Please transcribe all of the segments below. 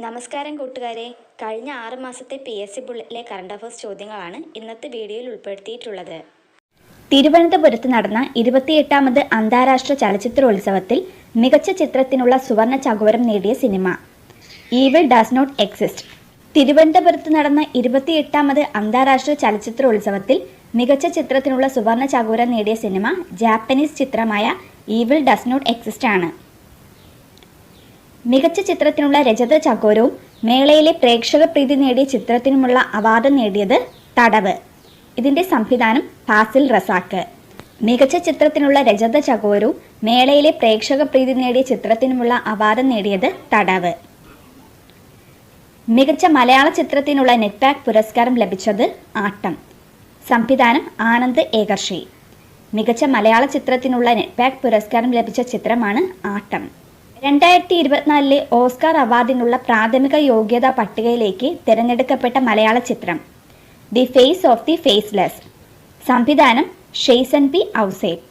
നമസ്കാരം കൂട്ടുകാരെ, കഴിഞ്ഞ 6 മാസത്തെ PSC ബുള്ളറ്റിലെ കറണ്ട് അഫയേഴ്സ് ചോദ്യങ്ങളാണ് ഇന്നത്തെ വീഡിയോയിൽ ഉൾപ്പെടുത്തിയിട്ടുള്ളത്. തിരുവനന്തപുരത്ത് നടന്ന 28ാമത് അന്താരാഷ്ട്ര ചലച്ചിത്രോത്സവത്തിൽ മികച്ച ചിത്രത്തിനുള്ള സുവർണ ചകോരം നേടിയ സിനിമ ഈവിൾ ഡസ് നോട്ട് എക്സിസ്റ്റ്. തിരുവനന്തപുരത്ത് നടന്ന 28ാമത് അന്താരാഷ്ട്ര ചലച്ചിത്രോത്സവത്തിൽ മികച്ച ചിത്രത്തിനുള്ള സുവർണ ചകോരം നേടിയ സിനിമ ജാപ്പനീസ് ചിത്രമായ ഈവിൾ ഡസ് നോട്ട് എക്സിസ്റ്റ് ആണ്. മികച്ച ചിത്രത്തിനുള്ള രജത ചകോരവും മേളയിലെ പ്രേക്ഷക പ്രീതി നേടിയ ചിത്രത്തിനുമുള്ള അവാർഡ് നേടിയത് തടവ്. ഇതിന്റെ സംവിധാനം ഫാസിൽ റസാക്ക്. മികച്ച ചിത്രത്തിനുള്ള രജത ചകോരവും മേളയിലെ പ്രേക്ഷക പ്രീതി നേടിയ ചിത്രത്തിനുമുള്ള അവാർഡ് നേടിയത് തടവ്. മികച്ച മലയാള ചിത്രത്തിനുള്ള നെറ്റ്പാക് പുരസ്കാരം ലഭിച്ചത് ആട്ടം. സംവിധാനം ആനന്ദ് ഏകർഷി. മികച്ച മലയാള ചിത്രത്തിനുള്ള നെറ്റ്പാക് പുരസ്കാരം ലഭിച്ച ചിത്രമാണ് ആട്ടം. 2024 ഓസ്കാർ അവാർഡിനുള്ള പ്രാഥമിക യോഗ്യതാ പട്ടികയിലേക്ക് തിരഞ്ഞെടുക്കപ്പെട്ട മലയാള ചിത്രം The face of the Faceless. സംവിധാനം ഷെയ്സൺ പി ഔസേബ്.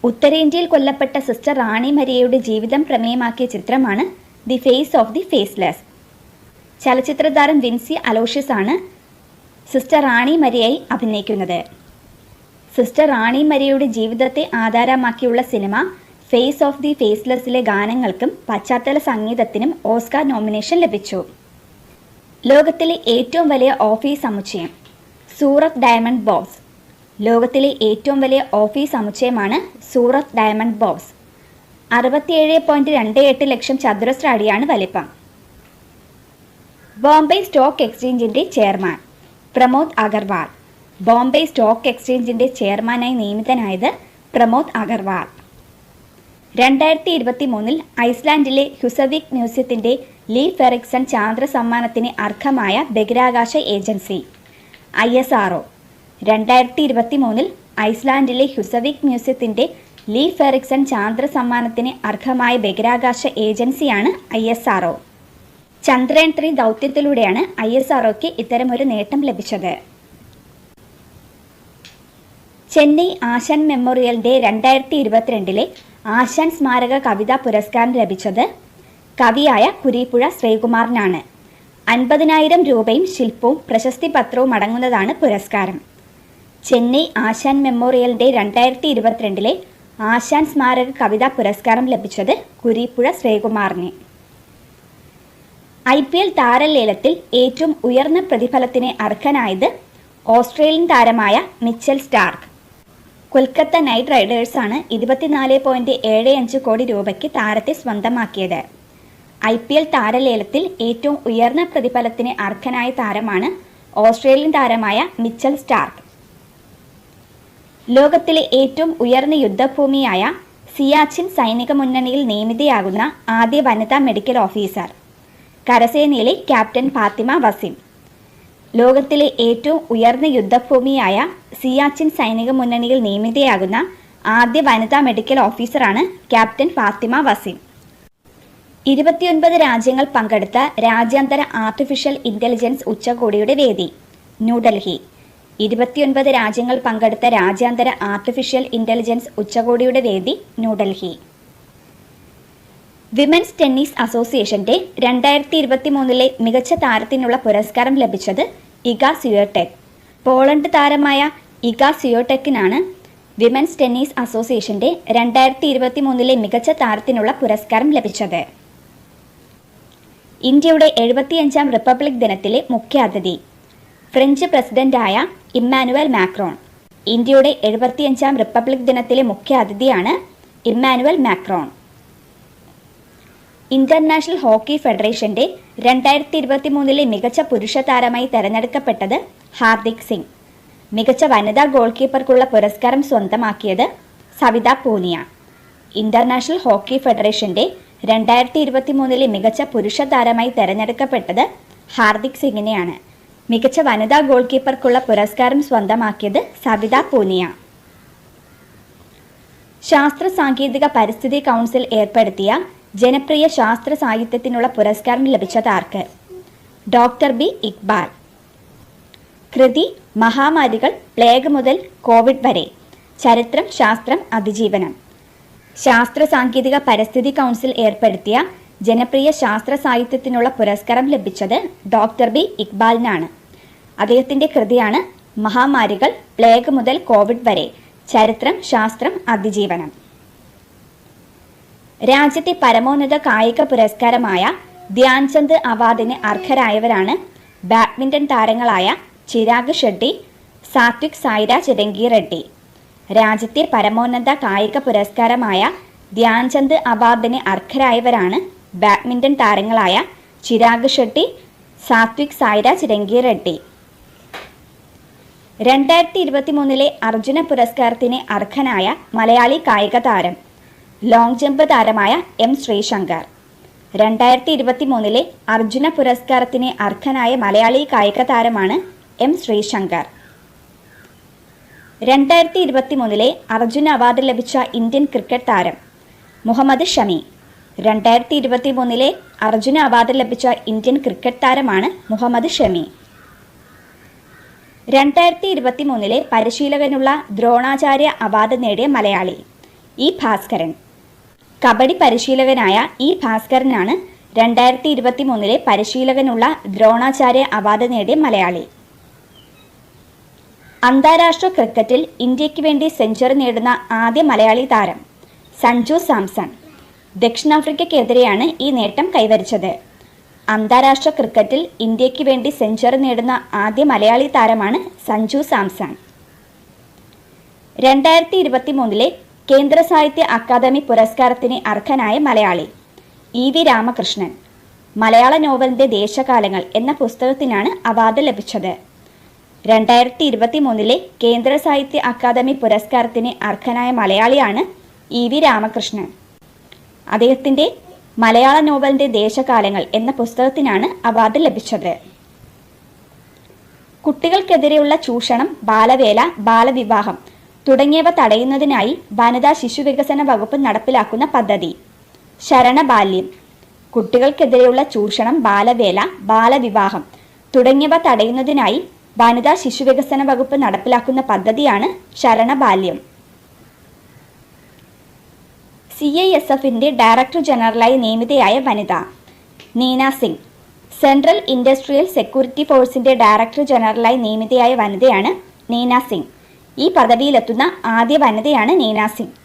ഉത്തരേന്ത്യയിൽ കൊല്ലപ്പെട്ട സിസ്റ്റർ റാണി മരിയയുടെ ജീവിതം പ്രമേയമാക്കിയ ചിത്രമാണ് the face of the faceless. ചലച്ചിത്രതാരം വിൻസി അലോഷ്യസ് ആണ് സിസ്റ്റർ റാണി മരിയയായി അഭിനയിക്കുന്നത്. സിസ്റ്റർ റാണി മരിയയുടെ ജീവിതത്തെ ആധാരമാക്കിയുള്ള സിനിമ ഫേസ് ഓഫ് ദി ഫേസ്ലെസ്സിലെ ഗാനങ്ങൾക്കും പശ്ചാത്തല സംഗീതത്തിനും ഓസ്കാർ നോമിനേഷൻ ലഭിച്ചു. ലോകത്തിലെ ഏറ്റവും വലിയ ഓഫീസ് സമുച്ചയം സൂറത്ത് ഡയമണ്ട് ബോക്സ്. ലോകത്തിലെ ഏറ്റവും വലിയ ഓഫീസ് സമുച്ചയമാണ് സൂറത്ത് ഡയമണ്ട് ബോക്സ്. 67.28 ലക്ഷം ചതുരശ്ര അടിയാണ് വലിപ്പം. ബോംബെ സ്റ്റോക്ക് എക്സ്ചേഞ്ചിന്റെ ചെയർമാൻ പ്രമോദ് അഗർവാൾ. ബോംബെ സ്റ്റോക്ക് എക്സ്ചേഞ്ചിന്റെ ചെയർമാനായി നിയമിതനായത് പ്രമോദ് അഗർവാൾ. 2023 ഐസ്ലാൻഡിലെ ഹ്യുസവിക് മ്യൂസിയത്തിന്റെ ലീഫ് എറിക്സൺ ചാന്ദ്ര സമ്മാനത്തിന് അർഹമായ ബഹിരാകാശ ഏജൻസി ISRO. 2023 ഐസ്ലാൻഡിലെ ഹ്യുസവിക് മ്യൂസിയത്തിന്റെ ലീഫ് എറിക്സൺ ചാന്ദ്ര സമ്മാനത്തിന് അർഹമായ ബഹിരാകാശ ഏജൻസിയാണ് ISRO. ചന്ദ്രയാൻ 3 ദൗത്യത്തിലൂടെയാണ് ISROയ്ക്ക് ഇത്തരമൊരു നേട്ടം ലഭിച്ചത്. ചെന്നൈ ആശാൻ മെമ്മോറിയലിന്റെ 2022 ആശാൻ സ്മാരക കവിതാ പുരസ്കാരം ലഭിച്ചത് കവിയായ കുരീപ്പുഴ ശ്രീകുമാറിനാണ്. 50,000 രൂപയും ശില്പവും പ്രശസ്തി പത്രവും അടങ്ങുന്നതാണ് പുരസ്കാരം. ചെന്നൈ ആശാൻ മെമ്മോറിയലിന്റെ 2022 ആശാൻ സ്മാരക കവിതാ പുരസ്കാരം ലഭിച്ചത് കുരീപ്പുഴ ശ്രീകുമാറിന്. IPL താരലേലത്തിൽ ഏറ്റവും ഉയർന്ന പ്രതിഫലത്തിന് അർഹനായത് ഓസ്ട്രേലിയൻ താരമായ മിച്ചൽ സ്റ്റാർക്ക്. കൊൽക്കത്ത നൈറ്റ് റൈഡേഴ്സാണ് 24.75 കോടി രൂപയ്ക്ക് താരത്തെ സ്വന്തമാക്കിയത്. IPL താരലേലത്തിൽ ഏറ്റവും ഉയർന്ന പ്രതിഫലത്തിന് അർഹനായ താരമാണ് ഓസ്ട്രേലിയൻ താരമായ മിച്ചൽ സ്റ്റാർക്ക്. ലോകത്തിലെ ഏറ്റവും ഉയർന്ന യുദ്ധഭൂമിയായ സിയാച്ചിൻ സൈനിക മുന്നണിയിൽ നിയമിതയാകുന്ന ആദ്യ വനിതാ മെഡിക്കൽ ഓഫീസർ കരസേനയിലെ ക്യാപ്റ്റൻ ഫാത്തിമ വസീം. ലോകത്തിലെ ഏറ്റവും ഉയർന്ന യുദ്ധഭൂമിയായ സിയാച്ചിൻ സൈനിക മുന്നണിയിൽ നിയമിതയാകുന്ന ആദ്യ വനിതാ മെഡിക്കൽ ഓഫീസറാണ് ക്യാപ്റ്റൻ ഫാത്തിമ വസീം. 29 രാജ്യങ്ങൾ പങ്കെടുത്ത രാജ്യാന്തര ആർട്ടിഫിഷ്യൽ ഇന്റലിജൻസ് ഉച്ചകോടിയുടെ വേദി ന്യൂഡൽഹി. 29 രാജ്യങ്ങൾ പങ്കെടുത്ത രാജ്യാന്തര ആർട്ടിഫിഷ്യൽ ഇന്റലിജൻസ് ഉച്ചകോടിയുടെ വേദി ന്യൂഡൽഹി. വിമൻസ് ടെന്നീസ് അസോസിയേഷന്റെ 2023 മികച്ച താരത്തിനുള്ള പുരസ്കാരം ലഭിച്ചത് ഇഗ സ്വിയടെക്. പോളണ്ട് താരമായ ഇഗ സ്വിയടെക്കിനാണ് വിമൻസ് ടെന്നീസ് അസോസിയേഷന്റെ 2023 മികച്ച താരത്തിനുള്ള പുരസ്കാരം ലഭിച്ചത്. ഇന്ത്യയുടെ 75ാം റിപ്പബ്ലിക് ദിനത്തിലെ മുഖ്യാതിഥി ഫ്രഞ്ച് പ്രസിഡന്റായ ഇമ്മാനുവൽ മാക്രോൺ. ഇന്ത്യയുടെ 75ാം റിപ്പബ്ലിക് ദിനത്തിലെ മുഖ്യാതിഥിയാണ് ഇമ്മാനുവൽ മാക്രോൺ. ഇന്റർനാഷണൽ ഹോക്കി ഫെഡറേഷന്റെ 2023 മികച്ച പുരുഷ താരമായി തെരഞ്ഞെടുക്കപ്പെട്ടത് ഹാർദിക് സിംഗ്. മികച്ച വനിതാ ഗോൾ കീപ്പർക്കുള്ള പുരസ്കാരം സ്വന്തമാക്കിയത് സവിത പൂനിയ. ഇന്റർനാഷണൽ ഹോക്കി ഫെഡറേഷന്റെ 2023 മികച്ച പുരുഷ താരമായി തെരഞ്ഞെടുക്കപ്പെട്ടത് ഹാർദിക് സിംഗിനെയാണ്. മികച്ച വനിതാ ഗോൾ കീപ്പർക്കുള്ള പുരസ്കാരം സ്വന്തമാക്കിയത് സവിത പൂനിയ. ശാസ്ത്ര സാങ്കേതിക പരിസ്ഥിതി കൗൺസിൽ ഏർപ്പെടുത്തിയ ജനപ്രിയ ശാസ്ത്ര സാഹിത്യത്തിനുള്ള പുരസ്കാരം ലഭിച്ചത് ആർക്ക്? Doctor B Iqbal. കൃതി മഹാമാരികൾ പ്ലേഗ് മുതൽ കോവിഡ് വരെ. ചരിത്രം, ശാസ്ത്രം, അതിജീവനം. ശാസ്ത്ര സാങ്കേതിക പരിസ്ഥിതി കൗൺസിൽ ഏർപ്പെടുത്തിയ ജനപ്രിയ ശാസ്ത്ര സാഹിത്യത്തിനുള്ള പുരസ്കാരം ലഭിച്ചത് ഡോക്ടർ ബി ഇക്ബാലിനാണ്. അദ്ദേഹത്തിൻ്റെ കൃതിയാണ് മഹാമാരികൾ, പ്ലേഗ് മുതൽ കോവിഡ് വരെ, ചരിത്രം, ശാസ്ത്രം, അതിജീവനം. രാജ്യത്തെ പരമോന്നത കായിക പുരസ്കാരമായ ധ്യാൻചന്ദ് അവാർഡിന് അർഹരായവരാണ് ബാഡ്മിൻ്റൺ താരങ്ങളായ ചിരാഗ് ഷെട്ടി, സാത്വിക് സായിരാജ് രംഗി റെഡ്ഡി. രാജ്യത്തെ പരമോന്നത കായിക പുരസ്കാരമായ ധ്യാൻചന്ദ് അവാർഡിന് അർഹരായവരാണ് ബാഡ്മിൻ്റൺ താരങ്ങളായ ചിരാഗ് ഷെട്ടി, സാത്വിക് സായിരാജ് രംഗി റെഡ്ഡി. 2023 അർജുന പുരസ്കാരത്തിന് അർഹനായ മലയാളി കായിക താരം ലോങ് ജമ്പ് താരമായ എം ശ്രീശങ്കർ. 2023 അർജുന പുരസ്കാരത്തിന് അർഹനായ മലയാളി കായിക താരമാണ് എം ശ്രീശങ്കർ. 2023 അർജുന അവാർഡ് ലഭിച്ച ഇന്ത്യൻ ക്രിക്കറ്റ് താരം മുഹമ്മദ് ഷമി. 2023 അർജുന അവാർഡ് ലഭിച്ച ഇന്ത്യൻ ക്രിക്കറ്റ് താരമാണ് മുഹമ്മദ് ഷമി. 2023 പരിശീലകനുള്ള ദ്രോണാചാര്യ അവാർഡ് നേടിയ മലയാളി ഇ ഭാസ്കരൻ. കബഡി പരിശീലകനായ ഇ ഭാസ്കരനാണ് 2023 പരിശീലകനുള്ള ദ്രോണാചാര്യ അവാർഡ് നേടിയ മലയാളി. അന്താരാഷ്ട്ര ക്രിക്കറ്റിൽ ഇന്ത്യക്ക് വേണ്ടി സെഞ്ചുറി നേടുന്ന ആദ്യ മലയാളി താരം സഞ്ജു സാംസൺ. ദക്ഷിണാഫ്രിക്കയ്ക്കെതിരെയാണ് ഈ നേട്ടം കൈവരിച്ചത്. അന്താരാഷ്ട്ര ക്രിക്കറ്റിൽ ഇന്ത്യക്ക് വേണ്ടി സെഞ്ചുറി നേടുന്ന ആദ്യ മലയാളി താരമാണ് സഞ്ജു സാംസൺ. 2023 കേന്ദ്ര സാഹിത്യ അക്കാദമി പുരസ്കാരത്തിന് അർഹനായ മലയാളി ഇ വി രാമകൃഷ്ണൻ. മലയാള നോവലിൻ്റെ ദേശകാലങ്ങൾ എന്ന പുസ്തകത്തിനാണ് അവാർഡ് ലഭിച്ചത്. 2023 കേന്ദ്ര സാഹിത്യ അക്കാദമി പുരസ്കാരത്തിന് അർഹനായ മലയാളിയാണ് ഇ വി രാമകൃഷ്ണൻ. അദ്ദേഹത്തിൻ്റെ മലയാള നോവലിൻ്റെ ദേശകാലങ്ങൾ എന്ന പുസ്തകത്തിനാണ് അവാർഡ് ലഭിച്ചത്. കുട്ടികൾക്കെതിരെയുള്ള ചൂഷണം, ബാലവേല, ബാലവിവാഹം തുടങ്ങിയവ തടയുന്നതിനായി വനിതാ ശിശുവികസന വകുപ്പ് നടപ്പിലാക്കുന്ന പദ്ധതി ശരണബാല്യം. കുട്ടികൾക്കെതിരെയുള്ള ചൂഷണം, ബാലവേല, ബാലവിവാഹം തുടങ്ങിയവ തടയുന്നതിനായി വനിതാ ശിശുവികസന വകുപ്പ് നടപ്പിലാക്കുന്ന പദ്ധതിയാണ് ശരണബാല്യം. CISFന്റെ ഡയറക്ടർ ജനറലായി നിയമിതയായ വനിത Neena Singh. Central industrial security ഫോഴ്സിന്റെ ഡയറക്ടർ ജനറലായി നിയമിതയായ വനിതയാണ് നീന സിംഗ്. ഈ പദവിയിലെത്തുന്ന ആദ്യ വനിതയാണ് നീന സിംഗ്.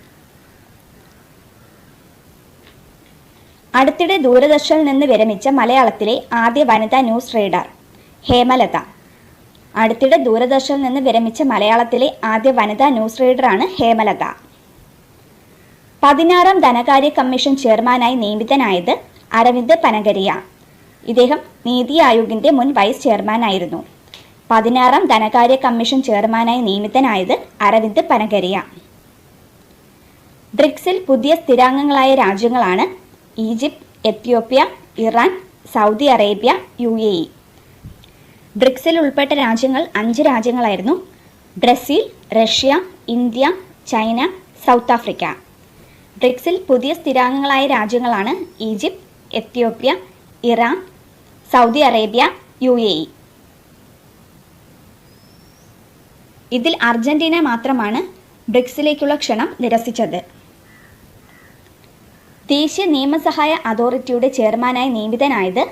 അടുത്തിടെ ദൂരദർശനിൽ നിന്ന് വിരമിച്ച മലയാളത്തിലെ ആദ്യ വനിതാ ന്യൂസ് റീഡർ ഹേമലത. അടുത്തിടെ ദൂരദർശനിൽ നിന്ന് വിരമിച്ച മലയാളത്തിലെ ആദ്യ വനിതാ ന്യൂസ് റീഡറാണ് ഹേമലത. 16ാം ധനകാര്യ കമ്മീഷൻ ചെയർമാനായി നിയമിതനായത് അരവിന്ദ് പനഗരിയ. ഇദ്ദേഹം നീതി ആയോഗിന്റെ മുൻ വൈസ് ചെയർമാനായിരുന്നു. 16ാം ധനകാര്യ കമ്മീഷൻ ചെയർമാനായി നിയമിതനായത് അരവിന്ദ് പനഗരിയ. ബ്രിക്സിൽ പുതിയ സ്ഥിരാംഗങ്ങളായ രാജ്യങ്ങളാണ് Egypt, Ethiopia, Iran, Saudi Arabia, UAE. ബ്രിക്സിൽ ഉൾപ്പെട്ട രാജ്യങ്ങൾ 5 രാജ്യങ്ങളായിരുന്നു: Brazil, Russia, India, China, South Africa. ബ്രിക്സിൽ പുതിയ സ്ഥിരാംഗങ്ങളായ രാജ്യങ്ങളാണ് Egypt, Ethiopia, Iran, Saudi Arabia, UAE. ഇതിൽ അർജന്റീന മാത്രമാണ് ബ്രിക്സിലേക്കുള്ള ക്ഷണം നിരസിച്ചത്. ദേശീയ നിയമസഹായ അതോറിറ്റിയുടെ ചെയർമാനായി നിയമിതനായത്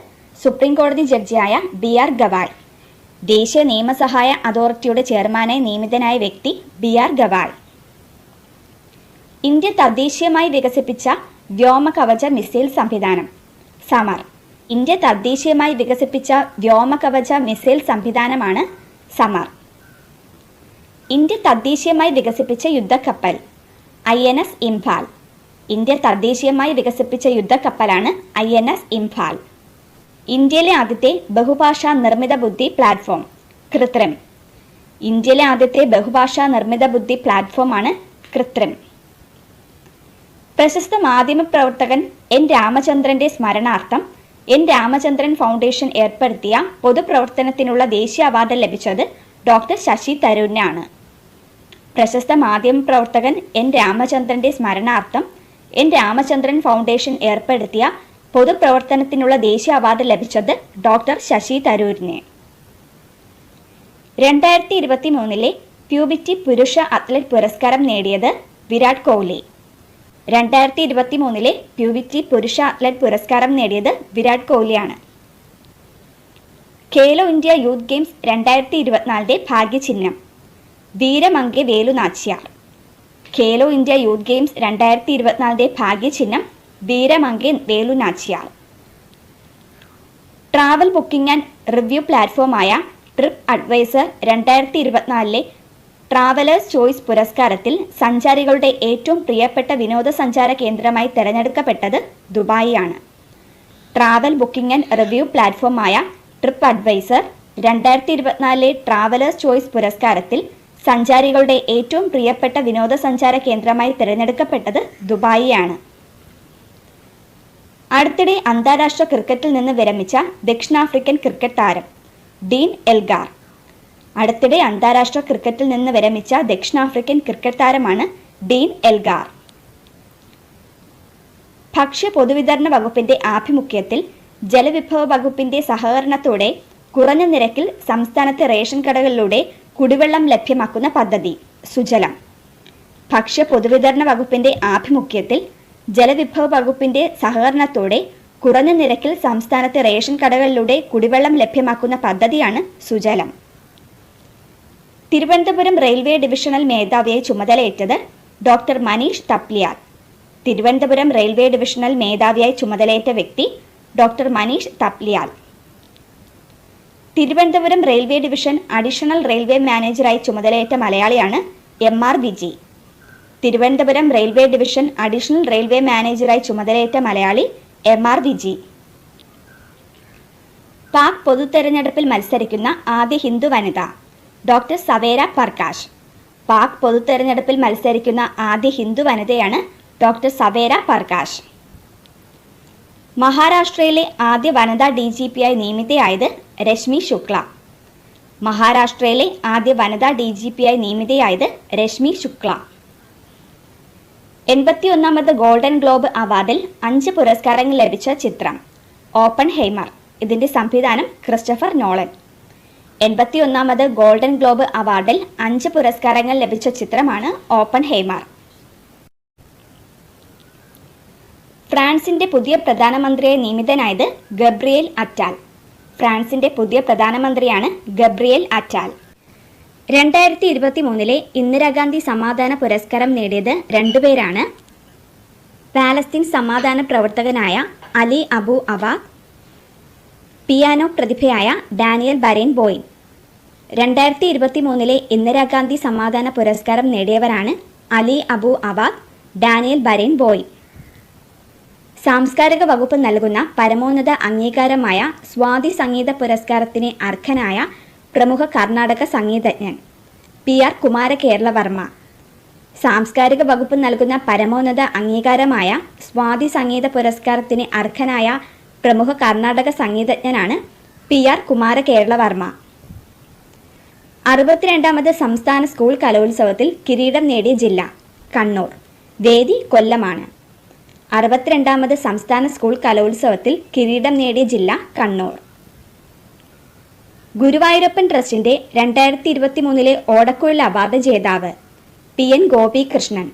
സുപ്രീം കോടതി ജഡ്ജിയായ BR ഗവായ്. ദേശീയ നിയമസഹായ അതോറിറ്റിയുടെ ചെയർമാനായി നിയമിതനായ വ്യക്തി BR ഗവായ്. ഇന്ത്യ തദ്ദേശീയമായി വികസിപ്പിച്ച വ്യോമകവച മിസൈൽ സംവിധാനം സമർ. ഇന്ത്യ തദ്ദേശീയമായി വികസിപ്പിച്ച വ്യോമകവച മിസൈൽ സംവിധാനമാണ് സമർ. ഇന്ത്യ തദ്ദേശീയമായി വികസിപ്പിച്ച യുദ്ധക്കപ്പൽ INS ഇംഫാൽ. ഇന്ത്യ തദ്ദേശീയമായി വികസിപ്പിച്ച യുദ്ധക്കപ്പലാണ് INS ഇംഫാൽ. ഇന്ത്യയിലെ ആദ്യത്തെ ബഹുഭാഷാ നിർമ്മിത ബുദ്ധി പ്ലാറ്റ്ഫോം കൃത്രിം. ഇന്ത്യയിലെ ആദ്യത്തെ ബഹുഭാഷാ നിർമ്മിത ബുദ്ധി പ്ലാറ്റ്ഫോമാണ് കൃത്രിം. പ്രശസ്ത മാധ്യമപ്രവർത്തകൻ N രാമചന്ദ്രന്റെ സ്മരണാർത്ഥം N രാമചന്ദ്രൻ ഫൗണ്ടേഷൻ ഏർപ്പെടുത്തിയ പൊതുപ്രവർത്തനത്തിനുള്ള ദേശീയ അവാർഡ് ലഭിച്ചത് ഡോക്ടർ ശശി തരൂരിനാണ്. പ്രശസ്ത മാധ്യമപ്രവർത്തകൻ N രാമചന്ദ്രന്റെ സ്മരണാർത്ഥം N രാമചന്ദ്രൻ ഫൗണ്ടേഷൻ ഏർപ്പെടുത്തിയ പൊതുപ്രവർത്തനത്തിനുള്ള ദേശീയ അവാർഡ് ലഭിച്ചത് ഡോക്ടർ ശശി തരൂരിനെ. 2023 പ്യൂബിറ്റി പുരുഷ അത്ലറ്റ് പുരസ്കാരം നേടിയത് വിരാട് കോഹ്ലി. 2023 പ്യൂബിറ്റി പുരുഷ അത്ലറ്റ് പുരസ്കാരം നേടിയത് വിരാട് കോഹ്ലിയാണ്. ഖേലോ ഇന്ത്യ യൂത്ത് ഗെയിംസ് 2024 ഭാഗ്യചിഹ്നം Veeramangai Velu Nachiyar. Khelo India Youth Games 2024 ഭാഗ്യചിഹ്നം Veeramangai Velu Nachiyar. Travel booking and review പ്ലാറ്റ്ഫോമായ ട്രിപ്പ് അഡ്വൈസർ 2024 ട്രാവലേഴ്സ് ചോയ്സ് പുരസ്കാരത്തിൽ സഞ്ചാരികളുടെ ഏറ്റവും പ്രിയപ്പെട്ട വിനോദസഞ്ചാര കേന്ദ്രമായി തിരഞ്ഞെടുക്കപ്പെട്ടത് ദുബായിയാണ്. ട്രാവൽ ബുക്കിംഗ് ആൻഡ് റിവ്യൂ പ്ലാറ്റ്ഫോമായ ട്രിപ്പ് അഡ്വൈസർ 2024 ട്രാവലേഴ്സ് ചോയ്സ് പുരസ്കാരത്തിൽ സഞ്ചാരികളുടെ ഏറ്റവും പ്രിയപ്പെട്ട വിനോദസഞ്ചാര കേന്ദ്രമായി തിരഞ്ഞെടുക്കപ്പെട്ടത് ദുബായിയാണ്. അടുത്തിടെ അന്താരാഷ്ട്ര ക്രിക്കറ്റിൽ നിന്ന് വിരമിച്ച ദക്ഷിണാഫ്രിക്കൻ ക്രിക്കറ്റ് താരം ഡീൻ എൽഗാർ. അടുത്തിടെ അന്താരാഷ്ട്ര ക്രിക്കറ്റിൽ നിന്ന് വിരമിച്ച ദക്ഷിണാഫ്രിക്കൻ ക്രിക്കറ്റ് താരമാണ് ഡീൻ എൽഗാർ. ഭക്ഷ്യ പൊതുവിതരണ വകുപ്പിന്റെ ആഭിമുഖ്യത്തിൽ ജലവിഭവ വകുപ്പിന്റെ സഹകരണത്തോടെ കുറഞ്ഞ നിരക്കിൽ സംസ്ഥാനത്തെ റേഷൻ കടകളിലൂടെ കുടിവെള്ളം ലഭ്യമാക്കുന്ന പദ്ധതി സുജലം. ഭക്ഷ്യ പൊതുവിതരണ വകുപ്പിന്റെ ആഭിമുഖ്യത്തിൽ ജലവിഭവ വകുപ്പിന്റെ സഹകരണത്തോടെ കുറഞ്ഞ നിരക്കിൽ സംസ്ഥാനത്തെ റേഷൻ കടകളിലൂടെ കുടിവെള്ളം ലഭ്യമാക്കുന്ന പദ്ധതിയാണ് സുജലം. തിരുവനന്തപുരം റെയിൽവേ ഡിവിഷണൽ മേധാവിയായി ചുമതലയേറ്റത് doctor Manish Thapliyal. Thiruvananthapuram railway divisional മേധാവിയായി ചുമതലയേറ്റ വ്യക്തി doctor Manish Thapliyal. Thiruvananthapuram railway division additional railway മാനേജറായി ചുമതലയേറ്റ മലയാളിയാണ് MR Viji. Thiruvananthapuram railway division additional railway മാനേജറായി ചുമതലയേറ്റ മലയാളി MR വിജി. പാക് പൊതുതെരഞ്ഞെടുപ്പിൽ മത്സരിക്കുന്ന ആദ്യ ഹിന്ദു വനിത ഡോക്ടർ സവേര പർകാശ്. പാക് പൊതുതെരഞ്ഞെടുപ്പിൽ മത്സരിക്കുന്ന ആദ്യ ഹിന്ദു വനിതയാണ് ഡോക്ടർ സവേര പർകാശ്. മഹാരാഷ്ട്രയിലെ ആദ്യ വനിതാ DGPയായി നിയമിതയായത് രശ്മി ശുക്ല. മഹാരാഷ്ട്രയിലെ ആദ്യ വനിതാ DGPയായി നിയമിതയായത് രശ്മി ശുക്ല. 81ാമത് ഗോൾഡൻ ഗ്ലോബ് അവാർഡിൽ 5 പുരസ്കാരങ്ങൾ ലഭിച്ച ചിത്രം ഓപ്പൺ ഹെയ്മർ. ഇതിന്റെ സംവിധാനം ക്രിസ്റ്റഫർ നോളൻ. 81ാമത് ഗോൾഡൻ ഗ്ലോബ് അവാർഡിൽ 5 പുരസ്കാരങ്ങൾ ലഭിച്ച ചിത്രമാണ് ഓപ്പൺ ഹെയ്മർ. ഫ്രാൻസിന്റെ പുതിയ പ്രധാനമന്ത്രിയായി നിയമിതനായത് ഗബ്രിയേൽ അറ്റാൽ. ഫ്രാൻസിന്റെ പുതിയ പ്രധാനമന്ത്രിയാണ് ഗബ്രിയേൽ അറ്റാൽ. 2023 ഇന്ദിരാഗാന്ധി സമാധാന പുരസ്കാരം നേടിയത് 2 പേരാണ്. പാലസ്തീൻ സമാധാന പ്രവർത്തകനായ അലി അബു അവാദ്, പിയാനോ പ്രതിഭയായ ഡാനിയൽ ബരേൻ ബോയിൻ. 2023 ഇന്ദിരാഗാന്ധി സമാധാന പുരസ്കാരം നേടിയവരാണ് Ali Abu Awad, Daniel Barenboim. സാംസ്കാരിക വകുപ്പ് നൽകുന്ന പരമോന്നത അംഗീകാരമായ സ്വാതി സംഗീത പുരസ്കാരത്തിന് അർഹനായ പ്രമുഖ കർണാടക സംഗീതജ്ഞൻ PR കുമാരകേരളവർമ്മ. സാംസ്കാരിക വകുപ്പ് നൽകുന്ന പരമോന്നത അംഗീകാരമായ സ്വാതി സംഗീത പുരസ്കാരത്തിന് അർഹനായ പ്രമുഖ കർണാടക സംഗീതജ്ഞനാണ് PR കുമാരകേരളവർമ്മ. 62ാമത് സംസ്ഥാന സ്കൂൾ കലോത്സവത്തിൽ കിരീടം നേടിയ ജില്ല കണ്ണൂർ. വേദി കൊല്ലമാണ്. 62ാമത് സംസ്ഥാന സ്കൂൾ കലോത്സവത്തിൽ കിരീടം നേടിയ ജില്ല കണ്ണൂർ. ഗുരുവായൂരപ്പൻ ട്രസ്റ്റിന്റെ 2023 ഓടക്കുഴൽ അവാർഡ് ജേതാവ് PN ഗോപികൃഷ്ണൻ.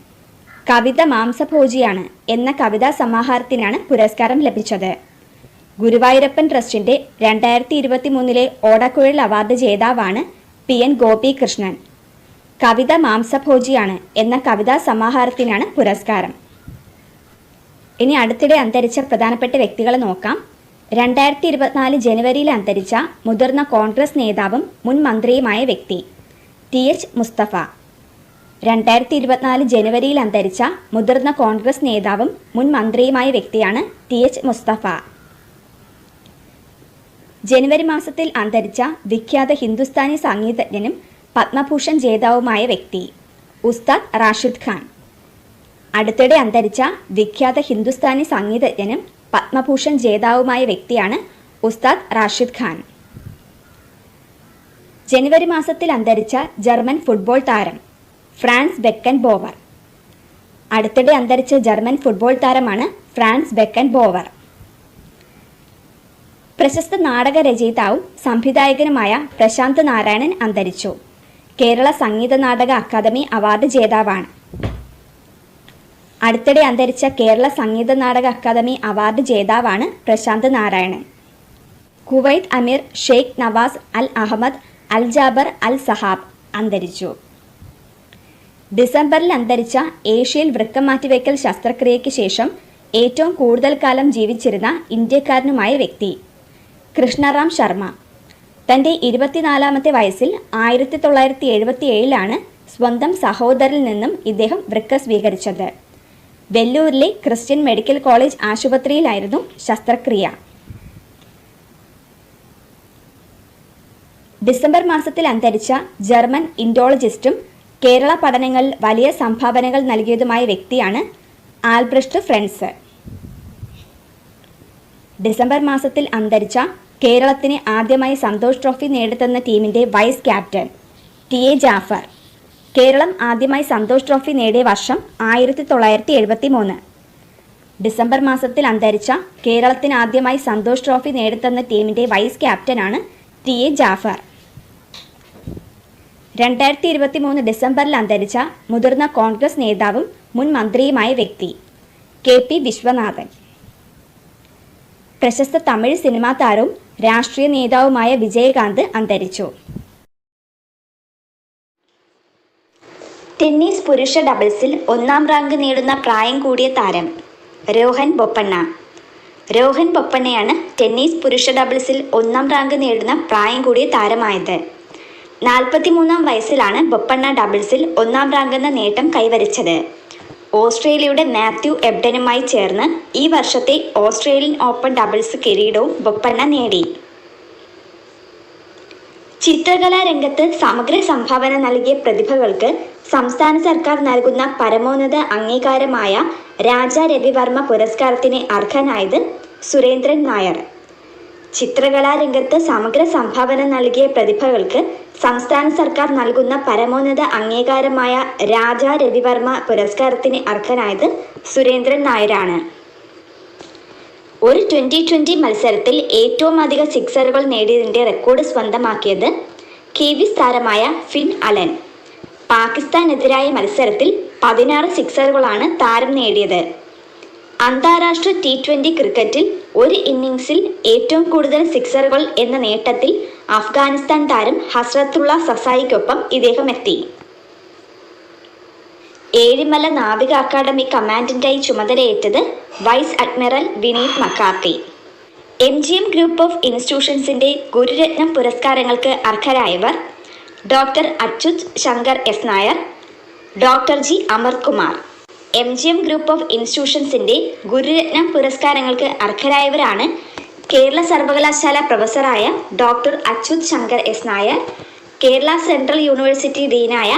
കവിത മാംസഭോജിയാണ് എന്ന കവിതാ സമാഹാരത്തിനാണ് പുരസ്കാരം ലഭിച്ചത്. ഗുരുവായൂരപ്പൻ ട്രസ്റ്റിന്റെ 2023 ഓടക്കുഴൽ അവാർഡ് ജേതാവാണ് PN ഗോപികൃഷ്ണൻ. കവിത മാംസഭോജിയാണ് എന്ന കവിതാ സമാഹാരത്തിനാണ് പുരസ്കാരം. ഇനി അടുത്തിടെ അന്തരിച്ച പ്രധാനപ്പെട്ട വ്യക്തികളെ നോക്കാം. 2024 ജനുവരിയിൽ അന്തരിച്ച മുതിർന്ന കോൺഗ്രസ് നേതാവും മുൻ മന്ത്രിയുമായ വ്യക്തി TH മുസ്തഫ. 2024 ജനുവരിയിൽ അന്തരിച്ച മുതിർന്ന കോൺഗ്രസ് നേതാവും മുൻ മന്ത്രിയുമായ വ്യക്തിയാണ് TH മുസ്തഫ. ജനുവരി മാസത്തിൽ അന്തരിച്ച വിഖ്യാത ഹിന്ദുസ്ഥാനി സംഗീതജ്ഞനും പത്മഭൂഷൺ ജേതാവുമായ വ്യക്തി ഉസ്താദ് റാഷിദ് ഖാൻ. അടുത്തിടെ അന്തരിച്ച വിഖ്യാത ഹിന്ദുസ്ഥാനി സംഗീതജ്ഞനും പത്മഭൂഷൺ ജേതാവുമായ വ്യക്തിയാണ് ഉസ്താദ് റാഷിദ് ഖാൻ. ജനുവരി മാസത്തിൽ അന്തരിച്ച ജർമ്മൻ ഫുട്ബോൾ താരം ഫ്രാൻസ് ബെക്കൻ ബോവർ. അടുത്തിടെ അന്തരിച്ച ജർമ്മൻ ഫുട്ബോൾ താരമാണ് ഫ്രാൻസ് ബെക്കൻ ബോവർ. പ്രശസ്ത നാടക രചയിതാവും സംവിധായകനുമായ പ്രശാന്ത് നാരായണൻ അന്തരിച്ചു. കേരള സംഗീത നാടക അക്കാദമി അവാർഡ് ജേതാവാണ്. അടുത്തിടെ അന്തരിച്ച കേരള സംഗീത നാടക അക്കാദമി അവാർഡ് ജേതാവാണ് Prashanth Narayanan. Kuwait Amir Sheikh Nawaf al Ahmad al Jaber al Sabah അന്തരിച്ചു. ഡിസംബറിൽ അന്തരിച്ച ഏഷ്യയിൽ വൃക്ക മാറ്റിവെക്കൽ ശസ്ത്രക്രിയയ്ക്ക് ശേഷം ഏറ്റവും കൂടുതൽ കാലം ജീവിച്ചിരുന്ന ഇന്ത്യക്കാരനുമായ വ്യക്തി കൃഷ്ണറാം ശർമ്മ. തൻ്റെ 24ാമത്തെ വയസ്സിൽ 1977 സ്വന്തം സഹോദരിൽ നിന്നും ഇദ്ദേഹം വൃക്ക സ്വീകരിച്ചത്. വെല്ലൂരിലെ ക്രിസ്ത്യൻ മെഡിക്കൽ കോളേജ് ആശുപത്രിയിലായിരുന്നു ശസ്ത്രക്രിയ. ഡിസംബർ മാസത്തിൽ അന്തരിച്ച ജർമ്മൻ ഇൻഡോളജിസ്റ്റും കേരള പഠനങ്ങളിൽ വലിയ സംഭാവനകൾ നൽകിയതുമായ വ്യക്തിയാണ് ആൽബ്രഷ്റ്റ് ഫ്രണ്ട്സ്. ഡിസംബർ മാസത്തിൽ അന്തരിച്ച കേരളത്തിന് ആദ്യമായി സന്തോഷ് ട്രോഫി നേടിത്തന്ന ടീമിൻ്റെ vice captain T A. Jafar. Keralam ആദ്യമായി സന്തോഷ് ട്രോഫി നേടിയ വർഷം 1973. ഡിസംബർ മാസത്തിൽ അന്തരിച്ച കേരളത്തിന് ആദ്യമായി സന്തോഷ് ട്രോഫി നേടിത്തന്ന ടീമിൻ്റെ വൈസ് ക്യാപ്റ്റനാണ് ടി.എ. ജാഫർ. 2023 ഡിസംബറിൽ അന്തരിച്ച മുതിർന്ന കോൺഗ്രസ് നേതാവും മുൻ മന്ത്രിയുമായ വ്യക്തി കെ.പി. വിശ്വനാഥൻ. പ്രശസ്ത തമിഴ് സിനിമാ താരവും രാഷ്ട്രീയ നേതാവുമായ വിജയകാന്ത് അന്തരിച്ചു. ടെന്നീസ് പുരുഷ ഡബിൾസിൽ 1ാം റാങ്ക് നേടുന്ന പ്രായം കൂടിയ താരം രോഹൻ ബൊപ്പണ്ണ. രോഹൻ ബൊപ്പണ്ണയാണ് ടെന്നീസ് പുരുഷ ഡബിൾസിൽ 1ാം റാങ്ക് നേടുന്ന പ്രായം കൂടിയ താരമായത്. 43ാം വയസ്സിലാണ് ബൊപ്പണ്ണ ഡബിൾസിൽ 1ാം റാങ്ക് എന്ന നേട്ടം കൈവരിച്ചത്. ഓസ്ട്രേലിയയുടെ മാത്യു എബ്ഡനുമായി ചേർന്ന് ഈ വർഷത്തെ ഓസ്ട്രേലിയൻ ഓപ്പൺ ഡബിൾസ് കിരീടവും ബൊപ്പണ്ണ നേടി. ചിത്രകലാ രംഗത്ത് സമഗ്ര സംഭാവന നൽകിയ പ്രതിഭകൾക്ക് സംസ്ഥാന സർക്കാർ നൽകുന്ന പരമോന്നത അംഗീകാരമായ രാജാ രവിവർമ്മ പുരസ്കാരത്തിന് അർഹനായത് സുരേന്ദ്രൻ നായർ. ചിത്രകലാ രംഗത്ത് സമഗ്ര സംഭാവന നൽകിയ പ്രതിഭകൾക്ക് സംസ്ഥാന സർക്കാർ നൽകുന്ന പരമോന്നത അംഗീകാരമായ രാജാ രവിവർമ്മ പുരസ്കാരത്തിന് അർഹനായത് സുരേന്ദ്രൻ നായരാണ്. ഒരു 2020 മത്സരത്തിൽ ഏറ്റവും അധികം സിക്സറുകൾ നേടിയതിൻ്റെ റെക്കോർഡ് സ്വന്തമാക്കിയത് കിവീസ് താരമായ ഫിൻ അലൻ. പാകിസ്ഥാനെതിരായ മത്സരത്തിൽ 16 സിക്സറുകളാണ് താരം നേടിയത്. അന്താരാഷ്ട്ര T20 ക്രിക്കറ്റിൽ ഒരു ഇന്നിംഗ്സിൽ ഏറ്റവും കൂടുതൽ സിക്സറുകൾ എന്ന നേട്ടത്തിൽ അഫ്ഗാനിസ്ഥാൻ താരം ഹസ്രത്തുള്ള സസായിക്കൊപ്പം ഇദ്ദേഹം എത്തി. ഏഴിമല നാവിക അക്കാദമി കമാൻഡന്റായി ചുമതലയേറ്റത് vice admiral Vineet McCarty. MGM group of ഇൻസ്റ്റിറ്റ്യൂഷൻസിൻ്റെ ഗുരുരത്നം പുരസ്കാരങ്ങൾക്ക് അർഹരായവർ doctor Achuth Shankar S Nair, doctor G Amarkumar. MGM group of ഇൻസ്റ്റിറ്റ്യൂഷൻസിൻ്റെ ഗുരുരത്നം പുരസ്കാരങ്ങൾക്ക് അർഹരായവരാണ് കേരള സർവകലാശാല പ്രൊഫസറായ doctor Achuth Shankar S Nair, Kerala central university ഡീനായ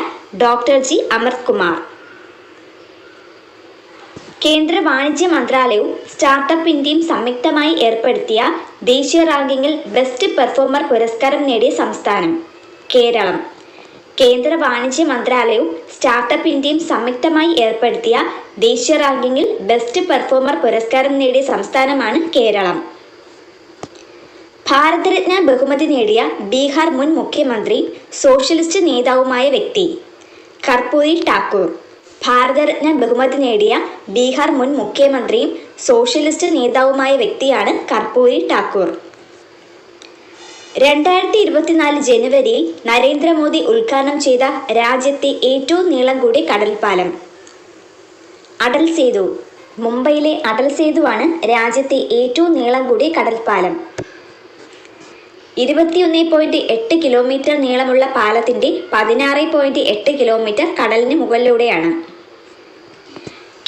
ഡോക്ടർ ജി അമർകുമാർ. കേന്ദ്ര വാണിജ്യ മന്ത്രാലയവും സ്റ്റാർട്ടപ്പ് ഇന്ത്യയും സംയുക്തമായി ഏർപ്പെടുത്തിയ ദേശീയ റാങ്കിങ്ങിൽ ബെസ്റ്റ് പെർഫോമർ പുരസ്കാരം നേടിയ സംസ്ഥാനം കേരളം. കേന്ദ്ര വാണിജ്യ മന്ത്രാലയവും സ്റ്റാർട്ടപ്പ് ഇന്ത്യയും സംയുക്തമായി ഏർപ്പെടുത്തിയ ദേശീയ റാങ്കിങ്ങിൽ ബെസ്റ്റ് പെർഫോമർ പുരസ്കാരം നേടിയ സംസ്ഥാനമാണ് കേരളം. ഭാരതരത്ന ബഹുമതി നേടിയ ബീഹാർ മുൻ മുഖ്യമന്ത്രിയും സോഷ്യലിസ്റ്റ് നേതാവുമായ വ്യക്തി കർപ്പൂരി ഠാക്കൂർ. ഭാരതരത്ന ബഹുമതി നേടിയ ബീഹാർ മുൻ മുഖ്യമന്ത്രിയും സോഷ്യലിസ്റ്റ് നേതാവുമായ വ്യക്തിയാണ് കർപ്പൂരി ഠാക്കൂർ. 2024 ജനുവരിയിൽ നരേന്ദ്രമോദി ഉദ്ഘാടനം ചെയ്ത രാജ്യത്തെ ഏറ്റവും നീളം കൂടിയ കടൽപ്പാലം അടൽ സേതു. മുംബൈയിലെ അടൽ സേതുവാണ് രാജ്യത്തെ ഏറ്റവും നീളം കൂടിയ കടൽപ്പാലം. 21.8 കിലോമീറ്റർ നീളമുള്ള പാലത്തിൻ്റെ 16.8 കിലോമീറ്റർ കടലിന് മുകളിലൂടെയാണ്.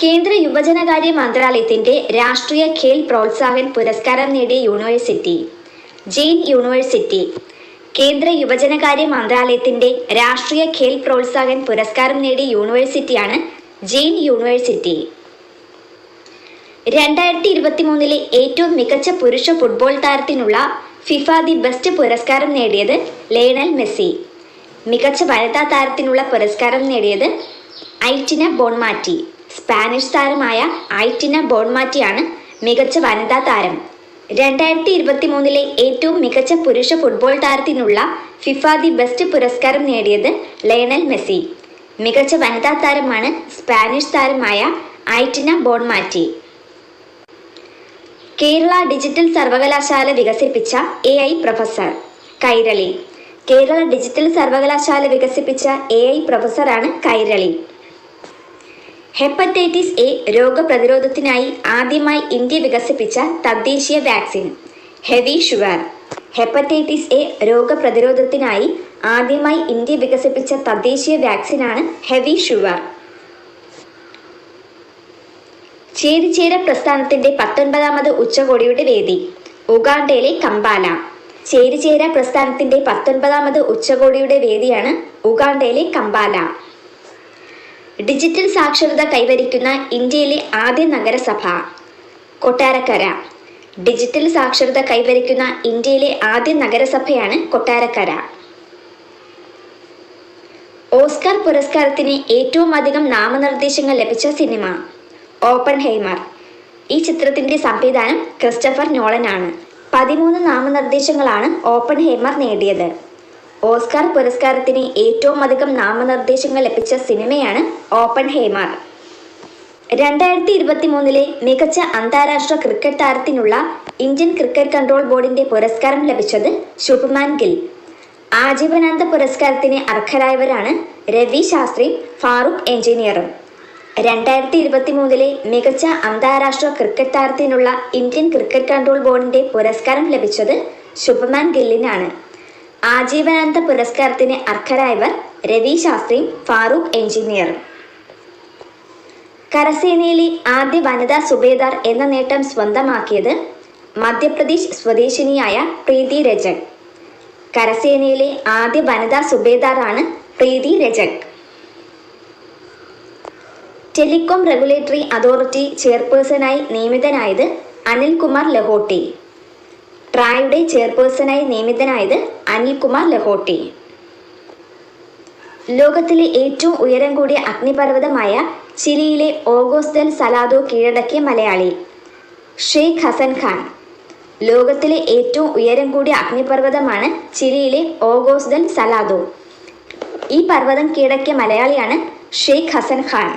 കേന്ദ്ര യുവജനകാര്യ മന്ത്രാലയത്തിൻ്റെ രാഷ്ട്രീയ ഖേൽ പ്രോത്സാഹൻ പുരസ്കാരം നേടിയ യൂണിവേഴ്സിറ്റി ജെയിൻ യൂണിവേഴ്സിറ്റി. കേന്ദ്ര യുവജനകാര്യ മന്ത്രാലയത്തിൻ്റെ രാഷ്ട്രീയ ഖേൽ പ്രോത്സാഹൻ പുരസ്കാരം നേടിയ യൂണിവേഴ്സിറ്റിയാണ് ജെയിൻ യൂണിവേഴ്സിറ്റി. 2023 ഏറ്റവും മികച്ച പുരുഷ ഫുട്ബോൾ താരത്തിനുള്ള ഫിഫ ദി ബെസ്റ്റ് പുരസ്കാരം നേടിയത് ലയണൽ മെസ്സി. മികച്ച വനിതാ താരത്തിനുള്ള പുരസ്കാരം നേടിയത് ഐറ്റിന ബോൺമാറ്റി. സ്പാനിഷ് താരമായ ഐറ്റിന ബോൺമാറ്റിയാണ് മികച്ച വനിതാ താരം. 2023 ഏറ്റവും മികച്ച പുരുഷ ഫുട്ബോൾ താരത്തിനുള്ള ഫിഫ ദി ബെസ്റ്റ് പുരസ്കാരം നേടിയത് ലയണൽ മെസ്സി. മികച്ച വനിതാ താരമാണ് സ്പാനിഷ് താരമായ ഐറ്റിന ബോൺമാറ്റി. കേരള ഡിജിറ്റൽ സർവകലാശാല വികസിപ്പിച്ച AI professor Kairali. Kerala digital സർവകലാശാല വികസിപ്പിച്ച AI പ്രൊഫസറാണ് കൈരളി. ഹെപ്പറ്റൈറ്റിസ് എ രോഗപ്രതിരോധത്തിനായി ആദ്യമായി ഇന്ത്യ വികസിപ്പിച്ച തദ്ദേശീയ vaccine Havisure. Hepatitis A രോഗപ്രതിരോധത്തിനായി ആദ്യമായി ഇന്ത്യ വികസിപ്പിച്ച തദ്ദേശീയ വാക്സിനാണ് ഹെവി ഷുവർ. ചേരിചേര പ്രസ്ഥാനത്തിന്റെ 19ാമത് ഉച്ചകോടിയുടെ വേദി ഉഗാണ്ടയിലെ കമ്പാല. ചേരിചേര പ്രസ്ഥാനത്തിന്റെ 19ാമത് ഉച്ചകോടിയുടെ വേദിയാണ് ഉഗാണ്ടയിലെ കമ്പാല. ഡിജിറ്റൽ സാക്ഷരത കൈവരിക്കുന്ന ഇന്ത്യയിലെ ആദ്യ നഗരസഭ കൊട്ടാരക്കര. ഡിജിറ്റൽ സാക്ഷരത കൈവരിക്കുന്ന ഇന്ത്യയിലെ ആദ്യ നഗരസഭയാണ് കൊട്ടാരക്കര. ഓസ്കാർ പുരസ്കാരത്തിന് ഏറ്റവും അധികം നാമനിർദ്ദേശങ്ങൾ ലഭിച്ച സിനിമ ഓപ്പൺഹൈമർ. ഈ ചിത്രത്തിന്റെ സംവിധാനം ക്രിസ്റ്റഫർ നോളനാണ്. 13 നാമനിർദ്ദേശങ്ങളാണ് ഓപ്പൺഹൈമർ നേടിയത്. ഓസ്കാർ പുരസ്കാരത്തിന് ഏറ്റവും അധികം നാമനിർദ്ദേശങ്ങൾ ലഭിച്ച സിനിമയാണ് ഓപ്പൺഹൈമർ. 2023 മികച്ച അന്താരാഷ്ട്ര ക്രിക്കറ്റ് താരത്തിനുള്ള ഇന്ത്യൻ ക്രിക്കറ്റ് കൺട്രോൾ ബോർഡിന്റെ പുരസ്കാരം ലഭിച്ചത് ശുഭ്മാൻ ഗിൽ. ആജീവനാന്ത പുരസ്കാരത്തിന് അർഹരായവരാണ് രവി ശാസ്ത്രിയും ഫാറൂഖ് എഞ്ചിനീയറും. 2023 മികച്ച അന്താരാഷ്ട്ര ക്രിക്കറ്റ് താരത്തിനുള്ള ഇന്ത്യൻ ക്രിക്കറ്റ് കൺട്രോൾ ബോർഡിന്റെ പുരസ്കാരം ലഭിച്ചത് ശുഭ്മാൻ ഗില്ലിനാണ്. ആജീവനാന്ത പുരസ്കാരത്തിന് അർഹരായവർ രവി ശാസ്ത്രിയും ഫാറൂഖ് എഞ്ചിനീയറും. കരസേനയിലെ ആദ്യ വനിതാ സുബേദാർ എന്ന നേട്ടം സ്വന്തമാക്കിയത് മധ്യപ്രദേശ് സ്വദേശിനിയായ പ്രീതി രജക്. കരസേനയിലെ ആദ്യ വനിതാ സുബേദാറാണ് Preethi Rajak. Telecom regulatory authority ചെയർപേഴ്സണായി നിയമിതനായത് അനിൽകുമാർ ലഹോട്ടി. ട്രായുടെ ചെയർപേഴ്സണായി നിയമിതനായത് അനിൽകുമാർ ലഹോട്ടി. ലോകത്തിലെ ഏറ്റവും ഉയരം കൂടിയ അഗ്നിപർവ്വതമായ ചിലിയിലെ ഓഗോസ് ദെൽ സലാദോ കീഴടക്കിയ മലയാളി ഷെയ്ഖ് ഹസൻ ഖാൻ. ലോകത്തിലെ ഏറ്റവും ഉയരം കൂടിയ അഗ്നിപർവ്വതമാണ് ചിലിയിലെ ഓഗോസ് ദെൽ സലാദോ. ഈ പർവ്വതം കീഴടക്കിയ മലയാളിയാണ് ഷെയ്ഖ് ഹസൻ ഖാൻ.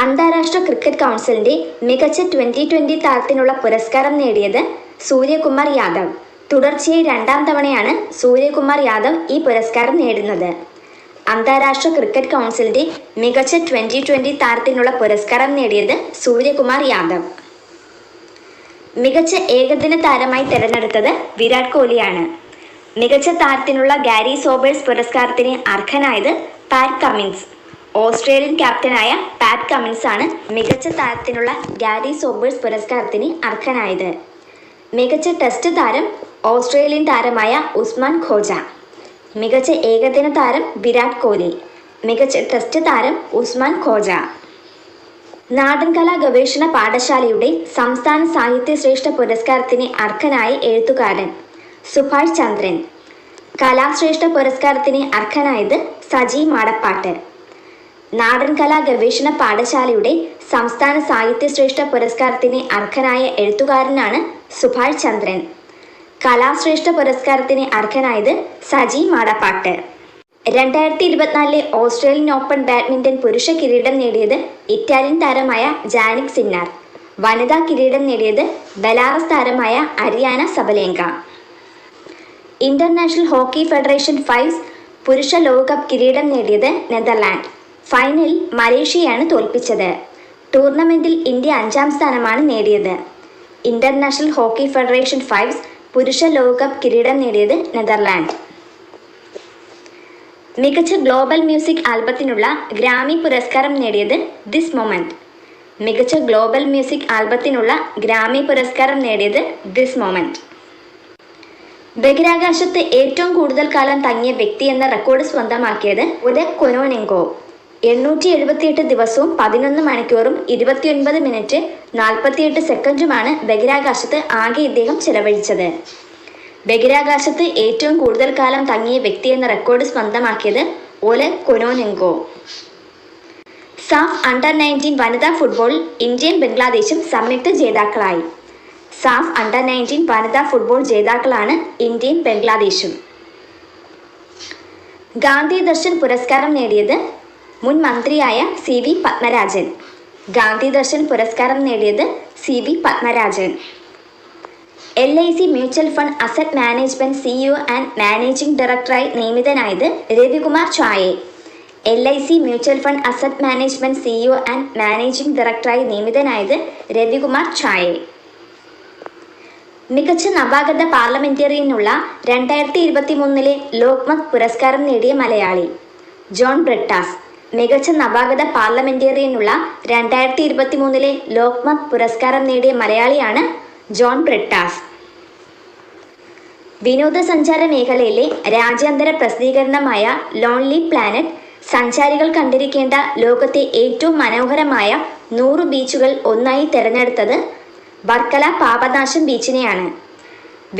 അന്താരാഷ്ട്ര ക്രിക്കറ്റ് കൗൺസിലിന്റെ മികച്ച 2020 താരത്തിനുള്ള പുരസ്കാരം നേടിയത് സൂര്യകുമാർ യാദവ്. തുടർച്ചയായി 2ാം തവണയാണ് സൂര്യകുമാർ യാദവ് ഈ പുരസ്കാരം നേടുന്നത്. അന്താരാഷ്ട്ര ക്രിക്കറ്റ് കൗൺസിലിന്റെ മികച്ച 2020 താരത്തിനുള്ള പുരസ്കാരം നേടിയത് സൂര്യകുമാർ യാദവ്. മികച്ച ഏകദിന താരമായി തിരഞ്ഞെടുത്തത് വിരാട് കോഹ്ലിയാണ്. മികച്ച താരത്തിനുള്ള ഗാരി സോബേഴ്സ് പുരസ്കാരത്തിന് അർഹനായത് പാറ്റ് കമ്മിൻസ്. ഓസ്ട്രേലിയൻ ക്യാപ്റ്റനായ പാറ്റ് കമ്മിൻസ് ആണ് മികച്ച താരത്തിനുള്ള ഗാരി സോബേഴ്സ് പുരസ്കാരത്തിന് അർഹനായത്. മികച്ച ടെസ്റ്റ് താരം ഓസ്ട്രേലിയൻ താരമായ ഉസ്മാൻ ഖോജ. മികച്ച ഏകദിന താരം വിരാട് കോഹ്ലി. മികച്ച ടെസ്റ്റ് താരം ഉസ്മാൻ ഖോജ. നാടൻ കലാ ഗവേഷണ പാഠശാലയുടെ സംസ്ഥാന സാഹിത്യ ശ്രേഷ്ഠ പുരസ്കാരത്തിന് അർഹനായ എഴുത്തുകാരൻ സുഭാഷ് ചന്ദ്രൻ. കലാശ്രേഷ്ഠ പുരസ്കാരത്തിന് അർഹനായത് സജി മാടപ്പാട്ട്. നാടൻ കലാ ഗവേഷണ പാഠശാലയുടെ സംസ്ഥാന സാഹിത്യ ശ്രേഷ്ഠ പുരസ്കാരത്തിന് അർഹനായ എഴുത്തുകാരനാണ് സുഭാഷ് ചന്ദ്രൻ. കലാശ്രേഷ്ഠ പുരസ്കാരത്തിന് അർഹനായത് Saji Madappattu. 2024 Australian open badminton പുരുഷ കിരീടം നേടിയത് ഇറ്റാലിയൻ താരമായ ജാനിക് സിന്നർ. വനിതാ കിരീടം നേടിയത് ബെലാറസ് താരമായ Ariana Sabalenka. International hockey federation fives പുരുഷ ലോകകപ്പ് കിരീടം നേടിയത് നെതർലാൻഡ്. ഫൈനലിൽ മലേഷ്യയാണ് തോൽപ്പിച്ചത്. ടൂർണമെന്റിൽ ഇന്ത്യ 5ാം സ്ഥാനമാണ് നേടിയത്. ഇന്റർനാഷണൽ ഹോക്കി ഫെഡറേഷൻ ഫൈവ്സ് പുരുഷ ലോകകപ്പ് കിരീടം നേടിയത് നെതർലാൻഡ്. മികച്ച ഗ്ലോബൽ മ്യൂസിക് ആൽബത്തിനുള്ള ഗ്രാമി പുരസ്കാരം നേടിയത് ദിസ് മൊമെന്റ്. മികച്ച ഗ്ലോബൽ മ്യൂസിക് ആൽബത്തിനുള്ള ഗ്രാമി പുരസ്കാരം നേടിയത് ദിസ് മൊമെന്റ്. ബഹിരാകാശത്ത് ഏറ്റവും കൂടുതൽ കാലം തങ്ങിയ വ്യക്തി എന്ന റെക്കോർഡ് സ്വന്തമാക്കിയത് ഒലെഗ് കൊനോനെങ്കോ. 878 ദിവസവും 11 മണിക്കൂറും 29 മിനിറ്റ് 48 സെക്കൻഡുമാണ് ബഹിരാകാശത്ത് ആകെ ഇദ്ദേഹം ചെലവഴിച്ചത്. ബഹിരാകാശത്ത് ഏറ്റവും കൂടുതൽ കാലം തങ്ങിയ വ്യക്തി എന്ന റെക്കോർഡ് സ്വന്തമാക്കിയത് ഒലെഗ് കൊനോനെങ്കോ. സാഫ് അണ്ടർ 19 വനിതാ ഫുട്ബോളിൽ ഇന്ത്യയും ബംഗ്ലാദേശും സംയുക്ത ജേതാക്കളായി. സാഫ് അണ്ടർ 19 വനിതാ ഫുട്ബോൾ ജേതാക്കളാണ് ഇന്ത്യയും ബംഗ്ലാദേശും. ഗാന്ധി ദർശൻ പുരസ്കാരം നേടിയത് മുൻ മന്ത്രിയായ CV പത്മരാജൻ. ഗാന്ധി ദർശൻ പുരസ്കാരം നേടിയത് CV Padmarajan. LIC mutual fund asset management CEO and managing ഡയറക്ടറായി നിയമിതനായത് രവികുമാർ ചായെ. LIC mutual fund asset management CEO and managing ഡയറക്ടറായി നിയമിതനായത് രവികുമാർ ചായെ. മികച്ച നവാഗത പാർലമെന്റേറിയനുള്ള 2023 ലോക്മത് പുരസ്കാരം നേടിയ മലയാളി ജോൺ ബ്രിട്ടാസ്. മികച്ച നവാഗത പാർലമെന്റേറിയനുള്ള 2023 ലോക്മത് പുരസ്കാരം നേടിയ മലയാളിയാണ് ജോൺ ബ്രിട്ടാസ്. വിനോദസഞ്ചാര മേഖലയിലെ രാജ്യാന്തര പ്രസിദ്ധീകരണമായ ലോൺലി പ്ലാനറ്റ് സഞ്ചാരികൾ കണ്ടിരിക്കേണ്ട ലോകത്തെ ഏറ്റവും മനോഹരമായ 100 ബീച്ചുകൾ ഒന്നായി തിരഞ്ഞെടുത്തത് വർക്കല പാപനാശം ബീച്ചിനെയാണ്.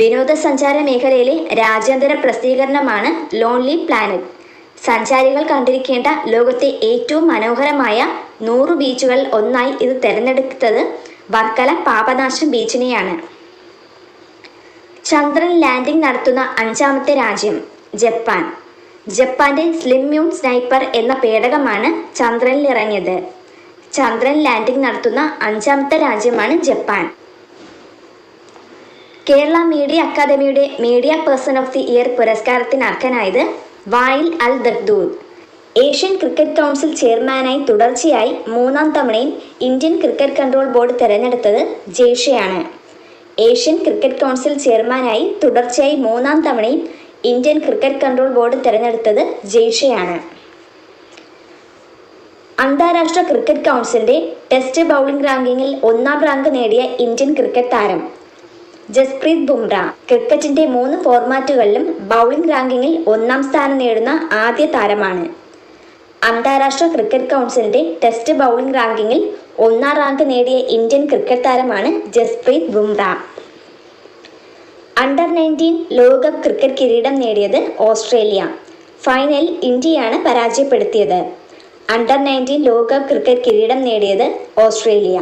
വിനോദസഞ്ചാര മേഖലയിലെ രാജ്യാന്തര പ്രസിദ്ധീകരണമാണ് ലോൺലി പ്ലാനറ്റ്. സഞ്ചാരികൾ കണ്ടിരിക്കേണ്ട ലോകത്തെ ഏറ്റവും മനോഹരമായ 100 ബീച്ചുകൾ ഒന്നായി ഇത് തിരഞ്ഞെടുത്തത് വർക്കല പാപനാശം ബീച്ചിനെയാണ്. ചന്ദ്രൻ ലാൻഡിംഗ് നടത്തുന്ന 5ാമത്തെ രാജ്യം ജപ്പാൻ. ജപ്പാന്റെ സ്ലിം മൂൺ സ്നൈപ്പർ എന്ന പേടകമാണ് ചന്ദ്രനിൽ ഇറങ്ങിയത്. ചന്ദ്രൻ ലാൻഡിംഗ് നടത്തുന്ന 5ാമത്തെ രാജ്യമാണ് ജപ്പാൻ. കേരള മീഡിയ അക്കാദമിയുടെ media person of the year പുരസ്കാരത്തിന് അർഹനായത് വായിൽ അൽ ദഗ്ദൂദ്. ഏഷ്യൻ ക്രിക്കറ്റ് കൗൺസിൽ ചെയർമാനായി തുടർച്ചയായി 3ാം തവണയും ഇന്ത്യൻ ക്രിക്കറ്റ് കൺട്രോൾ ബോർഡ് തിരഞ്ഞെടുത്തത് ജയ്ഷയാണ്. ഏഷ്യൻ ക്രിക്കറ്റ് കൗൺസിൽ ചെയർമാനായി തുടർച്ചയായി 3ാം തവണയും ഇന്ത്യൻ ക്രിക്കറ്റ് കൺട്രോൾ ബോർഡ് തിരഞ്ഞെടുത്തത് ജയ്ഷയാണ്. അന്താരാഷ്ട്ര ക്രിക്കറ്റ് കൗൺസിലിന്റെ ടെസ്റ്റ് ബൗളിംഗ് റാങ്കിങ്ങിൽ 1ാം റാങ്ക് നേടിയ ഇന്ത്യൻ ക്രിക്കറ്റ് താരം ജസ്പ്രീത് ബുംറ. ക്രിക്കറ്റിന്റെ 3 ഫോർമാറ്റുകളിലും ബൗളിംഗ് റാങ്കിങ്ങിൽ 1ാം സ്ഥാനം നേടുന്ന ആദ്യ താരമാണ്. അന്താരാഷ്ട്ര ക്രിക്കറ്റ് കൗൺസിലിന്റെ ടെസ്റ്റ് ബൗളിംഗ് റാങ്കിങ്ങിൽ 1ാം റാങ്ക് നേടിയ ഇന്ത്യൻ ക്രിക്കറ്റ് താരമാണ് ജസ്പ്രീത് ബുംറ. അണ്ടർ 19 ലോകകപ്പ് ക്രിക്കറ്റ് കിരീടം നേടിയത് ഓസ്ട്രേലിയ. ഫൈനലിൽ ഇന്ത്യയാണ് പരാജയപ്പെടുത്തിയത്. അണ്ടർ 19 ലോകകപ്പ് ക്രിക്കറ്റ് കിരീടം നേടിയത് ഓസ്ട്രേലിയ.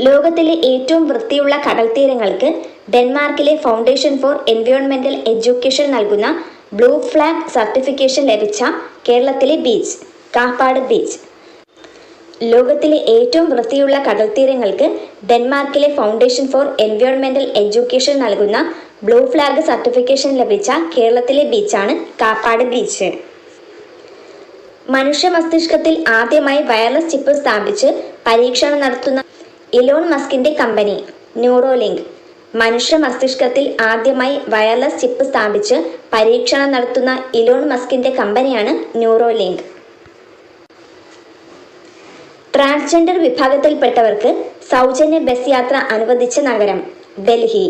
ലോകത്തിലെ ഏറ്റവും വൃത്തിയുള്ള കടൽത്തീരങ്ങൾക്ക് ഡെൻമാർക്കിലെ ഫൗണ്ടേഷൻ ഫോർ എൻവയോൺമെന്റൽ എഡ്യൂക്കേഷൻ നൽകുന്ന ബ്ലൂ ഫ്ലാഗ് സർട്ടിഫിക്കേഷൻ ലഭിച്ച കേരളത്തിലെ ബീച്ച് കാപ്പാട് ബീച്ച്. ലോകത്തിലെ ഏറ്റവും വൃത്തിയുള്ള കടൽത്തീരങ്ങൾക്ക് ഡെൻമാർക്കിലെ ഫൗണ്ടേഷൻ ഫോർ എൻവയോൺമെന്റൽ എഡ്യൂക്കേഷൻ നൽകുന്ന ബ്ലൂ ഫ്ലാഗ് സർട്ടിഫിക്കേഷൻ ലഭിച്ച കേരളത്തിലെ ബീച്ചാണ് കാപ്പാട് ബീച്ച്. മനുഷ്യ മസ്തിഷ്കത്തിൽ ആദ്യമായി വയർലെസ് ചിപ്പ് സ്ഥാപിച്ച് പരീക്ഷണം നടത്തുന്ന ഇലോൺ മസ്കിന്റെ കമ്പനി ന്യൂറോലിങ്ക്. മനുഷ്യ മസ്തിഷ്കത്തിൽ ആദ്യമായി വയർലെസ് ചിപ്പ് സ്ഥാപിച്ച് പരീക്ഷണം നടത്തുന്ന ഇലോൺ മസ്കിന്റെ കമ്പനിയാണ് ന്യൂറോലിങ്ക്. ട്രാൻസ്ജെൻഡർ വിഭാഗത്തിൽപ്പെട്ടവർക്ക് സൗജന്യ ബസ് യാത്ര അനുവദിച്ച നഗരം ഡൽഹി.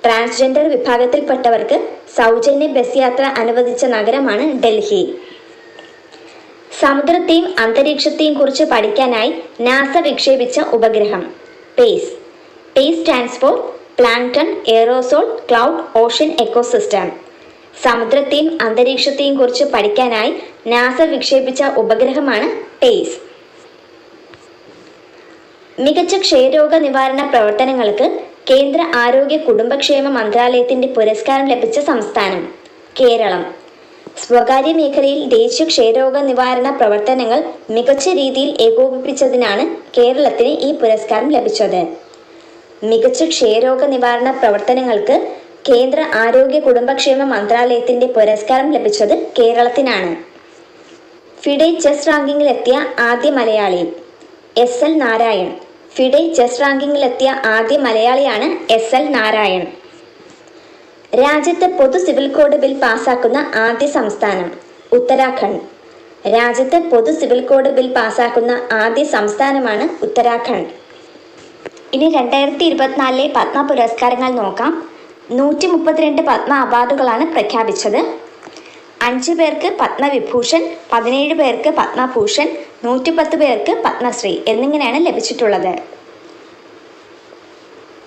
ട്രാൻസ്ജെൻഡർ വിഭാഗത്തിൽപ്പെട്ടവർക്ക് സൗജന്യ ബസ് യാത്ര അനുവദിച്ച നഗരമാണ് ഡൽഹി. സമുദ്രത്തെയും അന്തരീക്ഷത്തെയും കുറിച്ച് പഠിക്കാനായി നാസ വിക്ഷേപിച്ച ഉപഗ്രഹം PACE. PACE stands for plankton aerosol cloud ocean ecosystem. സമുദ്രത്തെയും അന്തരീക്ഷത്തെയും കുറിച്ച് പഠിക്കാനായി നാസ വിക്ഷേപിച്ച ഉപഗ്രഹമാണ് പേസ്. മികച്ച ക്ഷയരോഗ നിവാരണ പ്രവർത്തനങ്ങൾക്ക് കേന്ദ്ര ആരോഗ്യ കുടുംബക്ഷേമ മന്ത്രാലയത്തിന്റെ പുരസ്കാരം ലഭിച്ച സംസ്ഥാനം കേരളം. സ്വകാര്യ മേഖലയിൽ ദേശീയ ക്ഷയരോഗ നിവാരണ പ്രവർത്തനങ്ങൾ മികച്ച രീതിയിൽ ഏകോപിപ്പിച്ചതിനാണ് കേരളത്തിന് ഈ പുരസ്കാരം ലഭിച്ചത്. മികച്ച ക്ഷയരോഗ നിവാരണ പ്രവർത്തനങ്ങൾക്ക് കേന്ദ്ര ആരോഗ്യ കുടുംബക്ഷേമ മന്ത്രാലയത്തിന്റെ പുരസ്കാരം ലഭിച്ചത് കേരളത്തിനാണ്. ഫിഡെ ചെസ് റാങ്കിങ്ങിലെത്തിയ ആദ്യ Malayali SL Narayan. FIDE chess റാങ്കിങ്ങിലെത്തിയ ആദ്യ മലയാളിയാണ് SL നാരായൺ. രാജ്യത്ത് പൊതു സിവിൽ കോഡ് ബിൽ പാസാക്കുന്ന ആദ്യ സംസ്ഥാനം ഉത്തരാഖണ്ഡ്. രാജ്യത്ത് പൊതു സിവിൽ കോഡ് ബിൽ പാസാക്കുന്ന ആദ്യ സംസ്ഥാനമാണ് ഉത്തരാഖണ്ഡ്. ഇനി 2024 പത്മ പുരസ്കാരങ്ങൾ നോക്കാം. 132 പത്മ അവാർഡുകളാണ് പ്രഖ്യാപിച്ചത്. 5 പേർക്ക് പത്മവിഭൂഷൺ, 17 പേർക്ക് പത്മഭൂഷൺ, 110 പേർക്ക് പത്മശ്രീ എന്നിങ്ങനെയാണ് ലഭിച്ചിട്ടുള്ളത്.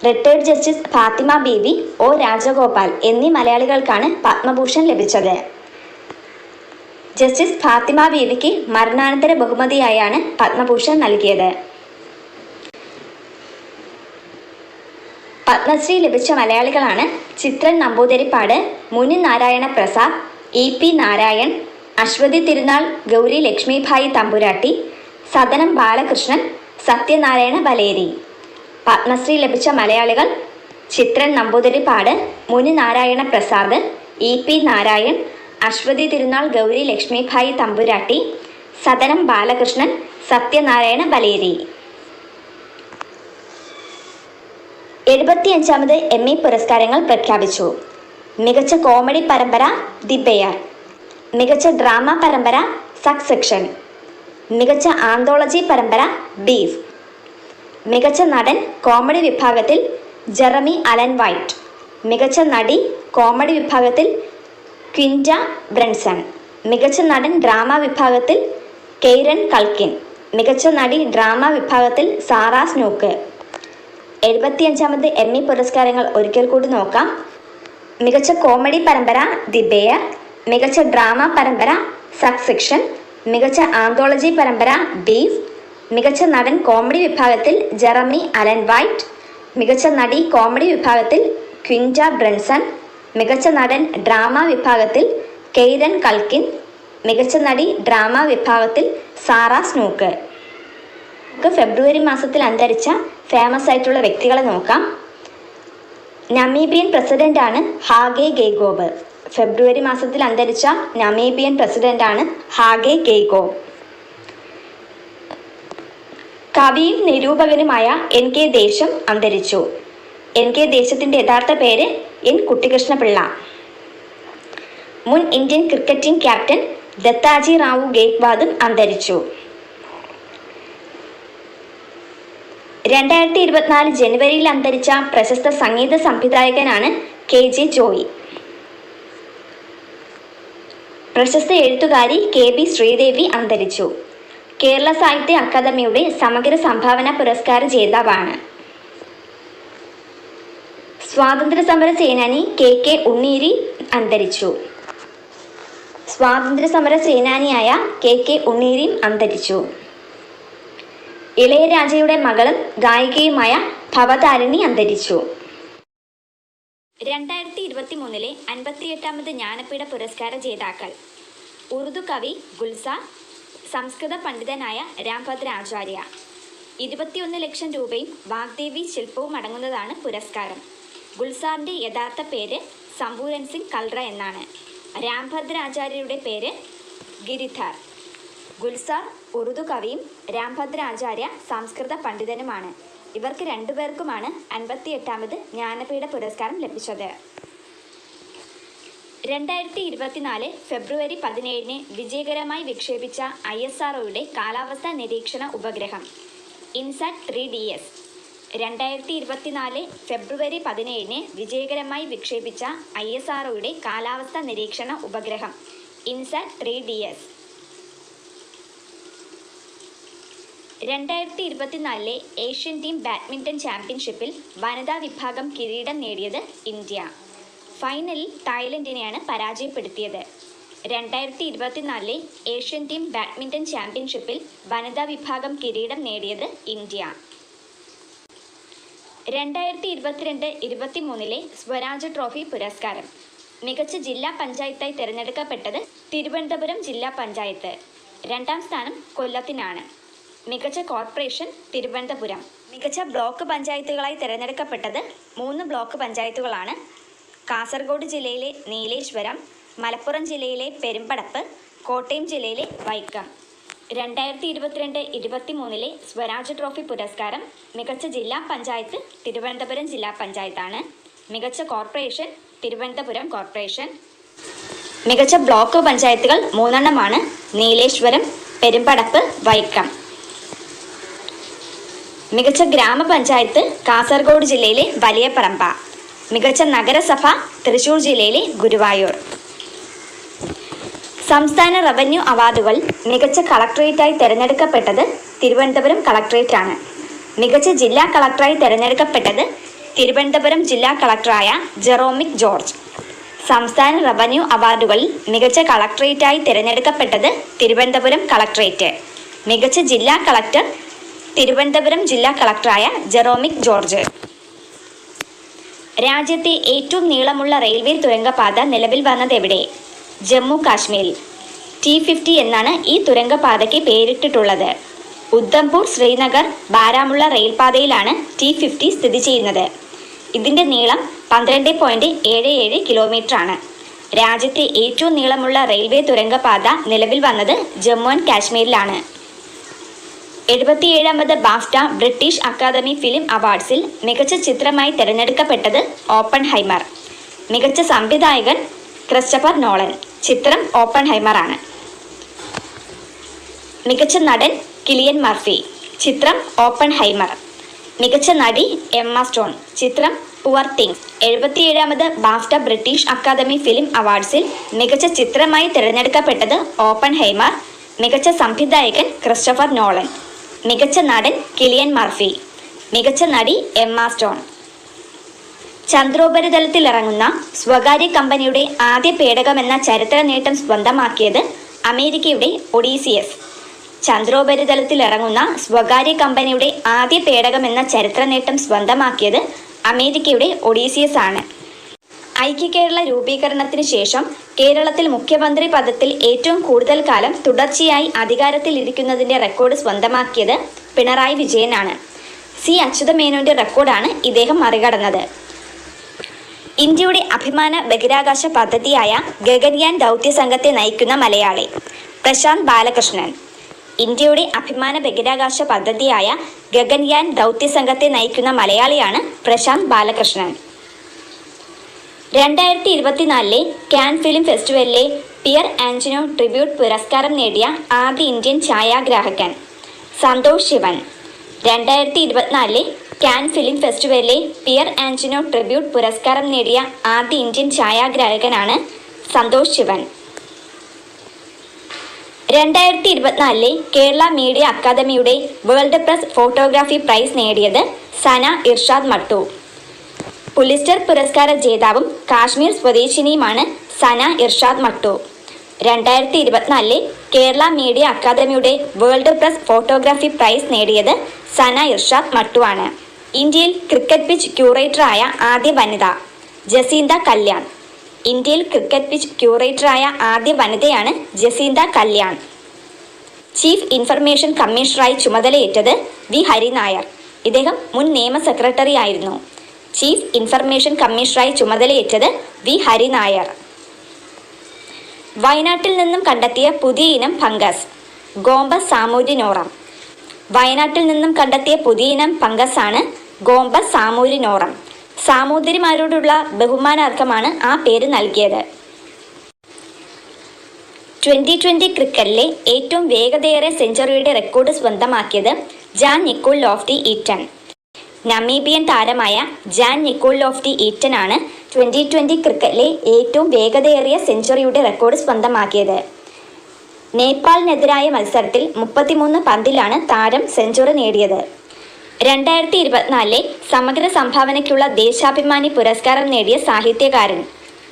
Retired justice Fathima Beevi, O Rajagopal എന്നീ മലയാളികൾക്കാണ് പത്മഭൂഷൺ ലഭിച്ചത്. ജസ്റ്റിസ് ഫാത്തിമ ബീവിക്ക് മരണാനന്തര ബഹുമതിയായാണ് പത്മഭൂഷൺ നൽകിയത്. പത്മശ്രീ ലഭിച്ച മലയാളികളാണ് ചിത്രൻ നമ്പൂതിരിപ്പാട്, മുനി നാരായണ പ്രസാദ്, EP നാരായൺ, അശ്വതി തിരുനാൾ ഗൗരി ലക്ഷ്മിഭായി തമ്പുരാട്ടി, സദനം ബാലകൃഷ്ണൻ, സത്യനാരായണ ബലേരി. പത്മശ്രീ ലഭിച്ച മലയാളികൾ: ചിത്രൻ നമ്പൂതിരിപ്പാട്, മുനി നാരായണ പ്രസാദ്, EP നാരായൺ, അശ്വതി തിരുനാൾ ഗൗരി ലക്ഷ്മിഭായി തമ്പുരാട്ടി, സദനം ബാലകൃഷ്ണൻ, സത്യനാരായണ ബലേരി. 75ാമത് Emmy പുരസ്കാരങ്ങൾ പ്രഖ്യാപിച്ചു. മികച്ച കോമഡി പരമ്പര ദി ബെയർ, മികച്ച ഡ്രാമ പരമ്പര സക്സെഷൻ, മികച്ച ആന്തോളജി പരമ്പര ബീഫ്, മികച്ച നടൻ കോമഡി വിഭാഗത്തിൽ ജെറമി അലൻ വൈറ്റ്, മികച്ച നടി കോമഡി വിഭാഗത്തിൽ ക്വിൻറ്റ ബ്രൻസൺ, മികച്ച നടൻ ഡ്രാമ വിഭാഗത്തിൽ കെയ്റൻ കൾക്കിൻ, മികച്ച നടി ഡ്രാമ വിഭാഗത്തിൽ സാറ സ്നൂക്ക്. 75ാമത് Emmy പുരസ്കാരങ്ങൾ ഒരിക്കൽ കൂടി നോക്കാം. മികച്ച കോമഡി പരമ്പര ദി ബെയർ, മികച്ച ഡ്രാമ പരമ്പര സക്സെഷൻ, മികച്ച ആന്തോളജി പരമ്പര ബീഫ്, മികച്ച നടൻ കോമഡി വിഭാഗത്തിൽ ജെറമി അലൻ വൈറ്റ്, മികച്ച നടി കോമഡി വിഭാഗത്തിൽ ക്വിൻറ്റ ബ്രൻസൺ, മികച്ച നടൻ ഡ്രാമ വിഭാഗത്തിൽ കെയ്റൻ കൾക്കിൻ, മികച്ച നടി ഡ്രാമ വിഭാഗത്തിൽ സാറ സ്നൂക്ക്. ഫെബ്രുവരി മാസത്തിൽ അന്തരിച്ച ഫേമസ് ആയിട്ടുള്ള വ്യക്തികളെ നോക്കാം. നമീബിയൻ പ്രസിഡന്റാണ് ഹാഗെ ഗെയ്ഗോബ്. ഫെബ്രുവരി മാസത്തിൽ അന്തരിച്ച നമീബിയൻ പ്രസിഡന്റാണ് ഹാഗെ ഗെയ്ഗോബ്. കവിയും നിരൂപകനുമായ NK ദേശം അന്തരിച്ചു. NK ദേശത്തിൻ്റെ യഥാർത്ഥ പേര് N കുട്ടികൃഷ്ണപിള്ള. മുൻ ഇന്ത്യൻ ക്രിക്കറ്റിംഗ് ക്യാപ്റ്റൻ ദത്താജി റാവു ഗേക്വാദും അന്തരിച്ചു. 2024 ജനുവരിയിൽ അന്തരിച്ച പ്രശസ്ത സംഗീത സംവിധായകനാണ് KG ജോയി. പ്രശസ്ത എഴുത്തുകാരി KB ശ്രീദേവി അന്തരിച്ചു. കേരള സാഹിത്യ അക്കാദമിയുടെ സമഗ്ര സംഭാവന പുരസ്കാര ജേതാവാണ്. സ്വാതന്ത്ര്യ സമര സേനാനി KK ഉണ്ണീരി അന്തരിച്ചു. സ്വാതന്ത്ര്യ സമര സേനാനിയായ KK ഉണ്ണീരി അന്തരിച്ചു. ഇളയരാജയുടെ മകളും ഗായികയുമായ ഭവതാരിണി അന്തരിച്ചു. 2023 58ാമത് ജ്ഞാനപീഠ പുരസ്കാര ജേതാക്കൾ: ഉറുദു കവി ഗുൽസാർ, സംസ്കൃത പണ്ഡിതനായ രാംഭദ്ര ആചാര്യ. 21 ലക്ഷം രൂപയും വാഗ്ദേവി ശില്പവും അടങ്ങുന്നതാണ് പുരസ്കാരം. ഗുൽസാറിൻ്റെ യഥാർത്ഥ പേര് സമ്പൂരൻ സിംഗ് കൽറ എന്നാണ്. രാംഭദ്ര ആചാര്യയുടെ പേര് ഗിരിധർ. ഗുൽസാർ ഉറുദു കവിയും രാംഭദ്ര ആചാര്യ സംസ്കൃത പണ്ഡിതനുമാണ്. ഇവർക്ക് രണ്ടുപേർക്കുമാണ് 58ാമത് ജ്ഞാനപീഠ പുരസ്കാരം ലഭിച്ചത്. 2024 ഫെബ്രുവരി 17 വിജയകരമായി വിക്ഷേപിച്ച ISROയുടെ കാലാവസ്ഥാ നിരീക്ഷണ ഉപഗ്രഹം ഇൻസാറ്റ് 3DS. 2024 ഫെബ്രുവരി 17 വിജയകരമായി വിക്ഷേപിച്ച ISROയുടെ കാലാവസ്ഥാ നിരീക്ഷണ ഉപഗ്രഹം INSAT 3DS. 2024 Asian team badminton ചാമ്പ്യൻഷിപ്പിൽ വനിതാ വിഭാഗം കിരീടം നേടിയത് ഇന്ത്യ. ഫൈനലിൽ തായ്ലൻഡിനെയാണ് പരാജയപ്പെടുത്തിയത്. 2024 ഏഷ്യൻ ടീം ബാഡ്മിൻ്റൺ ചാമ്പ്യൻഷിപ്പിൽ വനിതാ വിഭാഗം കിരീടം നേടിയത് ഇന്ത്യ. 2022-23 സ്വരാജ് ട്രോഫി പുരസ്കാരം: മികച്ച ജില്ലാ പഞ്ചായത്തായി തിരഞ്ഞെടുക്കപ്പെട്ടത് തിരുവനന്തപുരം ജില്ലാ പഞ്ചായത്ത്. 2ാം സ്ഥാനം കൊല്ലത്തിനാണ്. മികച്ച കോർപ്പറേഷൻ തിരുവനന്തപുരം. മികച്ച ബ്ലോക്ക് പഞ്ചായത്തുകളായി തിരഞ്ഞെടുക്കപ്പെട്ടത് 3 ബ്ലോക്ക് പഞ്ചായത്തുകളാണ്: കാസർഗോഡ് ജില്ലയിലെ നീലേശ്വരം, മലപ്പുറം ജില്ലയിലെ പെരുമ്പടപ്പ്, കോട്ടയം ജില്ലയിലെ വൈക്കം. 2022-23 സ്വരാജ് ട്രോഫി പുരസ്കാരം: മികച്ച ജില്ലാ പഞ്ചായത്ത് തിരുവനന്തപുരം ജില്ലാ പഞ്ചായത്താണ്. മികച്ച കോർപ്പറേഷൻ തിരുവനന്തപുരം കോർപ്പറേഷൻ. മികച്ച ബ്ലോക്ക് പഞ്ചായത്തുകൾ 3 നീലേശ്വരം, പെരുമ്പടപ്പ്, വൈക്കം. മികച്ച ഗ്രാമപഞ്ചായത്ത് കാസർഗോഡ് ജില്ലയിലെ വലിയപറമ്പ. മികച്ച നഗരസഭ തൃശൂർ ജില്ലയിലെ ഗുരുവായൂർ. സംസ്ഥാന റവന്യൂ അവാർഡുകൾ: മികച്ച കളക്ടറേറ്റായി തിരഞ്ഞെടുക്കപ്പെട്ടത് തിരുവനന്തപുരം കളക്ടറേറ്റാണ്. മികച്ച ജില്ലാ കളക്ടറായി തിരഞ്ഞെടുക്കപ്പെട്ടത് തിരുവനന്തപുരം ജില്ലാ കളക്ടറായ ജെറോമിക് ജോർജ്. സംസ്ഥാന റവന്യൂ അവാർഡുകളിൽ മികച്ച കളക്ടറേറ്റായി തിരഞ്ഞെടുക്കപ്പെട്ടത് തിരുവനന്തപുരം കളക്ടറേറ്റ്. മികച്ച ജില്ലാ കളക്ടർ തിരുവനന്തപുരം ജില്ലാ കളക്ടറായ ജെറോമിക് ജോർജ്. രാജ്യത്തെ ഏറ്റവും നീളമുള്ള റെയിൽവേ തുരങ്കപാത നിലവിൽ വന്നതെവിടെ? ജമ്മു കാശ്മീരിൽ. T50 എന്നാണ് ഈ തുരങ്കപാതയ്ക്ക് പേരിട്ടിട്ടുള്ളത്. ഉദ്ധംപൂർ ശ്രീനഗർ ബാരാമുള്ള റെയിൽപാതയിലാണ് T50 സ്ഥിതി ചെയ്യുന്നത്. ഇതിൻ്റെ നീളം 12.77 കിലോമീറ്റർ ആണ്. രാജ്യത്തെ ഏറ്റവും നീളമുള്ള റെയിൽവേ തുരങ്കപാത നിലവിൽ വന്നത് ജമ്മു ആൻഡ് കാശ്മീരിലാണ്. 77ാമത് ബാഫ്റ്റ ബ്രിട്ടീഷ് അക്കാദമി ഫിലിം അവാർഡ്സിൽ മികച്ച ചിത്രമായി തിരഞ്ഞെടുക്കപ്പെട്ടത് ഓപ്പൺഹൈമർ. മികച്ച സംവിധായകൻ ക്രിസ്റ്റഫർ നോളൻ. ചിത്രം ഓപ്പൺഹൈമർ ആണ്. മികച്ച നടൻ കിലിയൻ മർഫി. ചിത്രം ഓപ്പൺഹൈമർ. മികച്ച നടി എമ്മ സ്റ്റോൺ. ചിത്രം പുവർ തിങ്സ്. 77ാമത് ബാഫ്റ്റ ബ്രിട്ടീഷ് അക്കാദമി ഫിലിം അവാർഡ്സിൽ മികച്ച ചിത്രമായി തിരഞ്ഞെടുക്കപ്പെട്ടത് ഓപ്പൺഹൈമർ. മികച്ച സംവിധായകൻ ക്രിസ്റ്റഫർ നോളൻ. മികച്ച നടൻ കിലിയൻ മർഫി. മികച്ച നടി എമ്മ സ്റ്റോൺ. ചന്ദ്രോപരിതലത്തിൽ ഇറങ്ങുന്ന സ്വകാര്യ കമ്പനിയുടെ ആദ്യ പേടകമെന്ന ചരിത്ര നേട്ടം സ്വന്തമാക്കിയത് അമേരിക്കയുടെ ഒഡീസിയസ്. ചന്ദ്രോപരിതലത്തിൽ ഇറങ്ങുന്ന സ്വകാര്യ കമ്പനിയുടെ ആദ്യ പേടകമെന്ന ചരിത്ര നേട്ടം സ്വന്തമാക്കിയത് അമേരിക്കയുടെ ഒഡീസിയസ് ആണ്. ഐക്യകേരള രൂപീകരണത്തിന് ശേഷം കേരളത്തിൽ മുഖ്യമന്ത്രി പദത്തിൽ ഏറ്റവും കൂടുതൽ കാലം തുടർച്ചയായി അധികാരത്തിലിരിക്കുന്നതിൻ്റെ റെക്കോർഡ് സ്വന്തമാക്കിയത് പിണറായി വിജയനാണ്. സി അച്യുതമേനോന്റെ റെക്കോർഡാണ് ഇദ്ദേഹം മറികടന്നത്. ഇന്ത്യയുടെ അഭിമാന ബഹിരാകാശ പദ്ധതിയായ ഗഗൻയാൻ ദൗത്യ സംഘത്തെ നയിക്കുന്ന മലയാളി പ്രശാന്ത് ബാലകൃഷ്ണൻ. ഇന്ത്യയുടെ അഭിമാന ബഹിരാകാശ പദ്ധതിയായ ഗഗൻയാൻ ദൗത്യ സംഘത്തെ നയിക്കുന്ന മലയാളിയാണ് പ്രശാന്ത് ബാലകൃഷ്ണൻ. 2024 കാൻ ഫിലിം ഫെസ്റ്റിവലിലെ പിയർ ആന്റണോ ട്രിബ്യൂട്ട് പുരസ്കാരം നേടിയ ആദ്യ ഇന്ത്യൻ ഛായാഗ്രാഹകൻ സന്തോഷ് ശിവൻ. 2024 കാൻ ഫിലിം ഫെസ്റ്റിവലിലെ പിയർ ആന്റണോ ട്രിബ്യൂട്ട് പുരസ്കാരം നേടിയ ആദ്യ ഇന്ത്യൻ ഛായാഗ്രാഹകനാണ് സന്തോഷ് ശിവൻ. 2024 കേരള മീഡിയ അക്കാദമിയുടെ വേൾഡ് പ്രസ് ഫോട്ടോഗ്രാഫി പ്രൈസ് നേടിയത് സന ഇർഷാദ് മട്ടു. പുലിസ്റ്റർ പുരസ്കാര ജേതാവും കാശ്മീർ സ്വദേശിനിയുമാണ് സന ഇർഷാദ് മട്ടു. 2024 കേരള മീഡിയ അക്കാദമിയുടെ വേൾഡ് പ്രസ് ഫോട്ടോഗ്രാഫി പ്രൈസ് നേടിയത് സന ഇർഷാദ് മട്ടു ആണ്. ഇന്ത്യയിൽ ക്രിക്കറ്റ് പിച്ച് ക്യൂറേറ്ററായ ആദ്യ വനിത ജസീന്ത കല്യാൺ. ഇന്ത്യയിൽ ക്രിക്കറ്റ് പിച്ച് ക്യൂറേറ്ററായ ആദ്യ വനിതയാണ് ജസീന്ത കല്യാൺ. ചീഫ് ഇൻഫർമേഷൻ കമ്മീഷണറായി ചുമതലയേറ്റത് വി ഹരിനായർ. ഇദ്ദേഹം മുൻ നിയമ സെക്രട്ടറി ആയിരുന്നു. ചീഫ് ഇൻഫർമേഷൻ കമ്മീഷണറായി ചുമതലയേറ്റത് വി ഹരിനായർ. വയനാട്ടിൽ നിന്നും കണ്ടെത്തിയ പുതിയ ഇനം ഫംഗസ് ഗോംബസ് സാമൂരിനോറം. വയനാട്ടിൽ നിന്നും കണ്ടെത്തിയ പുതിയ ഇനം ഫംഗസാണ് ഗോംബസ് സാമൂരിനോറം. സാമൂതിരിമാരോടുള്ള ബഹുമാനാർത്ഥമാണ് ആ പേര് നൽകിയത്. 2020 ക്രിക്കറ്റിലെ ഏറ്റവും വേഗതയേറിയ സെഞ്ചുറിയുടെ റെക്കോർഡ് സ്വന്തമാക്കിയത് Jan Nicole lofty eaten. Namibian താരമായ ജാൻ നിക്കോൾ ലോഫ്റ്റി ഈറ്റൺ ആണ് 2020 ക്രിക്കറ്റിലെ ഏറ്റവും വേഗതയേറിയ സെഞ്ചുറിയുടെ റെക്കോർഡ് സ്വന്തമാക്കിയത്. നേപ്പാളിനെതിരായ മത്സരത്തിൽ 33 പന്തിലാണ് താരം സെഞ്ചുറി നേടിയത്. 2024 സമഗ്ര സംഭാവനയ്ക്കുള്ള ദേശാഭിമാനി പുരസ്കാരം നേടിയ സാഹിത്യകാരൻ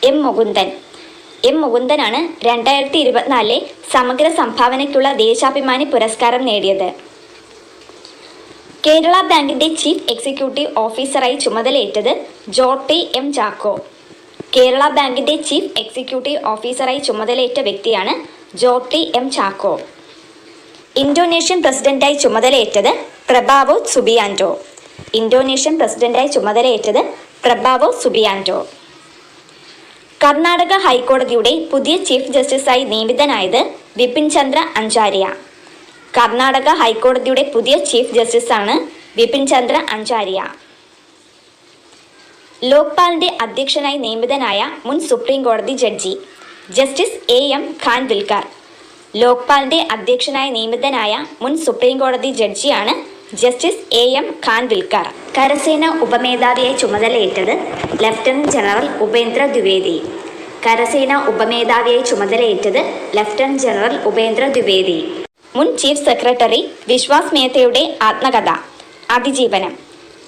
എം മുകുന്ദൻ. എം മുകുന്ദനാണ് 2024 സമഗ്ര സംഭാവനയ്ക്കുള്ള ദേശാഭിമാനി പുരസ്കാരം നേടിയത്. കേരള ബാങ്കിന്റെ ചീഫ് എക്സിക്യൂട്ടീവ് ഓഫീസറായി ചുമതലയേറ്റത് ജോർട്ടി എം ചാക്കോ. കേരള ബാങ്കിന്റെ ചീഫ് എക്സിക്യൂട്ടീവ് ഓഫീസറായി ചുമതലയേറ്റ വ്യക്തിയാണ് ജോർട്ടി എം ചാക്കോ. ഇന്തോനേഷ്യൻ പ്രസിഡന്റായി ചുമതലയേറ്റത് പ്രഭാവോ സുബിയാന്റോ. ഇന്തോനേഷ്യൻ പ്രസിഡന്റായി ചുമതലയേറ്റത് പ്രഭാവോ സുബിയാന്റോ. കർണാടക ഹൈക്കോടതിയുടെ പുതിയ ചീഫ് ജസ്റ്റിസായി നിയമിതനായത് വിപിൻ ചന്ദ്ര അഞ്ചാരിയ. കർണാടക ഹൈക്കോടതിയുടെ പുതിയ ചീഫ് ജസ്റ്റിസാണ് വിപിൻ ചന്ദ്ര അഞ്ചാരിയ. ലോക്പാലിന്റെ അധ്യക്ഷനായി നിയമിതനായ മുൻ സുപ്രീം കോടതി ജഡ്ജി ജസ്റ്റിസ് AM ഖാൻവിൽക്കർ. ലോക്പാലിന്റെ അധ്യക്ഷനായി നിയമിതനായ മുൻ സുപ്രീം കോടതി ജഡ്ജിയാണ് ജസ്റ്റിസ് AM ഖാൻവിൽക്കർ. കരസേന ഉപമേധാവിയായി ചുമതലയേറ്റത് ലഫ്റ്റനന്റ് ജനറൽ ഉപേന്ദ്ര ദ്വിവേദി. കരസേന ഉപമേധാവിയായി ചുമതലയേറ്റത് ലഫ്റ്റനന്റ് ജനറൽ ഉപേന്ദ്ര ദ്വിവേദി. മുൻ ചീഫ് സെക്രട്ടറി വിശ്വാസ് മേത്തയുടെ ആത്മകഥ അതിജീവനം.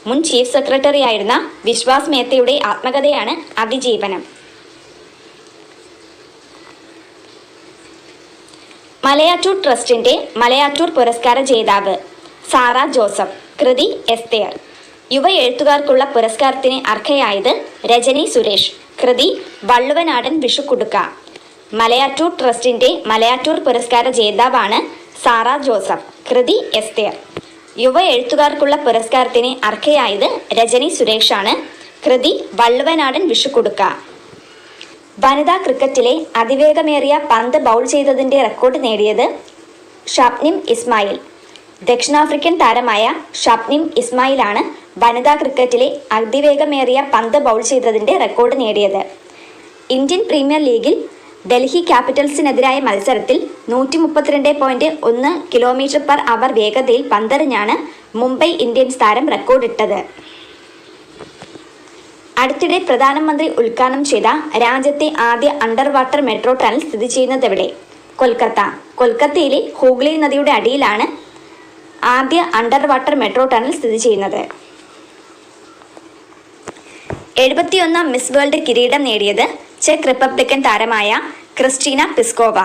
മുൻ ചീഫ് സെക്രട്ടറി ആയിരുന്ന വിശ്വാസ് മേത്തയുടെ ആത്മകഥയാണ് അതിജീവനം. മലയാറ്റൂർ ട്രസ്റ്റിന്റെ മലയാറ്റൂർ പുരസ്കാര ജേതാവ് സാറ ജോസഫ്. കൃതി എസ്തേർ. യുവ എഴുത്തുകാർക്കുള്ള പുരസ്കാരത്തിന് അർഹയായത് രജനി സുരേഷ്. കൃതി വള്ളുവനാടൻ വിഷുക്കുടുക്ക. മലയാറ്റൂർ ട്രസ്റ്റിന്റെ മലയാറ്റൂർ പുരസ്കാര ജേതാവാണ് സാറ ജോസഫ്. കൃതി എസ്തേർ. യുവ എഴുത്തുകാർക്കുള്ള പുരസ്കാരത്തിന് അർഹയായത് രജനി സുരേഷാണ്. കൃതി വള്ളുവനാടൻ വിഷുക്കുടുക്ക. വനിതാ ക്രിക്കറ്റിലെ അതിവേഗമേറിയ പന്ത് ബൗൾ ചെയ്തതിന്റെ റെക്കോർഡ് നേടിയത് ഷബ്നിം ഇസ്മായിൽ. ദക്ഷിണാഫ്രിക്കൻ താരമായ ഷബ്നിം ഇസ്മായിലാണ് വനിതാ ക്രിക്കറ്റിലെ അതിവേഗമേറിയ പന്ത് ബൗൾ ചെയ്തതിന്റെ റെക്കോർഡ് നേടിയത്. ഇന്ത്യൻ പ്രീമിയർ ലീഗിൽ ഡൽഹി ക്യാപിറ്റൽസിനെതിരായ മത്സരത്തിൽ 132.1 km/h വേഗതയിൽ പന്തെറിഞ്ഞാണ് മുംബൈ ഇന്ത്യൻസ് താരം റെക്കോർഡിട്ടത്. അടുത്തിടെ പ്രധാനമന്ത്രി ഉദ്ഘാടനം ചെയ്ത രാജ്യത്തെ ആദ്യ അണ്ടർ വാട്ടർ മെട്രോ ടണൽ സ്ഥിതി ചെയ്യുന്നതെവിടെ? കൊൽക്കത്ത. കൊൽക്കത്തയിലെ ഹൂഗ്ലി നദിയുടെ അടിയിലാണ് ആദ്യ അണ്ടർ വാട്ടർ മെട്രോ ടണൽ സ്ഥിതി ചെയ്യുന്നത്. 71ാം മിസ് വേൾഡ് കിരീടം നേടിയത് ചെക്ക് റിപ്പബ്ലിക്കൻ താരമായ ക്രിസ്റ്റീന പിസ്കോവ.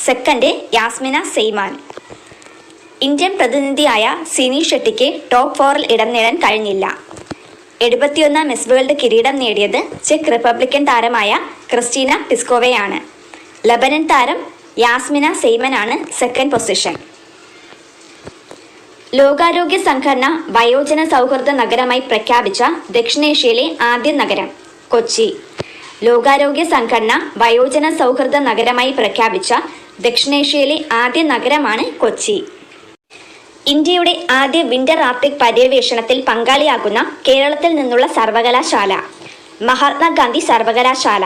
സെക്കൻഡ് യാസ്മിന സെയ്മാൻ. ഇന്ത്യൻ പ്രതിനിധിയായ സിനി ഷെട്ടിക്ക് ടോപ്പ് 4-ൽ ഇടം നേടാൻ കഴിഞ്ഞില്ല. 71ാം മിസ് വേൾഡ് കിരീടം നേടിയത് ചെക്ക് റിപ്പബ്ലിക്കൻ താരമായ ക്രിസ്റ്റീന പിസ്കോവയാണ്. ലബനൻ താരം യാസ്മിന സെയ്മനാണ് സെക്കൻഡ് പൊസിഷൻ. ലോകാരോഗ്യ സംഘടന വയോജന സൗഹൃദ നഗരമായി പ്രഖ്യാപിച്ച ദക്ഷിണേഷ്യയിലെ ആദ്യ നഗരം കൊച്ചി. ലോകാരോഗ്യ സംഘടന വയോജന സൗഹൃദ നഗരമായി പ്രഖ്യാപിച്ച ദക്ഷിണേഷ്യയിലെ ആദ്യ നഗരമാണ് കൊച്ചി. ഇന്ത്യയുടെ ആദ്യ വിന്റർ ആർട്ടിക് പര്യവേഷണത്തിൽ പങ്കാളിയാകുന്ന കേരളത്തിൽ നിന്നുള്ള സർവകലാശാല മഹാത്മാഗാന്ധി സർവകലാശാല.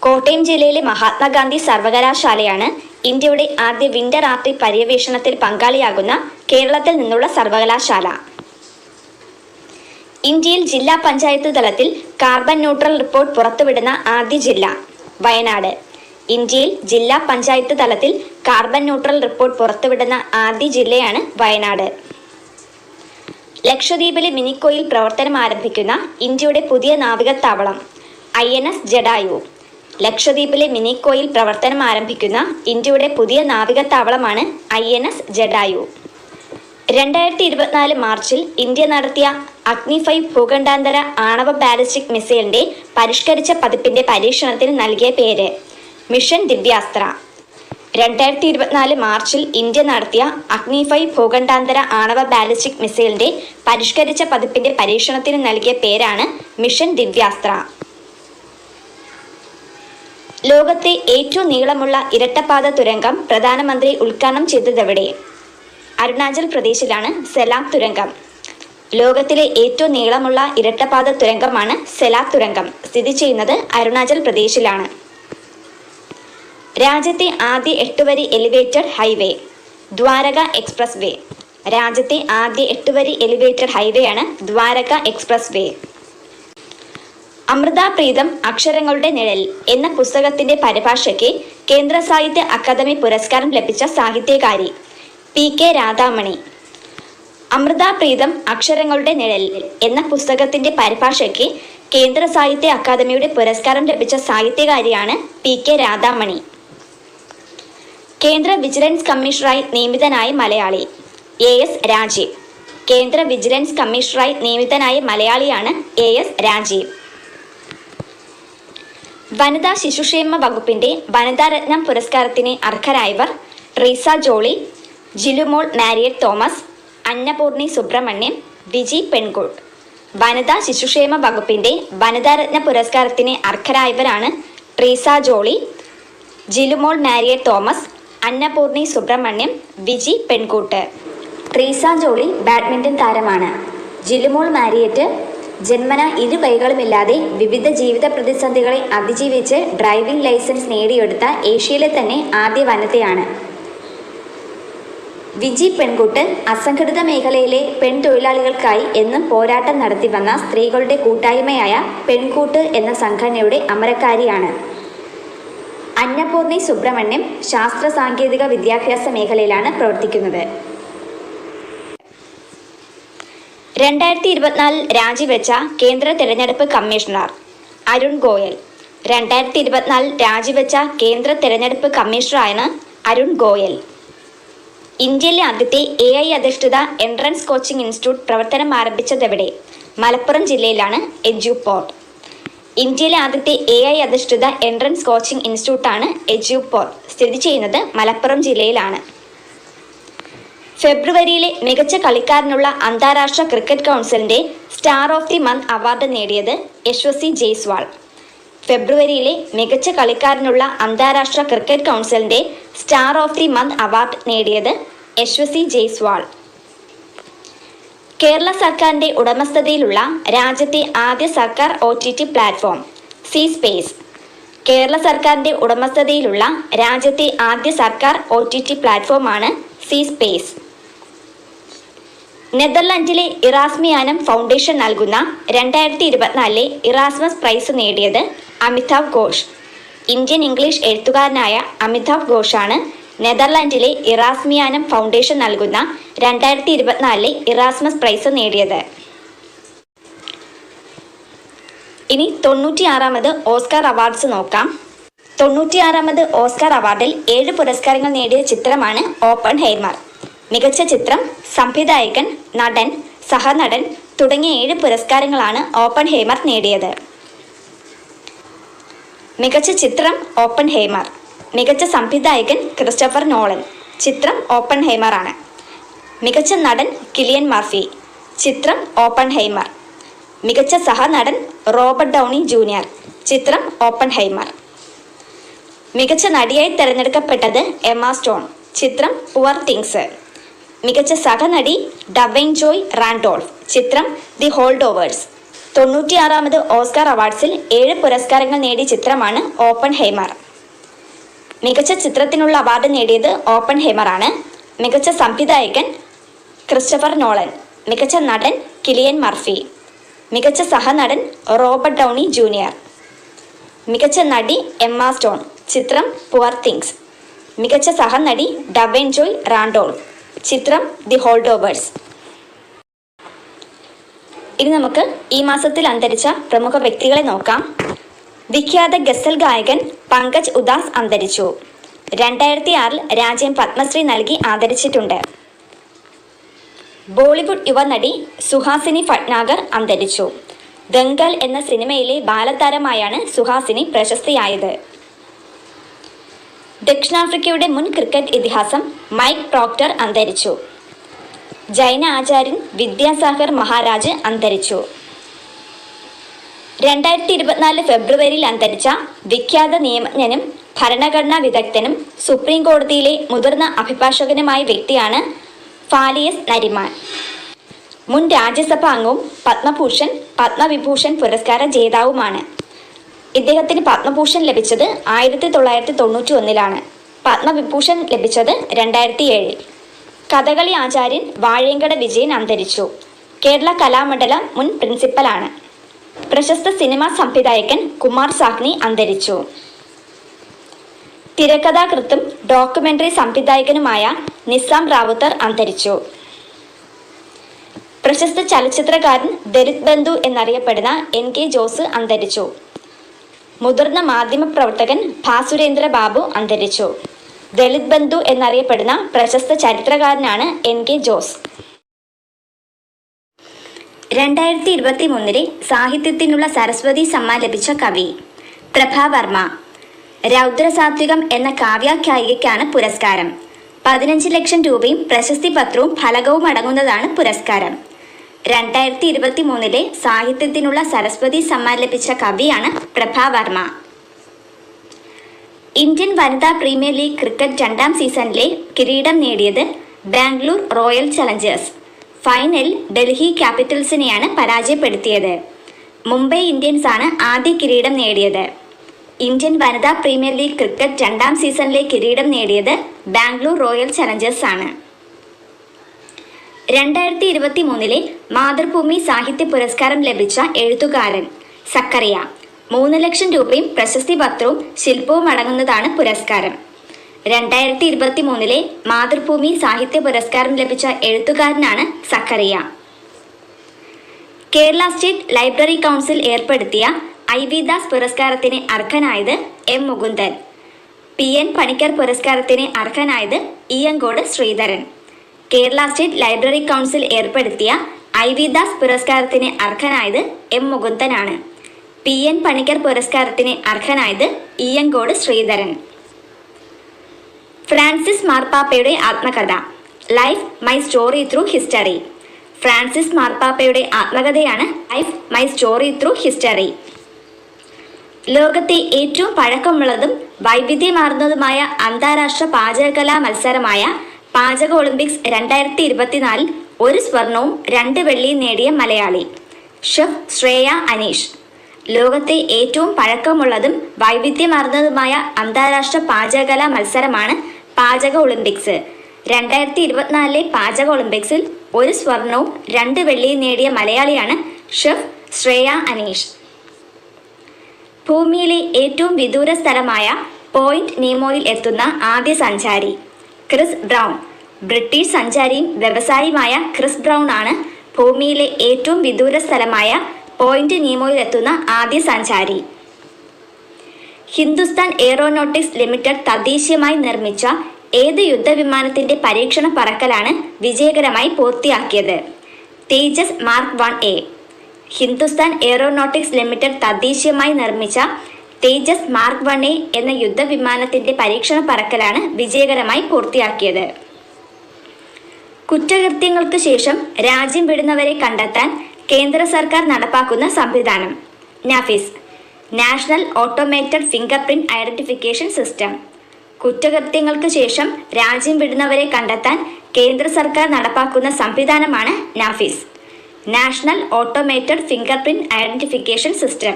കോട്ടയം ജില്ലയിലെ മഹാത്മാഗാന്ധി സർവകലാശാലയാണ് ഇന്ത്യയുടെ ആദ്യ വിന്റർ ആർട്ടിക് പര്യവേഷണത്തിൽ പങ്കാളിയാകുന്ന കേരളത്തിൽ നിന്നുള്ള സർവകലാശാല. ഇന്ത്യയിൽ ജില്ലാ പഞ്ചായത്ത് തലത്തിൽ കാർബൺ ന്യൂട്രൽ റിപ്പോർട്ട് പുറത്തുവിടുന്ന ആദ്യ ജില്ല വയനാട്. ഇന്ത്യയിൽ ജില്ലാ പഞ്ചായത്ത് തലത്തിൽ കാർബൺ ന്യൂട്രൽ റിപ്പോർട്ട് പുറത്തുവിടുന്ന ആദ്യ ജില്ലയാണ് വയനാട്. ലക്ഷദ്വീപിലെ മിനിക്കോയിൽ പ്രവർത്തനം ആരംഭിക്കുന്ന ഇന്ത്യയുടെ പുതിയ നാവികത്താവളം INS ജഡായു. ലക്ഷദ്വീപിലെ മിനിക്കോയിൽ പ്രവർത്തനം ആരംഭിക്കുന്ന ഇന്ത്യയുടെ പുതിയ നാവികത്താവളമാണ് INS ജഡായു. 2024 മാർച്ചിൽ ഇന്ത്യ നടത്തിയ അഗ്നി 5 ഭൂഖണ്ഡാന്തര ആണവ ബാലിസ്റ്റിക് മിസൈലിന്റെ പരിഷ്കരിച്ച പതിപ്പിന്റെ പരീക്ഷണത്തിന് നൽകിയ പേര് മിഷൻ ദിവ്യാസ്ത്ര. 2024 മാർച്ചിൽ ഇന്ത്യ നടത്തിയ അഗ്നി 5 ഭൂഖണ്ഡാന്തര ആണവ ബാലിസ്റ്റിക് മിസൈലിന്റെ പരിഷ്കരിച്ച പതിപ്പിന്റെ പരീക്ഷണത്തിന് നൽകിയ പേരാണ് മിഷൻ ദിവ്യാസ്ത്ര. ലോകത്തെ ഏറ്റവും നീളമുള്ള ഇരട്ടപ്പാത തുരങ്കം പ്രധാനമന്ത്രി ഉദ്ഘാടനം ചെയ്തതെവിടെ? അരുണാചൽ പ്രദേശിലാണ് സെലാക് തുരങ്കം. ലോകത്തിലെ ഏറ്റവും നീളമുള്ള ഇരട്ടപ്പാത തുരങ്കമാണ് സെലാക് തുരങ്കം. സ്ഥിതി ചെയ്യുന്നത് അരുണാചൽ പ്രദേശിലാണ്. രാജ്യത്തെ ആദ്യ 8-വരി elevated highway Dwarka expressway. രാജ്യത്തെ ആദ്യ 8-വരി എലിവേറ്റഡ് ഹൈവേയാണ് ദ്വാരക എക്സ്പ്രസ് വേ. അമൃത പ്രീതം അക്ഷരങ്ങളുടെ നിഴൽ എന്ന പുസ്തകത്തിന്റെ പരിഭാഷയ്ക്ക് കേന്ദ്ര സാഹിത്യ അക്കാദമി പുരസ്കാരം ലഭിച്ച സാഹിത്യകാരി PK രാധാമണി. അമൃത പ്രീതം അക്ഷരങ്ങളുടെ നിഴൽ എന്ന പുസ്തകത്തിന്റെ പരിഭാഷയ്ക്ക് കേന്ദ്ര സാഹിത്യ അക്കാദമിയുടെ പുരസ്കാരം ലഭിച്ച സാഹിത്യകാരിയാണ് PK രാധാമണി. കേന്ദ്ര വിജിലൻസ് കമ്മീഷണറായി നിയമിതനായ മലയാളി AS രാജീവ്. കേന്ദ്ര വിജിലൻസ് കമ്മീഷണറായി നിയമിതനായ മലയാളിയാണ് AS രാജീവ്. വനിതാ ശിശുക്ഷേമ വകുപ്പിന്റെ വനിതാരത്നം പുരസ്കാരത്തിന് അർഹരായവർ ട്രീസ ജോളി, ജിലുമോൾ മാരിയറ്റ് തോമസ്, അന്നപൂർണി സുബ്രഹ്മണ്യം, വിജി പെൺകുട്ട്. വനിതാ ശിശുക്ഷേമ വകുപ്പിന്റെ വനിതാരത്ന പുരസ്കാരത്തിന് അർഹരായവരാണ് ട്രീസ ജോളി, ജിലുമോൾ മാരിയറ്റ് തോമസ്, അന്നപൂർണി സുബ്രഹ്മണ്യം, വിജി പെൺകുട്ട്. ട്രീസ ജോളി ബാഡ്മിൻ്റൺ താരമാണ്. ജിലുമോൾ മാരിയറ്റ് ജന്മന ഇരു കൈകളുമില്ലാതെ വിവിധ ജീവിത പ്രതിസന്ധികളെ അതിജീവിച്ച് ഡ്രൈവിംഗ് ലൈസൻസ് നേടിയെടുത്ത ഏഷ്യയിലെ തന്നെ ആദ്യ വനിതയാണ്. വിജി പെൺകുട്ട് അസംഘടിത മേഖലയിലെ പെൺതൊഴിലാളികൾക്കായി എന്നും പോരാട്ടം നടത്തി വന്ന സ്ത്രീകളുടെ കൂട്ടായ്മയായ പെൺകൂട്ട് എന്ന സംഘടനയുടെ അമരക്കാരിയാണ്. അന്നപൂർണി സുബ്രഹ്മണ്യം ശാസ്ത്ര സാങ്കേതിക വിദ്യാഭ്യാസ മേഖലയിലാണ് പ്രവർത്തിക്കുന്നത്. 2024 രാജിവെച്ച കേന്ദ്ര തെരഞ്ഞെടുപ്പ് കമ്മീഷണർ അരുൺ ഗോയൽ. 2024 രാജിവെച്ച കേന്ദ്ര തെരഞ്ഞെടുപ്പ് കമ്മീഷണറാണ് അരുൺ ഗോയൽ. ഇന്ത്യയിലെ ആദ്യത്തെ AI അധിഷ്ഠിത എൻട്രൻസ് കോച്ചിംഗ് ഇൻസ്റ്റിറ്റ്യൂട്ട് പ്രവർത്തനം ആരംഭിച്ചതെവിടെ? മലപ്പുറം ജില്ലയിലാണ് എഡ്യൂപോർട്ട്. ഇന്ത്യയിലെ ആദ്യത്തെ AI അധിഷ്ഠിത എൻട്രൻസ് കോച്ചിംഗ് ഇൻസ്റ്റിറ്റ്യൂട്ടാണ് എജ്യൂപോർ. സ്ഥിതി ചെയ്യുന്നത് മലപ്പുറം ജില്ലയിലാണ്. ഫെബ്രുവരിയിലെ മികച്ച കളിക്കാരനുള്ള അന്താരാഷ്ട്ര ക്രിക്കറ്റ് കൗൺസിലിന്റെ star of the month award നേടിയത് യശസ്വി ജയ്സ്വാൾ. ഫെബ്രുവരിയിലെ മികച്ച കളിക്കാരനുള്ള അന്താരാഷ്ട്ര ക്രിക്കറ്റ് കൗൺസിലിന്റെ star of the month award നേടിയത് യശസ്വി ജയ്സ്വാൾ. കേരള സർക്കാരിന്റെ ഉടമസ്ഥതയിലുള്ള രാജ്യത്തെ ആദ്യ സർക്കാർ OTT platform C space. Kerala സർക്കാരിന്റെ ഉടമസ്ഥതയിലുള്ള രാജ്യത്തെ ആദ്യ സർക്കാർ OTT പ്ലാറ്റ്ഫോമാണ് സി സ്പേസ്. നെതർലൻഡിലെ ഇറാസ്മിയാനം ഫൗണ്ടേഷൻ നൽകുന്ന 2024 ഇറാസ്മസ് പ്രൈസ് നേടിയത് അമിതാവ് ഘോഷ്. ഇന്ത്യൻ ഇംഗ്ലീഷ് എഴുത്തുകാരനായ അമിതാവ് ഘോഷാണ് നെതർലൻഡിലെ ഇറാസ്മിയാനം ഫൗണ്ടേഷൻ നൽകുന്ന 2024 ഇറാസ്മസ് പ്രൈസ് നേടിയത്. ഇനി 96ാമത് ഓസ്കാർ അവാർഡ്സ് നോക്കാം. 96ാമത് ഓസ്കാർ അവാർഡിൽ 7 പുരസ്കാരങ്ങൾ നേടിയ ചിത്രമാണ് ഓപ്പൺഹൈമർ. മികച്ച ചിത്രം, സംവിധായകൻ, നടൻ, സഹനടൻ തുടങ്ങിയ 7 പുരസ്കാരങ്ങളാണ് ഓപ്പൺഹൈമർ നേടിയത്. മികച്ച ചിത്രം ഓപ്പൺഹൈമർ. മികച്ച സംവിധായകൻ ക്രിസ്റ്റഫർ നോളൻ. ചിത്രം ഓപ്പൺഹൈമർ ആണ്. മികച്ച നടൻ കിലിയൻ മർഫി. ചിത്രം ഓപ്പൺഹൈമർ. മികച്ച സഹനടൻ റോബർട്ട് ഡൗണി ജൂനിയർ. ചിത്രം ഓപ്പൺഹൈമർ. മികച്ച നടിയായി തിരഞ്ഞെടുക്കപ്പെട്ടത് എമ്മ സ്റ്റോൺ. ചിത്രം പുവർ തിങ്സ്. മികച്ച സഹനടി ഡവൈൻ ജോയ് റാൻഡോൾഫ്. ചിത്രം ദി ഹോൾഡ് ഓവേഴ്സ്. 96ാമത് ഓസ്കാർ അവാർഡ്സിൽ 7 പുരസ്കാരങ്ങൾ നേടിയ ചിത്രമാണ് ഓപ്പൺഹൈമർ. മികച്ച ചിത്രത്തിനുള്ള അവാർഡ് നേടിയത് ഓപ്പൺഹൈമർ ആണ്. മികച്ച സംവിധായകൻ ക്രിസ്റ്റഫർ നോളൻ. മികച്ച നടൻ കിലിയൻ മർഫി. മികച്ച സഹനടൻ റോബർട്ട് ഡൗണി ജൂനിയർ. മികച്ച നടി എമ്മ സ്റ്റോൺ. ചിത്രം പുവർ തിങ്സ്. മികച്ച സഹനടി ഡവൈൻ ജോയ് റാൻഡോൾഫ്. ചിത്രം ദി ഹോൾഡ് ഓവേഴ്സ്. ഇനി നമുക്ക് ഈ മാസത്തിൽ അന്തരിച്ച പ്രമുഖ വ്യക്തികളെ നോക്കാം. വിഖ്യാത ഗസൽ ഗായകൻ പങ്കജ് ഉദാസ് അന്തരിച്ചു. 2006 രാജ്യം പത്മശ്രീ നൽകി ആദരിച്ചിട്ടുണ്ട്. ബോളിവുഡ് യുവനടി സുഹാസിനി ഭട്നാഗർ അന്തരിച്ചു. ദംഗൽ എന്ന സിനിമയിലെ ബാലതാരമായാണ് സുഹാസിനി പ്രശസ്തിയായത്. ദക്ഷിണാഫ്രിക്കയുടെ മുൻ ക്രിക്കറ്റ് ഇതിഹാസം മൈക്ക് പ്രോക്ടർ അന്തരിച്ചു. ജൈന ആചാര്യൻ വിദ്യാസാഗർ മഹാരാജ് അന്തരിച്ചു. 2024 ഫെബ്രുവരിയിൽ അന്തരിച്ച വിഖ്യാത നിയമജ്ഞനും ഭരണഘടനാ വിദഗ്ധനും സുപ്രീം കോടതിയിലെ മുതിർന്ന അഭിഭാഷകനുമായ വ്യക്തിയാണ് ഫാലിയസ് നരിമാൻ. മുൻ രാജ്യസഭാ അംഗവും പത്മഭൂഷൺ, പത്മവിഭൂഷൺ പുരസ്കാര ജേതാവുമാണ്. ഇദ്ദേഹത്തിന് പത്മഭൂഷൺ ലഭിച്ചത് 1991 പത്മവിഭൂഷൺ ലഭിച്ചത് 2007. കഥകളി ആചാര്യൻ വാഴയങ്കട വിജയൻ അന്തരിച്ചു. കേരള കലാമണ്ഡലം മുൻ പ്രിൻസിപ്പലാണ്. പ്രശസ്ത സിനിമാ സംവിധായകൻ കുമാർ സാഹ്നി അന്തരിച്ചു. തിരക്കഥാകൃത്തും ഡോക്യുമെന്ററി സംവിധായകനുമായ നിസാം റാവുത്തർ അന്തരിച്ചു. പ്രശസ്ത ചലച്ചിത്രകാരൻ ദലിത് ബന്ധു എന്നറിയപ്പെടുന്ന NK ജോസ് അന്തരിച്ചു. മുതിർന്ന മാധ്യമപ്രവർത്തകൻ ഭാസുരേന്ദ്ര ബാബു അന്തരിച്ചു. ദലിത് ബന്ധു എന്നറിയപ്പെടുന്ന പ്രശസ്ത ചരിത്രകാരനാണ് NK ജോസ്. 2023 സാഹിത്യത്തിനുള്ള സരസ്വതി സമ്മാൻ ലഭിച്ച കവി പ്രഭാവർമ്മ. രൗദ്രസാത്വികം എന്ന കാവ്യാഖ്യായികയ്ക്കാണ് പുരസ്കാരം. 15 ലക്ഷം രൂപയും പ്രശസ്തി പത്രവും ഫലകവും അടങ്ങുന്നതാണ് പുരസ്കാരം. 2023 സാഹിത്യത്തിനുള്ള സരസ്വതി സമ്മാൻ ലഭിച്ച കവിയാണ് പ്രഭാവർമ്മ. ഇന്ത്യൻ വനിതാ പ്രീമിയർ ലീഗ് ക്രിക്കറ്റ് 2ാം സീസണിലെ കിരീടം നേടിയത് Bangalore Royal Challengers. Final Delhi ക്യാപിറ്റൽസിനെയാണ് പരാജയപ്പെടുത്തിയത്. മുംബൈ ഇന്ത്യൻസ് ആണ് ആദ്യ കിരീടം നേടിയത്. ഇന്ത്യൻ വനിതാ പ്രീമിയർ ലീഗ് ക്രിക്കറ്റ് 2ാം സീസണിലെ കിരീടം നേടിയത് ബാംഗ്ലൂർ റോയൽ ചലഞ്ചേഴ്സ് ആണ്. 2023 മാതൃഭൂമി സാഹിത്യ പുരസ്കാരം ലഭിച്ച എഴുത്തുകാരൻ സക്കറിയ. 3 ലക്ഷം രൂപയും പ്രശസ്തി പത്രവും ശില്പവും അടങ്ങുന്നതാണ് പുരസ്കാരം. 2023 മാതൃഭൂമി സാഹിത്യ പുരസ്കാരം ലഭിച്ച എഴുത്തുകാരനാണ് Zacharia. Kerala state library council ഏർപ്പെടുത്തിയ IV ദാസ് പുരസ്കാരത്തിന് അർഹനായത് M മുകുന്ദൻ. PN പണിക്കർ പുരസ്കാരത്തിന് അർഹനായത് Eyyankode Sreedharan. Kerala state library council ഏർപ്പെടുത്തിയ IV ദാസ് പുരസ്കാരത്തിന് അർഹനായത് M മുകുന്ദനാണ്. PN പണിക്കർ പുരസ്കാരത്തിന് അർഹനായത് ഇയ്യങ്കോട് ശ്രീധരൻ. ഫ്രാൻസിസ് മാർപ്പാപ്പയുടെ ആത്മകഥ life my story through history. Francis മാർപ്പാപ്പയുടെ ആത്മകഥയാണ് life my story through history. ലോകത്തെ ഏറ്റവും പഴക്കമുള്ളതും വൈവിധ്യമാർന്നതുമായ അന്താരാഷ്ട്ര പാചകകലാ മത്സരമായ പാചക ഒളിമ്പിക്സ് 2024 1 സ്വർണവും 2 വെള്ളിയും നേടിയ മലയാളി ഷെഫ് ശ്രേയ അനീഷ്. ലോകത്തെ ഏറ്റവും പഴക്കമുള്ളതും വൈവിധ്യമാർന്നതുമായ അന്താരാഷ്ട്ര പാചകകലാ മത്സരമാണ് പാചക ഒളിമ്പിക്സ്. 2024 പാചക ഒളിമ്പിക്സിൽ 1 സ്വർണവും 2 വെള്ളിയും നേടിയ മലയാളിയാണ് ഷെഫ് ശ്രേയ അനീഷ്. ഭൂമിയിലെ ഏറ്റവും വിദൂര സ്ഥലമായ പോയിന്റ് നീമോയിൽ എത്തുന്ന ആദ്യ സഞ്ചാരി ക്രിസ് ബ്രൗൺ. ബ്രിട്ടീഷ് സഞ്ചാരിയും വ്യവസായിയുമായ ക്രിസ് ബ്രൗൺ ആണ് ഭൂമിയിലെ ഏറ്റവും വിദൂര സ്ഥലമായ പോയിന്റ് നീമോയിൽ എത്തുന്ന ആദ്യ സഞ്ചാരി. ഹിന്ദുസ്ഥാൻ എയ്റോനോട്ടിക്സ് ലിമിറ്റഡ് തദ്ദേശീയമായി നിർമ്മിച്ച ഏത് യുദ്ധവിമാനത്തിന്റെ പരീക്ഷണ പറക്കലാണ് വിജയകരമായി പൂർത്തിയാക്കിയത്? Tejas mark 1A. Hindustan aeronautics limited തദ്ദേശീയമായി നിർമ്മിച്ച തേജസ് മാർക്ക് 1A എന്ന യുദ്ധവിമാനത്തിന്റെ പരീക്ഷണ പറക്കലാണ് വിജയകരമായി പൂർത്തിയാക്കിയത്. കുറ്റകൃത്യങ്ങൾക്ക് ശേഷം രാജ്യം വിടുന്നവരെ കണ്ടെത്താൻ കേന്ദ്ര സർക്കാർ നടപ്പാക്കുന്ന സംവിധാനം NAFIS, national automated fingerprint identification system. കുറ്റകൃത്യങ്ങൾക്ക് ശേഷം രാജ്യം വിടുന്നവരെ കണ്ടെത്താൻ കേന്ദ്ര സർക്കാർ നടപ്പാക്കുന്ന സംവിധാനമാണ് NAFIS, national automated fingerprint identification system.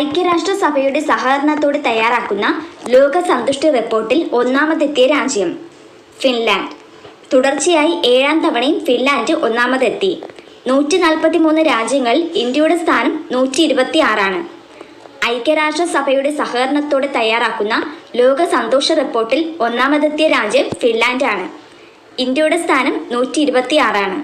ഐക്യരാഷ്ട്രസഭയുടെ സഹകരണത്തോടെ തയ്യാറാക്കുന്ന ലോക സന്തുഷ്ടി റിപ്പോർട്ടിൽ ഒന്നാമതെത്തിയ രാജ്യം ഫിൻലാൻഡ്. തുടർച്ചയായി 7ാം തവണയും ഫിൻലാൻഡ് ഒന്നാമതെത്തി. 143 രാജ്യങ്ങൾ ഇന്ത്യയുടെ സ്ഥാനം 126. ഐക്യരാഷ്ട്രസഭയുടെ സഹകരണത്തോടെ തയ്യാറാക്കുന്ന ലോക സന്തോഷ റിപ്പോർട്ടിൽ ഒന്നാമതെത്തിയ രാജ്യം ഫിൻലാൻഡാണ്. ഇന്ത്യയുടെ സ്ഥാനം 126.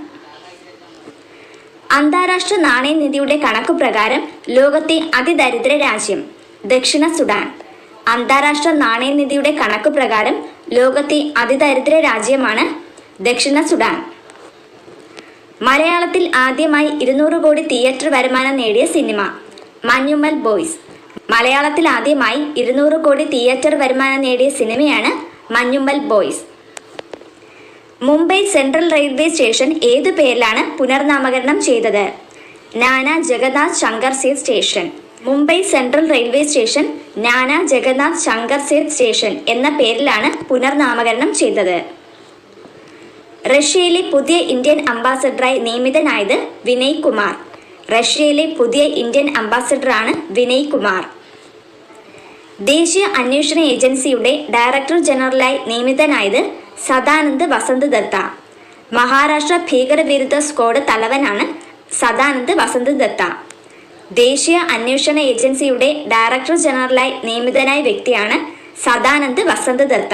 അന്താരാഷ്ട്ര നാണയനിധിയുടെ കണക്കു പ്രകാരം ലോകത്തെ അതിദരിദ്ര രാജ്യം ദക്ഷിണ സുഡാൻ. അന്താരാഷ്ട്ര നാണയനിധിയുടെ കണക്കു പ്രകാരം ലോകത്തെ അതിദരിദ്ര രാജ്യമാണ് ദക്ഷിണ സുഡാൻ. മലയാളത്തിൽ ആദ്യമായി 200 കോടി തിയേറ്റർ വരുമാനം നേടിയ സിനിമ മഞ്ഞുമ്മൽ ബോയ്സ്. മലയാളത്തിൽ ആദ്യമായി 200 കോടി തിയേറ്റർ വരുമാനം നേടിയ സിനിമയാണ് Manjummel Boys. Mumbai Central railway station ഏതു പേരിലാണ് പുനർനാമകരണം ചെയ്തത്? Nana Jagannath Shankar Seth station. Mumbai Central railway station Nana Jagannath Shankar Seth station എന്ന പേരിലാണ് പുനർനാമകരണം ചെയ്തത്. റഷ്യയിലെ പുതിയ ഇന്ത്യൻ അംബാസഡറായി നിയമിതനായത് വിനയ് കുമാർ. റഷ്യയിലെ പുതിയ ഇന്ത്യൻ അംബാസഡറാണ് വിനയ് കുമാർ. ദേശീയ അന്വേഷണ ഏജൻസിയുടെ ഡയറക്ടർ ജനറലായി നിയമിതനായത് സദാനന്ദ് വസന്ത് ദത്ത. മഹാരാഷ്ട്ര ഭീകരവിരുദ്ധ സ്ക്വാഡ് തലവനാണ് സദാനന്ദ് വസന്ത് ദത്ത. ദേശീയ അന്വേഷണ ഏജൻസിയുടെ ഡയറക്ടർ ജനറലായി നിയമിതനായ വ്യക്തിയാണ് സദാനന്ദ് വസന്ത് ദത്ത.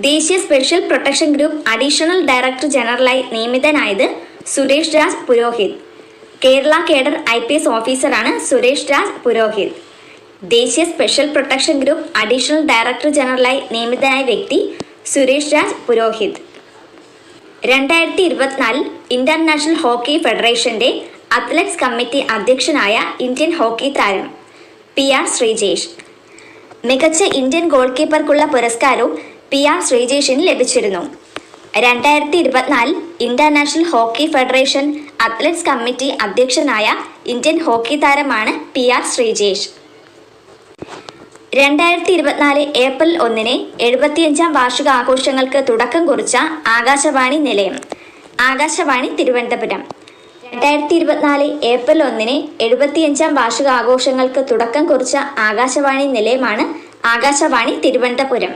ദേശീയ special protection group additional director ജനറലായി നിയമിതനായത് സുരേഷ് രാജ് പുരോഹിത്. കേരള കേഡർ IPS ഓഫീസറാണ് സുരേഷ് രാജ് പുരോഹിത്. ദേശീയ special protection group additional director ജനറലായി നിയമിതനായ വ്യക്തി സുരേഷ് രാജ് പുരോഹിത്. 2024 ഇന്റർനാഷണൽ ഹോക്കി ഫെഡറേഷന്റെ അത്ലറ്റ്സ് കമ്മിറ്റി അധ്യക്ഷനായ ഇന്ത്യൻ ഹോക്കി താരം PR ശ്രീജേഷ്. മികച്ച ഇന്ത്യൻ ഗോൾ കീപ്പർക്കുള്ള പുരസ്കാരവും PR ശ്രീജേഷിന് ലഭിച്ചിരുന്നു. 2024 international hockey federation athletes committee അധ്യക്ഷനായ ഇന്ത്യൻ ഹോക്കി താരമാണ് PR ശ്രീജേഷ്. 2024 ഏപ്രിൽ 1 75ാം വാർഷികാഘോഷങ്ങൾക്ക് തുടക്കം കുറിച്ച ആകാശവാണി നിലയം ആകാശവാണി തിരുവനന്തപുരം. 2024 ഏപ്രിൽ 1 75ാം വാർഷികാഘോഷങ്ങൾക്ക് തുടക്കം കുറിച്ച ആകാശവാണി നിലയമാണ് ആകാശവാണി തിരുവനന്തപുരം.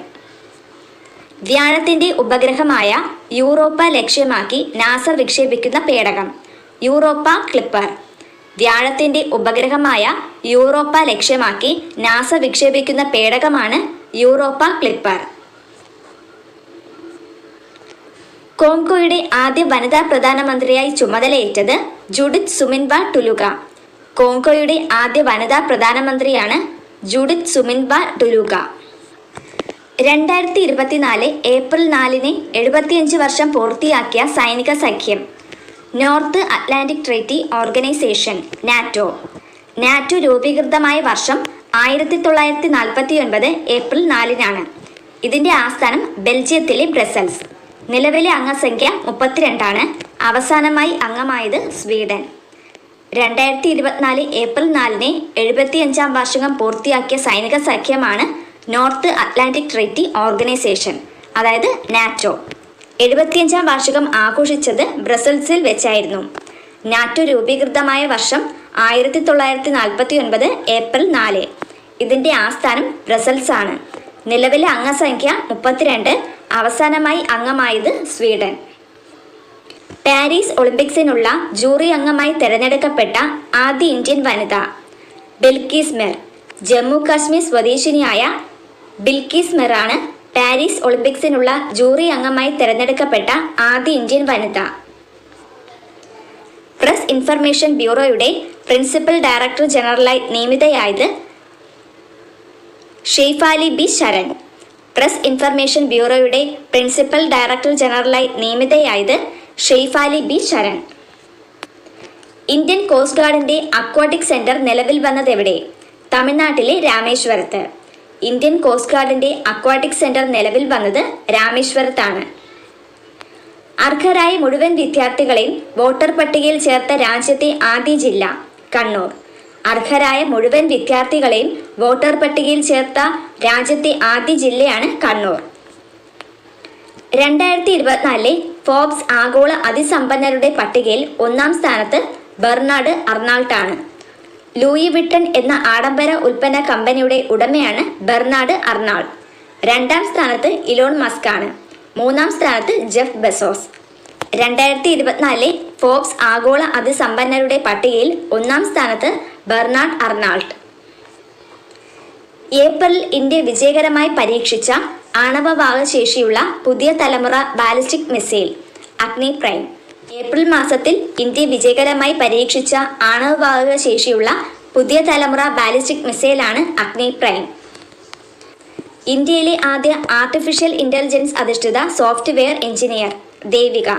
വ്യാഴത്തിന്റെ ഉപഗ്രഹമായ യൂറോപ്പ ലക്ഷ്യമാക്കി നാസ വിക്ഷേപിക്കുന്ന പേടകം യൂറോപ്പ ക്ലിപ്പർ. വ്യാഴത്തിന്റെ ഉപഗ്രഹമായ യൂറോപ്പ ലക്ഷ്യമാക്കി നാസ വിക്ഷേപിക്കുന്ന പേടകമാണ് യൂറോപ്പ ക്ലിപ്പർ. കോങ്കോയുടെ ആദ്യ വനിതാ പ്രധാനമന്ത്രിയായി ചുമതലയേറ്റത് ജുഡിത്ത് സുമിൻവ ടുലുക. കോങ്കോയുടെ ആദ്യ വനിതാ പ്രധാനമന്ത്രിയാണ് ജുഡിത്ത് സുമിൻവ ടുലുക. 2024 ഏപ്രിൽ 4 75 വർഷം പൂർത്തിയാക്കിയ സൈനിക സഖ്യം north Atlantic treaty organisation NATO. NATO രൂപീകൃതമായ വർഷം 1949 ഏപ്രിൽ 4-നാണ്. ഇതിൻ്റെ ആസ്ഥാനം ബെൽജിയത്തിലെ ബ്രസൽസ്. നിലവിലെ അംഗസംഖ്യ 32 ആണ്. അവസാനമായി അംഗമായത് സ്വീഡൻ. 2024 ഏപ്രിൽ 4-ന് 75-ാം വാർഷികം പൂർത്തിയാക്കിയ സൈനിക സഖ്യമാണ് നോർത്ത് അറ്റ്ലാന്റിക് ട്രീറ്റി ഓർഗനൈസേഷൻ, അതായത് നാറ്റോ. 75-ാം വാർഷികം ആഘോഷിച്ചത് ബ്രസൽസിൽ വെച്ചായിരുന്നു. നാറ്റോ രൂപീകൃതമായ വർഷം 1949 ഏപ്രിൽ 4. ഇതിൻ്റെ ആസ്ഥാനം ബ്രസൽസ് ആണ്. നിലവിലെ അംഗസംഖ്യ 32. അവസാനമായി അംഗമായത് സ്വീഡൻ. പാരീസ് ഒളിമ്പിക്സിനുള്ള ജൂറി അംഗമായി തിരഞ്ഞെടുക്കപ്പെട്ട ആദ്യ ഇന്ത്യൻ വനിത ബിൽക്കിസ് മിർ. ജമ്മു കാശ്മീർ സ്വദേശിനിയായ ബിൽക്കിസ് മിറാണ് പാരീസ് ഒളിമ്പിക്സിനുള്ള ജൂറി അംഗമായി തിരഞ്ഞെടുക്കപ്പെട്ട ആദ്യ ഇന്ത്യൻ വനിത. പ്രസ് ഇൻഫർമേഷൻ ബ്യൂറോയുടെ പ്രിൻസിപ്പൽ ഡയറക്ടർ ജനറലായി നിയമിതയായത് Sheyphali B Sharan. Press information ബ്യൂറോയുടെ പ്രിൻസിപ്പൽ ഡയറക്ടർ ജനറലായി നിയമിതയായത് Sheyphali B Sharan. Indian coast ഗാർഡിന്റെ അക്വാട്ടിക് സെന്റർ നിലവിൽ വന്നതെവിടെ? തമിഴ്നാട്ടിലെ രാമേശ്വരത്ത്. ഇന്ത്യൻ കോസ്റ്റ് ഗാർഡിന്റെ അക്വാട്ടിക് സെന്റർ നിലവിൽ വന്നത് രാമേശ്വരത്താണ്. അർഹരായ മുഴുവൻ വിദ്യാർത്ഥികളെയും വോട്ടർ പട്ടികയിൽ ചേർത്ത രാജ്യത്തെ ആദ്യ ജില്ല കണ്ണൂർ. അർഹരായ മുഴുവൻ വിദ്യാർത്ഥികളെയും വോട്ടർ പട്ടികയിൽ ചേർത്ത രാജ്യത്തെ ആദ്യ ജില്ലയാണ് കണ്ണൂർ. 2024 ഫോബ്സ് ആഗോള അതിസമ്പന്നരുടെ പട്ടികയിൽ 1-ാം സ്ഥാനത്ത് ബെർണാഡ് അർണാൾട്ട് ആണ്. ലൂയി വിട്ടൺ എന്ന ആഡംബര ഉൽപ്പന്ന കമ്പനിയുടെ ഉടമയാണ് ബെർണാഡ് അർണാൾട്ട്. 2-ാം സ്ഥാനത്ത് ഇലോൺ മസ്ക് ആണ്. 3-ാം സ്ഥാനത്ത് ജെഫ് ബെസോസ്. 2024 ഫോബ്സ് ആഗോള അതിസമ്പന്നരുടെ പട്ടികയിൽ 1-ാം സ്ഥാനത്ത് ബെർണാഡ് അർണാൾട്ട്. ഏപ്രിൽ ഇന്ത്യ വിജയകരമായി പരീക്ഷിച്ച ആണവവാഹക ശേഷിയുള്ള പുതിയ തലമുറ ബാലിസ്റ്റിക് മിസൈൽ അഗ്നി പ്രൈം. ഏപ്രിൽ മാസത്തിൽ ഇന്ത്യ വിജയകരമായി പരീക്ഷിച്ച ആണവവാഹക ശേഷിയുള്ള പുതിയ തലമുറ ബാലിസ്റ്റിക് മിസൈലാണ് അഗ്നി പ്രൈം. ഇന്ത്യയിലെ ആദ്യ ആർട്ടിഫിഷ്യൽ ഇന്റലിജൻസ് അധിഷ്ഠിത സോഫ്റ്റ്വെയർ എഞ്ചിനീയർ ദേവിക.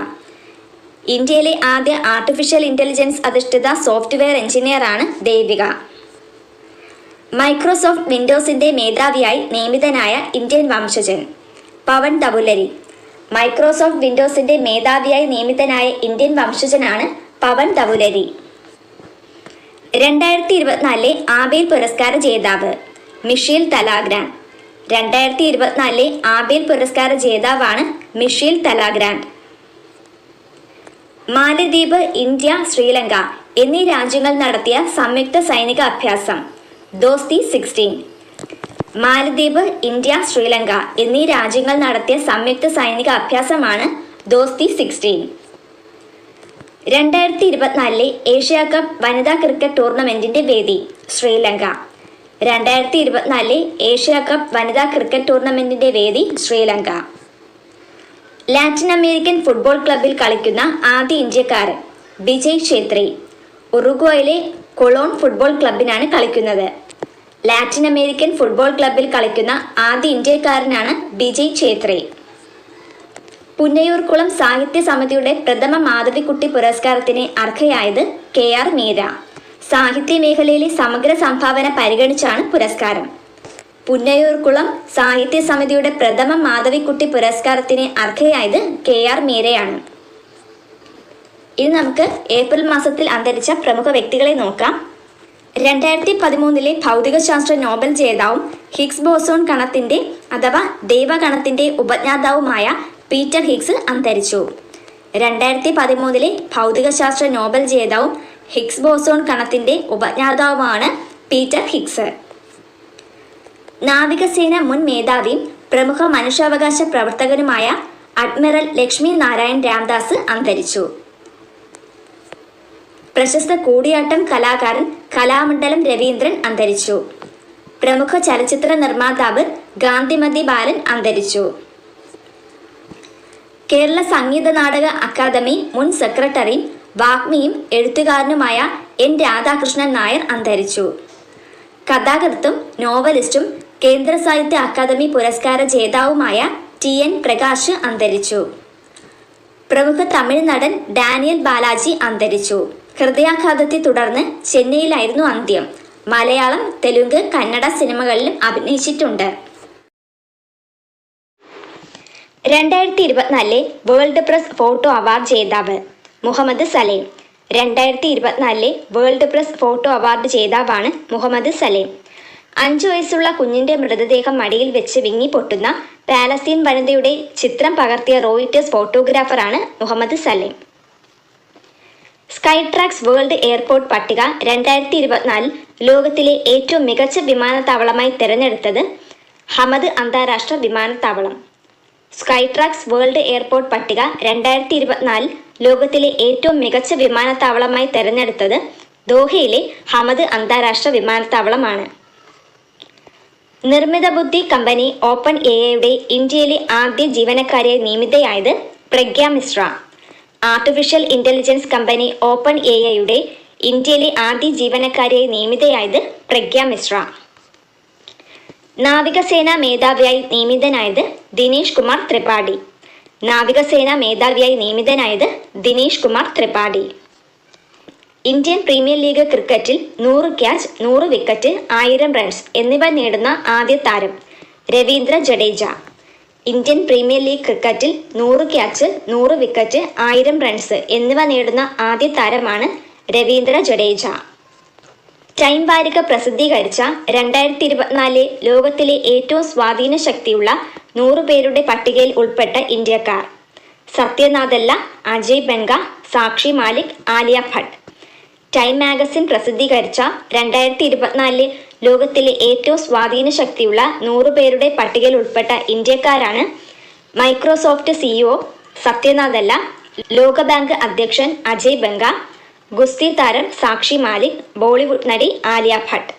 ഇന്ത്യയിലെ ആദ്യ ആർട്ടിഫിഷ്യൽ ഇന്റലിജൻസ് അധിഷ്ഠിത സോഫ്റ്റ്വെയർ എഞ്ചിനീയറാണ് ദേവിക. മൈക്രോസോഫ്റ്റ് വിൻഡോസിന്റെ മേധാവിയായി നിയമിതനായ ഇന്ത്യൻ വംശജൻ പവൻ തവുലരി. മൈക്രോസോഫ്റ്റ് വിൻഡോസിന്റെ മേധാവിയായി നിയമിതനായ ഇന്ത്യൻ വംശജനാണ് പവൻ തവുലരി. 2024 ആബേൽ പുരസ്കാര ജേതാവ് മിഷേൽ തലാഗ്രാൻഡ്. 2024 ആബേൽ പുരസ്കാര ജേതാവാണ് മിഷേൽ തലാഗ്രാൻഡ്. മാലദ്വീപ്, ഇന്ത്യ, ശ്രീലങ്ക എന്നീ രാജ്യങ്ങൾ നടത്തിയ സംയുക്ത സൈനിക അഭ്യാസം ദോസ്തി 16. മാലദ്വീപ്, ഇന്ത്യ, ശ്രീലങ്ക എന്നീ രാജ്യങ്ങൾ നടത്തിയ സംയുക്ത സൈനിക അഭ്യാസമാണ് ദോസ്തി 16. 2024 ഏഷ്യ കപ്പ് വനിതാ ക്രിക്കറ്റ് ടൂർണമെന്റിന്റെ വേദി ശ്രീലങ്ക. 2024 ഏഷ്യ കപ്പ് വനിതാ ക്രിക്കറ്റ് ടൂർണമെന്റിന്റെ വേദി ശ്രീലങ്ക. ലാറ്റിൻ അമേരിക്കൻ ഫുട്ബോൾ ക്ലബിൽ കളിക്കുന്ന ആദ്യ ഇന്ത്യക്കാരൻ വിജയ് ഛേത്രി. ഉറുഗ്വായിലെ കൊളോൺ ഫുട്ബോൾ ക്ലബിനാണ് കളിക്കുന്നത്. ലാറ്റിൻ അമേരിക്കൻ ഫുട്ബോൾ ക്ലബിൽ കളിക്കുന്ന ആദ്യ ഇന്ത്യക്കാരനാണ് വിജയ് ഛേത്രി. പുന്നയൂർക്കുളം സാഹിത്യ സമിതിയുടെ പ്രഥമ മാധവിക്കുട്ടി പുരസ്കാരത്തിന് അർഹയായത് KR മീര. സാഹിത്യ മേഖലയിലെ സമഗ്ര സംഭാവന പരിഗണിച്ചാണ് പുരസ്കാരം. പുന്നയൂർക്കുളം സാഹിത്യ സമിതിയുടെ പ്രഥമ മാധവിക്കുട്ടി പുരസ്കാരത്തിന് അർഹയായത് KR മീരയാണ്. ഇനി നമുക്ക് ഏപ്രിൽ മാസത്തിൽ അന്തരിച്ച പ്രമുഖ വ്യക്തികളെ നോക്കാം. 2013 ഭൗതികശാസ്ത്ര നോബൽ ജേതാവും ഹിഗ്സ് ബോസോൺ കണത്തിന്റെ അഥവാ ദൈവകണത്തിന്റെ ഉപജ്ഞാതാവുമായ പീറ്റർ ഹിഗ്സ് അന്തരിച്ചു. 2013 ഭൗതികശാസ്ത്ര നോബൽ ജേതാവും ഹിഗ്സ് ബോസോൺ കണത്തിന്റെ ഉപജ്ഞാതാവുമാണ് പീറ്റർ ഹിഗ്സ്. നാവികസേന മുൻ മേധാവിയും പ്രമുഖ മനുഷ്യാവകാശ പ്രവർത്തകനുമായ അഡ്മിറൽ ലക്ഷ്മി നാരായൺ രാംദാസ് അന്തരിച്ചു. പ്രശസ്ത കൂടിയാട്ടം കലാകാരൻ കലാമണ്ഡലം രവീന്ദ്രൻ അന്തരിച്ചു. പ്രമുഖ ചലച്ചിത്ര നിർമ്മാതാവ് ഗാന്ധിമതി ബാലൻ അന്തരിച്ചു. കേരള സംഗീത നാടക അക്കാദമി മുൻ സെക്രട്ടറിയും വാഗ്മിയും എഴുത്തുകാരനുമായ N. രാധാകൃഷ്ണൻ നായർ അന്തരിച്ചു. കഥാകൃത്തും നോവലിസ്റ്റും കേന്ദ്ര സാഹിത്യ അക്കാദമി പുരസ്കാര ജേതാവുമായ TN പ്രകാശ് അന്തരിച്ചു. പ്രമുഖ തമിഴ് നടൻ ഡാനിയൽ ബാലാജി അന്തരിച്ചു. ഹൃദയാഘാതത്തെ തുടർന്ന് ചെന്നൈയിലായിരുന്നു അന്ത്യം. മലയാളം, തെലുങ്ക്, കന്നഡ സിനിമകളിലും അഭിനയിച്ചിട്ടുണ്ട്. 2024 വേൾഡ് പ്രസ് ഫോട്ടോ അവാർഡ് ജേതാവ് Mohammed Salem. 2024 world press photo award ജേതാവാണ് മുഹമ്മദ് സലേം. 5 വയസ്സുള്ള കുഞ്ഞിന്റെ മൃതദേഹം മടിയിൽ വെച്ച് വിങ്ങി പൊട്ടുന്ന പാലസ്തീൻ വനിതയുടെ ചിത്രം പകർത്തിയ റോയിറ്റേഴ്സ് ഫോട്ടോഗ്രാഫറാണ് Mohammed Salem. Skytrax world airport പട്ടിക 2024 ലോകത്തിലെ ഏറ്റവും മികച്ച വിമാനത്താവളമായി തിരഞ്ഞെടുത്തത് ഹമദ് അന്താരാഷ്ട്ര വിമാനത്താവളം. സ്കൈട്രാക്സ് വേൾഡ് എയർപോർട്ട് പട്ടിക 2024 ലോകത്തിലെ ഏറ്റവും മികച്ച വിമാനത്താവളമായി തിരഞ്ഞെടുത്തത് ദോഹയിലെ ഹമദ് അന്താരാഷ്ട്ര വിമാനത്താവളമാണ്. നിർമ്മിത ബുദ്ധി കമ്പനി ഓപ്പൺ എഐയുടെ ഇന്ത്യയിലെ ആദ്യ ജീവനക്കാരിയായി നിയമിതയായത് Pragya Mishra. Artificial intelligence company open എഐയുടെ ഇന്ത്യയിലെ ആദ്യ ജീവനക്കാരിയായി നിയമിതയായത് പ്രഗ്യ മിശ്ര. നാവികസേനാ മേധാവിയായി നിയമിതനായത് ദിനേശ് കുമാർ ത്രിപാഠി. നാവികസേനാ മേധാവിയായി നിയമിതനായത് Dinesh Kumar Tripathi. Indian premier league ക്രിക്കറ്റിൽ 100 ക്യാച്ച്, 100 വിക്കറ്റ്, 1000 റൺസ് എന്നിവ നേടുന്ന ആദ്യ താരം Ravindra Jadeja. Indian premier league ക്രിക്കറ്റിൽ 100 ക്യാച്ച്, 100 വിക്കറ്റ്, 1000 റൺസ് എന്നിവ നേടുന്ന ആദ്യ താരമാണ് രവീന്ദ്ര ജഡേജ. ടൈം വാരിക പ്രസിദ്ധീകരിച്ച 2024 ലോകത്തിലെ ഏറ്റവും സ്വാധീന ശക്തിയുള്ള 100 പേരുടെ പട്ടികയിൽ ഉൾപ്പെട്ട ഇന്ത്യക്കാർ: സത്യനാദല്ല, അജയ് ബംഗ, സാക്ഷി മാലിക്, ആലിയ ഭട്ട്. ടൈം മാഗസിൻ പ്രസിദ്ധീകരിച്ച 2024 ലോകത്തിലെ ഏറ്റവും സ്വാധീന ശക്തിയുള്ള 100 പേരുടെ പട്ടികയിൽ ഉൾപ്പെട്ട ഇന്ത്യക്കാരാണ് മൈക്രോസോഫ്റ്റ് സിഇഒ സത്യനാദല്ല, ലോകബാങ്ക് അധ്യക്ഷൻ അജയ് ബംഗ, ഗുസ്തി താരം സാക്ഷി മാലിക്, ബോളിവുഡ് നടി ആലിയ ഭട്ട്.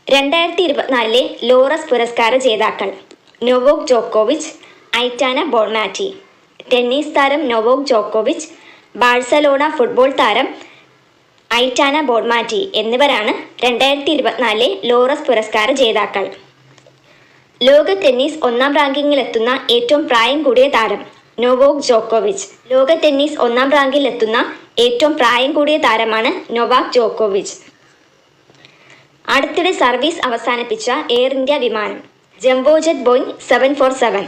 2024 ലോറസ് പുരസ്കാര ജേതാക്കൾ: നൊവാക് ജോക്കോവിച്ച്, ഐറ്റാന ബോൺമാറ്റി. ടെന്നീസ് താരം നൊവാക് ജോക്കോവിച്ച്, ബാഴ്സലോണ ഫുട്ബോൾ താരം ഐറ്റാന ബോൺമാറ്റി എന്നിവരാണ് 2024 ലോറസ് പുരസ്കാര ജേതാക്കൾ. ലോക ടെന്നീസ് 1-ാം റാങ്കിങ്ങിലെത്തുന്ന ഏറ്റവും പ്രായം കൂടിയ താരം നൊവാക് ജോക്കോവിച്ച്. ലോക ടെന്നീസ് 1-ാം റാങ്കിലെത്തുന്ന ഏറ്റവും പ്രായം കൂടിയ താരമാണ് നൊവാക് ജോക്കോവിച്ച്. അടുത്തിടെ സർവീസ് അവസാനിപ്പിച്ച എയർ ഇന്ത്യ വിമാനം ജംബോജെറ്റ് ബോയിങ് 747.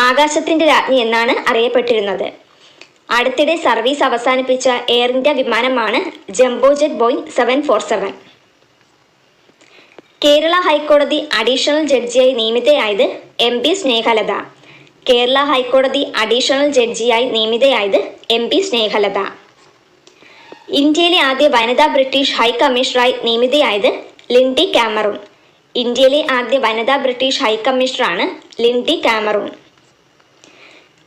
ആകാശത്തിന്റെ രാജ്ഞി എന്നാണ് അറിയപ്പെട്ടിരുന്നത്. അടുത്തിടെ സർവീസ് അവസാനിപ്പിച്ച എയർ ഇന്ത്യ വിമാനമാണ് ജംബോജെറ്റ് ബോയിങ് 747. കേരള ഹൈക്കോടതി അഡീഷണൽ ജഡ്ജിയായി നിയമിതയായത് MP സ്നേഹലത. കേരള ഹൈക്കോടതി അഡീഷണൽ ജഡ്ജിയായി നിയമിതയായത് MP സ്നേഹലത. ഇന്ത്യയിലെ ആദ്യ വനിതാ ബ്രിട്ടീഷ് ഹൈ കമ്മീഷണറായി നിയമിതയായത് ലിൻഡി കാമറൂൺ. ഇന്ത്യയിലെ ആദ്യ വനിതാ ബ്രിട്ടീഷ് ഹൈ കമ്മീഷണറാണ് ലിൻഡി കാമറൂൺ.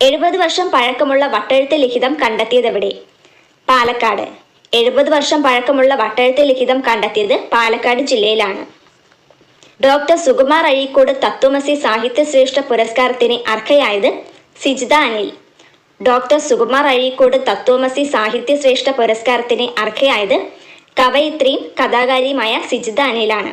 70 വർഷം പഴക്കമുള്ള വട്ടെഴുത്ത് ലിഖിതം കണ്ടെത്തിയതെവിടെ? പാലക്കാട്. 70 വർഷം പഴക്കമുള്ള വട്ടെഴുത്ത് ലിഖിതം കണ്ടെത്തിയത് പാലക്കാട് ജില്ലയിലാണ്. ഡോക്ടർ സുകുമാർ അഴീക്കോട് തത്വമസി സാഹിത്യശ്രേഷ്ഠ പുരസ്കാരത്തിന് അർഹയായത് സിജിത അനിൽ. ഡോക്ടർ സുകുമാർ അഴീക്കോട് തത്വമസി സാഹിത്യശ്രേഷ്ഠ പുരസ്കാരത്തിന് അർഹയായത് കവയിത്രിയും കഥാകാരിയുമായ സിജിത അനിലാണ്.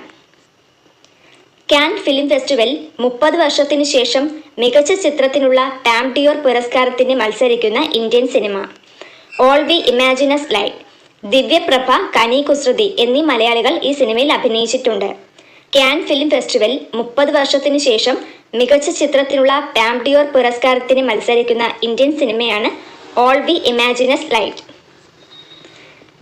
കാൻ ഫിലിം ഫെസ്റ്റിവൽ 30 വർഷത്തിനു ശേഷം മികച്ച ചിത്രത്തിനുള്ള പാം ഡിയോർ പുരസ്കാരത്തിന് മത്സരിക്കുന്ന Indian cinema all we imagine as light. Divya Prabha, Kani Kusruti എന്നീ മലയാളികൾ ഈ സിനിമയിൽ അഭിനയിച്ചിട്ടുണ്ട്. കാൻ ഫിലിം ഫെസ്റ്റിവൽ 30 വർഷത്തിനു ശേഷം മികച്ച ചിത്രത്തിനുള്ള പാം ഡിയോർ പുരസ്കാരത്തിന് മത്സരിക്കുന്ന ഇന്ത്യൻ സിനിമയാണ് ഓൾ വി ഇമാജിനസ് ലൈറ്റ്.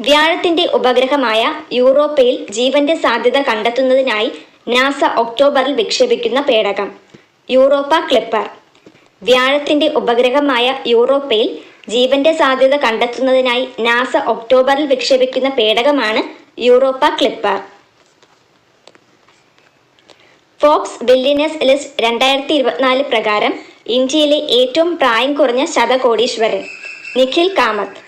വ്യാഴത്തിന്റെ ഉപഗ്രഹമായ യൂറോപ്പയിൽ ജീവന്റെ സാധ്യത കണ്ടെത്തുന്നതിനായി നാസ ഒക്ടോബറിൽ വിക്ഷേപിക്കുന്ന പേടകം യൂറോപ്പ ക്ലിപ്പർ. വ്യാഴത്തിന്റെ ഉപഗ്രഹമായ യൂറോപ്പയിൽ ജീവന്റെ സാധ്യത കണ്ടെത്തുന്നതിനായി നാസ ഒക്ടോബറിൽ വിക്ഷേപിക്കുന്ന പേടകമാണ് Europa Clipper. Forbes billionaires list 2024 പ്രകാരം ഇന്ത്യയിലെ ഏറ്റവും പ്രായം കുറഞ്ഞ ശതകോടീശ്വരൻ Nikhil Kamath.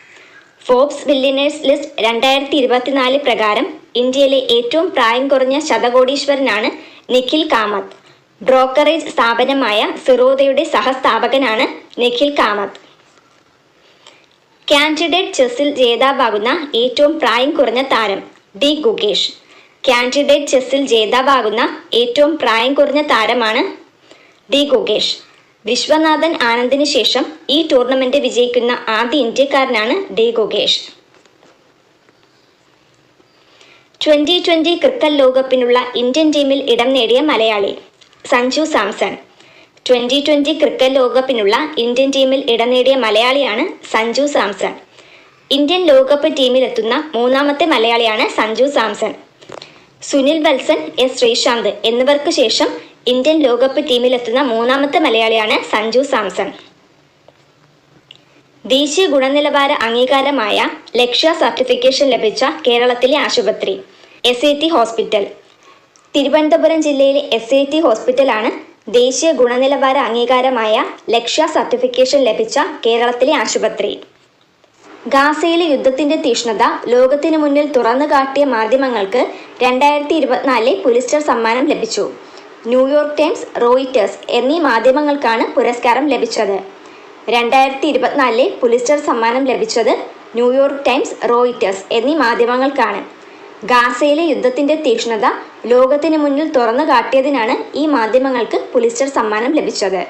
Forbes billionaires list 2024 പ്രകാരം ഇന്ത്യയിലെ ഏറ്റവും പ്രായം കുറഞ്ഞ ശതകോടീശ്വരനാണ് നിഖിൽ കാമത്ത്. ബ്രോക്കറേജ് സ്ഥാപനമായ സിറോദയുടെ സഹസ്ഥാപകനാണ് നിഖിൽ കാമത്ത്. കാൻഡിഡേറ്റ് ചെസ്സിൽ ജേതാവാകുന്ന ഏറ്റവും പ്രായം കുറഞ്ഞ താരം ഡി ഗുകേഷ്. കാൻഡിഡേറ്റ് ചെസ്സിൽ ജേതാവാകുന്ന ഏറ്റവും പ്രായം കുറഞ്ഞ താരമാണ് ഡി ഗുകേഷ്. വിശ്വനാഥൻ ആനന്ദിന് ശേഷം ഈ ടൂർണമെന്റ് വിജയിക്കുന്ന ആദ്യ ഇന്ത്യക്കാരനാണ് ഡി ഗുകേഷ്. 2020 ക്രിക്കറ്റ് ലോകകപ്പിനുള്ള ഇന്ത്യൻ ടീമിൽ ഇടം നേടിയ മലയാളി സഞ്ജു സാംസൺ. 2020 ക്രിക്കറ്റ് ലോകകപ്പിനുള്ള ഇന്ത്യൻ ടീമിൽ ഇടം നേടിയ മലയാളിയാണ് സഞ്ജു സാംസൺ. ഇന്ത്യൻ ലോകകപ്പ് ടീമിലെത്തുന്ന മൂന്നാമത്തെ മലയാളിയാണ് സഞ്ജു സാംസൺ. സുനിൽ വത്സൻ, എസ് ശ്രീശാന്ത് എന്നിവർക്ക് ശേഷം ഇന്ത്യൻ ലോകകപ്പ് ടീമിലെത്തുന്ന മൂന്നാമത്തെ മലയാളിയാണ് സഞ്ജു സാംസൺ. ദേശീയ ഗുണനിലവാര അംഗീകാരമായ ലക്ഷ്യ സർട്ടിഫിക്കേഷൻ ലഭിച്ച കേരളത്തിലെ ആശുപത്രി SAT ഹോസ്പിറ്റൽ. തിരുവനന്തപുരം ജില്ലയിലെ SAT ഹോസ്പിറ്റലാണ് ദേശീയ ഗുണനിലവാര അംഗീകാരമായ ലക്ഷ്യ സർട്ടിഫിക്കേഷൻ ലഭിച്ച കേരളത്തിലെ ആശുപത്രി. ഗാസയിലെ യുദ്ധത്തിന്റെ തീക്ഷ്ണത ലോകത്തിനു മുന്നിൽ തുറന്നു കാട്ടിയ മാധ്യമങ്ങൾക്ക് 2024 പുലിസ്റ്റർ സമ്മാനം ലഭിച്ചു. ന്യൂയോർക്ക് ടൈംസ്, റോയിറ്റേഴ്സ് എന്നീ മാധ്യമങ്ങൾക്കാണ് പുരസ്കാരം ലഭിച്ചത്. 2024 പുലിസ്റ്റർ സമ്മാനം ലഭിച്ചത് ന്യൂയോർക്ക് ടൈംസ്, റോയിറ്റേഴ്സ് എന്നീ മാധ്യമങ്ങൾക്കാണ്. ഗാസയിലെ യുദ്ധത്തിന്റെ തീക്ഷ്ണത ലോകത്തിനു മുന്നിൽ തുറന്നു കാട്ടിയതിനാണ് ഈ മാധ്യമങ്ങൾക്ക് പുലിസ്റ്റർ സമ്മാനം ലഭിച്ചത്.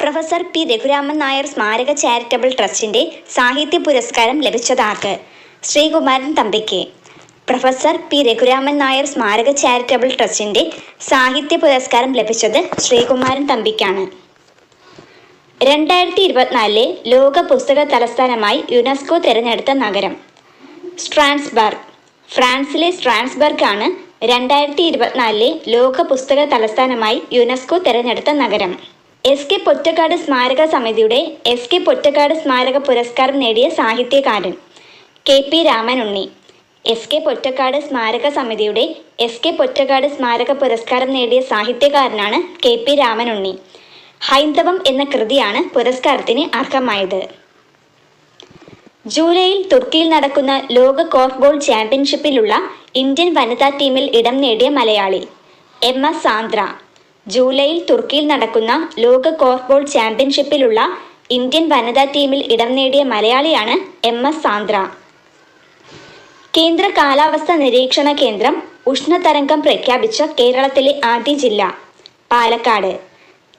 പ്രൊഫസർ പി രഘുരാമൻ നായർ സ്മാരക ചാരിറ്റബിൾ ട്രസ്റ്റിന്റെ സാഹിത്യ പുരസ്കാരം ലഭിച്ചതാർക്ക്? ശ്രീകുമാരൻ തമ്പിക്ക്. പ്രൊഫസർ പി രഘുരാമൻ നായർ സ്മാരക ചാരിറ്റബിൾ ട്രസ്റ്റിന്റെ സാഹിത്യ പുരസ്കാരം ലഭിച്ചത് ശ്രീകുമാരൻ തമ്പിക്കാണ്. 2024 ലോക പുസ്തക തലസ്ഥാനമായി യുനെസ്കോ തിരഞ്ഞെടുത്ത നഗരം സ്ട്രാസ്ബർഗ്. ഫ്രാൻസിലെ സ്ട്രാസ്ബർഗ് ആണ് 2024 ലോക പുസ്തക തലസ്ഥാനമായി യുനെസ്കോ തിരഞ്ഞെടുത്ത നഗരം. SK പൊറ്റക്കാട് സ്മാരക സമിതിയുടെ SK പൊറ്റക്കാട് സ്മാരക പുരസ്കാരം നേടിയ സാഹിത്യകാരൻ KP രാമനുണ്ണി. SK പൊറ്റക്കാട് സ്മാരക സമിതിയുടെ SK പൊറ്റക്കാട് സ്മാരക പുരസ്കാരം നേടിയ സാഹിത്യകാരനാണ് KP രാമനുണ്ണി. ഹൈന്ദവം എന്ന കൃതിയാണ് പുരസ്കാരത്തിന് അർഹമായത്. ജൂലൈയിൽ തുർക്കിയിൽ നടക്കുന്ന ലോക കോർഫ്ബോൾ ചാമ്പ്യൻഷിപ്പിലുള്ള ഇന്ത്യൻ വനിതാ ടീമിൽ ഇടം നേടിയ മലയാളി MS സാന്ദ്ര. ജൂലൈയിൽ തുർക്കിയിൽ നടക്കുന്ന ലോക കോർഫ്ബോൾ ചാമ്പ്യൻഷിപ്പിലുള്ള ഇന്ത്യൻ വനിതാ ടീമിൽ ഇടം നേടിയ മലയാളിയാണ് MS സാന്ദ്ര. കേന്ദ്ര കാലാവസ്ഥാ നിരീക്ഷണ കേന്ദ്രം ഉഷ്ണതരംഗം പ്രഖ്യാപിച്ച കേരളത്തിലെ ആദ്യ ജില്ല പാലക്കാട്.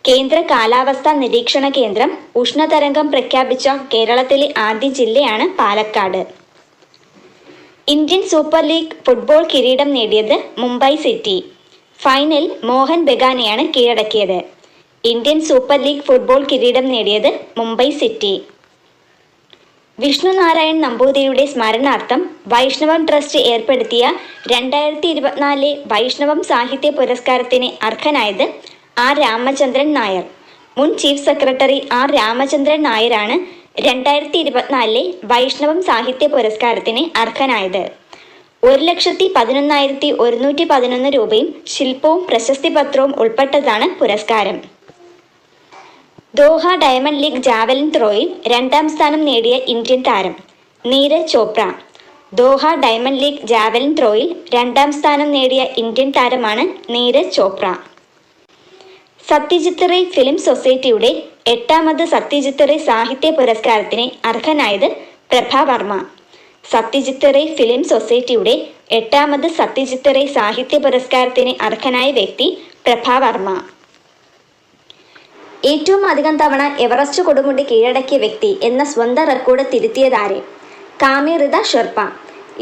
കേന്ദ്ര കാലാവസ്ഥാ നിരീക്ഷണ കേന്ദ്രം ഉഷ്ണതരംഗം പ്രഖ്യാപിച്ച കേരളത്തിലെ ആദ്യ ജില്ലയാണ് Palakkad. Indian super league football കിരീടം നേടിയത് മുംബൈ സിറ്റി. ഫൈനൽ മോഹൻ ബഗാനെയാണ് കീഴടക്കിയത്. ഇന്ത്യൻ സൂപ്പർ ലീഗ് ഫുട്ബോൾ കിരീടം നേടിയത് മുംബൈ സിറ്റി. വിഷ്ണു നാരായൺ നമ്പൂതിരിയുടെ സ്മരണാർത്ഥം വൈഷ്ണവം ട്രസ്റ്റ് ഏർപ്പെടുത്തിയ 2024 വൈഷ്ണവം സാഹിത്യ പുരസ്കാരത്തിന് അർഹനായത് R രാമചന്ദ്രൻ നായർ. മുൻ ചീഫ് സെക്രട്ടറി R രാമചന്ദ്രൻ നായരാണ് 2024 വൈഷ്ണവം സാഹിത്യ പുരസ്കാരത്തിന് അർഹനായത്. 1,11,111 രൂപയും ശില്പവും പ്രശസ്തി പത്രവും ഉൾപ്പെട്ടതാണ് പുരസ്കാരം. ദോഹ ഡയമണ്ട് ലീഗ് ജാവലിൻ ത്രോയിൽ 2ാം സ്ഥാനം നേടിയ ഇന്ത്യൻ താരം Neeraj Chopra. Doha diamond league javelin ത്രോയിൽ 2ാം സ്ഥാനം നേടിയ ഇന്ത്യൻ താരമാണ് നീരജ് ചോപ്ര. സത്യജിത്ത് റേ ഫിലിം സൊസൈറ്റിയുടെ 8ാമത് സത്യജിത്ത് റേ സാഹിത്യ പുരസ്കാരത്തിന് അർഹനായത് പ്രഭാവർമ്മ. സത്യജിത്ത് റേ ഫിലിം സൊസൈറ്റിയുടെ 8ാമത് സത്യജിത്ത് റേ സാഹിത്യ പുരസ്കാരത്തിന് അർഹനായ വ്യക്തി പ്രഭാവർമ്മ. ഏറ്റവും അധികം തവണ എവറസ്റ്റ് കൊടുമുടി കീഴടക്കിയ വ്യക്തി എന്ന സ്വന്തം റെക്കോർഡ് തിരുത്തിയതാരെ? കാമി റിത ഷെർപ്പ.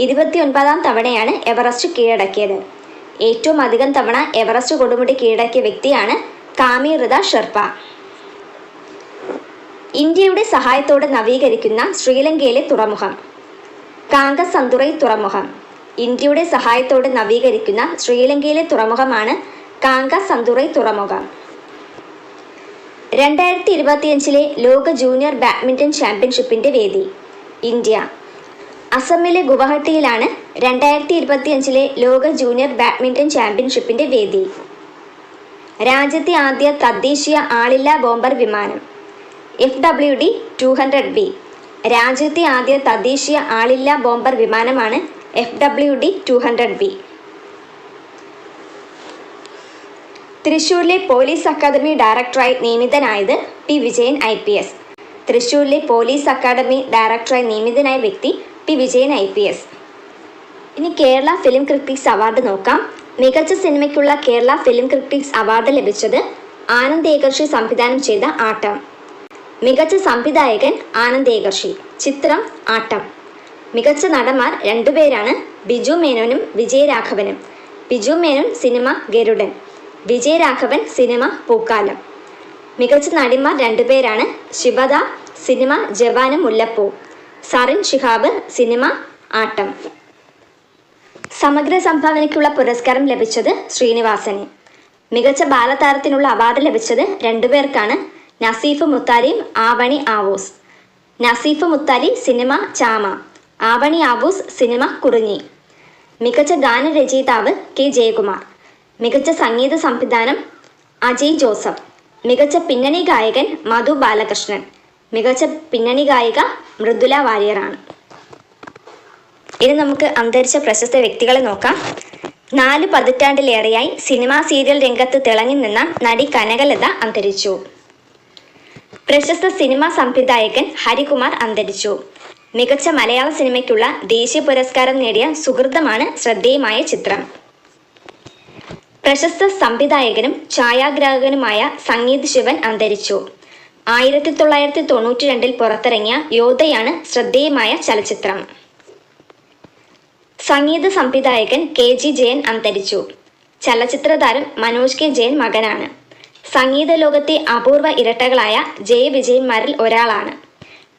29ാം തവണയാണ് എവറസ്റ്റ് കീഴടക്കിയത്. ഏറ്റവും അധികം തവണ എവറസ്റ്റ് കൊടുമുടി കീഴടക്കിയ വ്യക്തിയാണ് കാമി റിത ഷെർപ്പ. ഇന്ത്യയുടെ സഹായത്തോടെ നവീകരിക്കുന്ന ശ്രീലങ്കയിലെ തുറമുഖം കാങ്കസന്തുറൈ തുറമുഖം. ഇന്ത്യയുടെ സഹായത്തോടെ നവീകരിക്കുന്ന ശ്രീലങ്കയിലെ തുറമുഖമാണ് കാങ്കസന്തുറൈ തുറമുഖം. 2025 ലോക ജൂനിയർ ബാഡ്മിൻ്റൺ ചാമ്പ്യൻഷിപ്പിൻ്റെ വേദി ഇന്ത്യ. അസമിലെ ഗുവാഹട്ടിയിലാണ് 2025 ലോക ജൂനിയർ ബാഡ്മിൻ്റൺ ചാമ്പ്യൻഷിപ്പിൻ്റെ വേദി. രാജ്യത്തെ ആദ്യ തദ്ദേശീയ ആളില്ലാ ബോംബർ വിമാനം FWD-200B. രാജ്യത്തെ ആദ്യ തദ്ദേശീയ ആളില്ലാ ബോംബർ വിമാനമാണ് FWD-200B. തൃശ്ശൂരിലെ പോലീസ് അക്കാദമി ഡയറക്ടറായി നിയമിതനായത് P. വിജയൻ IPS. തൃശ്ശൂരിലെ പോലീസ് അക്കാദമി ഡയറക്ടറായി നിയമിതനായ വ്യക്തി P. വിജയൻ IPS. ഇനി കേരള ഫിലിം ക്രിറ്റിക്സ് അവാർഡ് നോക്കാം. മികച്ച സിനിമയ്ക്കുള്ള കേരള ഫിലിം ക്രിറ്റിക്സ് അവാർഡ് ലഭിച്ചത് ആനന്ദ് ഏകർഷി സംവിധാനം ചെയ്ത ആട്ടം. മികച്ച സംവിധായകൻ ആനന്ദ് ഏകർഷി. ചിത്രം ആട്ടം. മികച്ച നടന്മാർ 2 പേരാണ്. ബിജു മേനോനും വിജയരാഘവനും. ബിജു മേനോൻ സിനിമ ഗരുഡൻ, വിജയരാഘവൻ സിനിമ പൂക്കാലം. മികച്ച നടിമാർ രണ്ടുപേരാണ്. ശിവദ സിനിമ ജവാനും മുല്ലപ്പൂ, സറിൻ ഷിഹാബ് സിനിമ ആട്ടം. സമഗ്ര സംഭാവനയ്ക്കുള്ള പുരസ്കാരം ലഭിച്ചത് ശ്രീനിവാസന്. മികച്ച ബാലതാരത്തിനുള്ള അവാർഡ് ലഭിച്ചത് രണ്ടുപേർക്കാണ്. നസീഫ് മുത്താലിയും ആവണി ആവൂസ്. നസീഫ് മുത്താലി സിനിമ ചാമ, ആവണി ആവൂസ് സിനിമ കുറിഞ്ഞി. മികച്ച ഗാനരചയിതാവ് കെ ജയകുമാർ. മികച്ച സംഗീത സംവിധാനം അജയ് ജോസഫ്. മികച്ച പിന്നണി ഗായകൻ മധു ബാലകൃഷ്ണൻ. മികച്ച പിന്നണി ഗായിക മൃദുല വാര്യറാണ്. ഇനി നമുക്ക് അന്തരിച്ച പ്രശസ്ത വ്യക്തികളെ നോക്കാം. 4 പതിറ്റാണ്ടിലേറെയായി സിനിമാ സീരിയൽ രംഗത്ത് തിളങ്ങി നിന്ന നടി കനകലത അന്തരിച്ചു. പ്രശസ്ത സിനിമാ സംവിധായകൻ ഹരികുമാർ അന്തരിച്ചു. മികച്ച മലയാള സിനിമയ്ക്കുള്ള ദേശീയ പുരസ്കാരം നേടിയ സുഹൃതമാണ് ശ്രദ്ധേയമായ ചിത്രം. പ്രശസ്ത സംവിധായകനും ഛായാഗ്രാഹകനുമായ സംഗീത് ശിവൻ അന്തരിച്ചു. 1992 പുറത്തിറങ്ങിയ യോദ്ധയാണ് ശ്രദ്ധേയമായ ചലച്ചിത്രം. സംഗീത സംവിധായകൻ KG ജയൻ അന്തരിച്ചു. ചലച്ചിത്ര താരം മനോജ് കെ ജയൻ മകനാണ്. സംഗീത ലോകത്തെ അപൂർവ ഇരട്ടകളായ ജയവിജയന്മാരിൽ ഒരാളാണ്.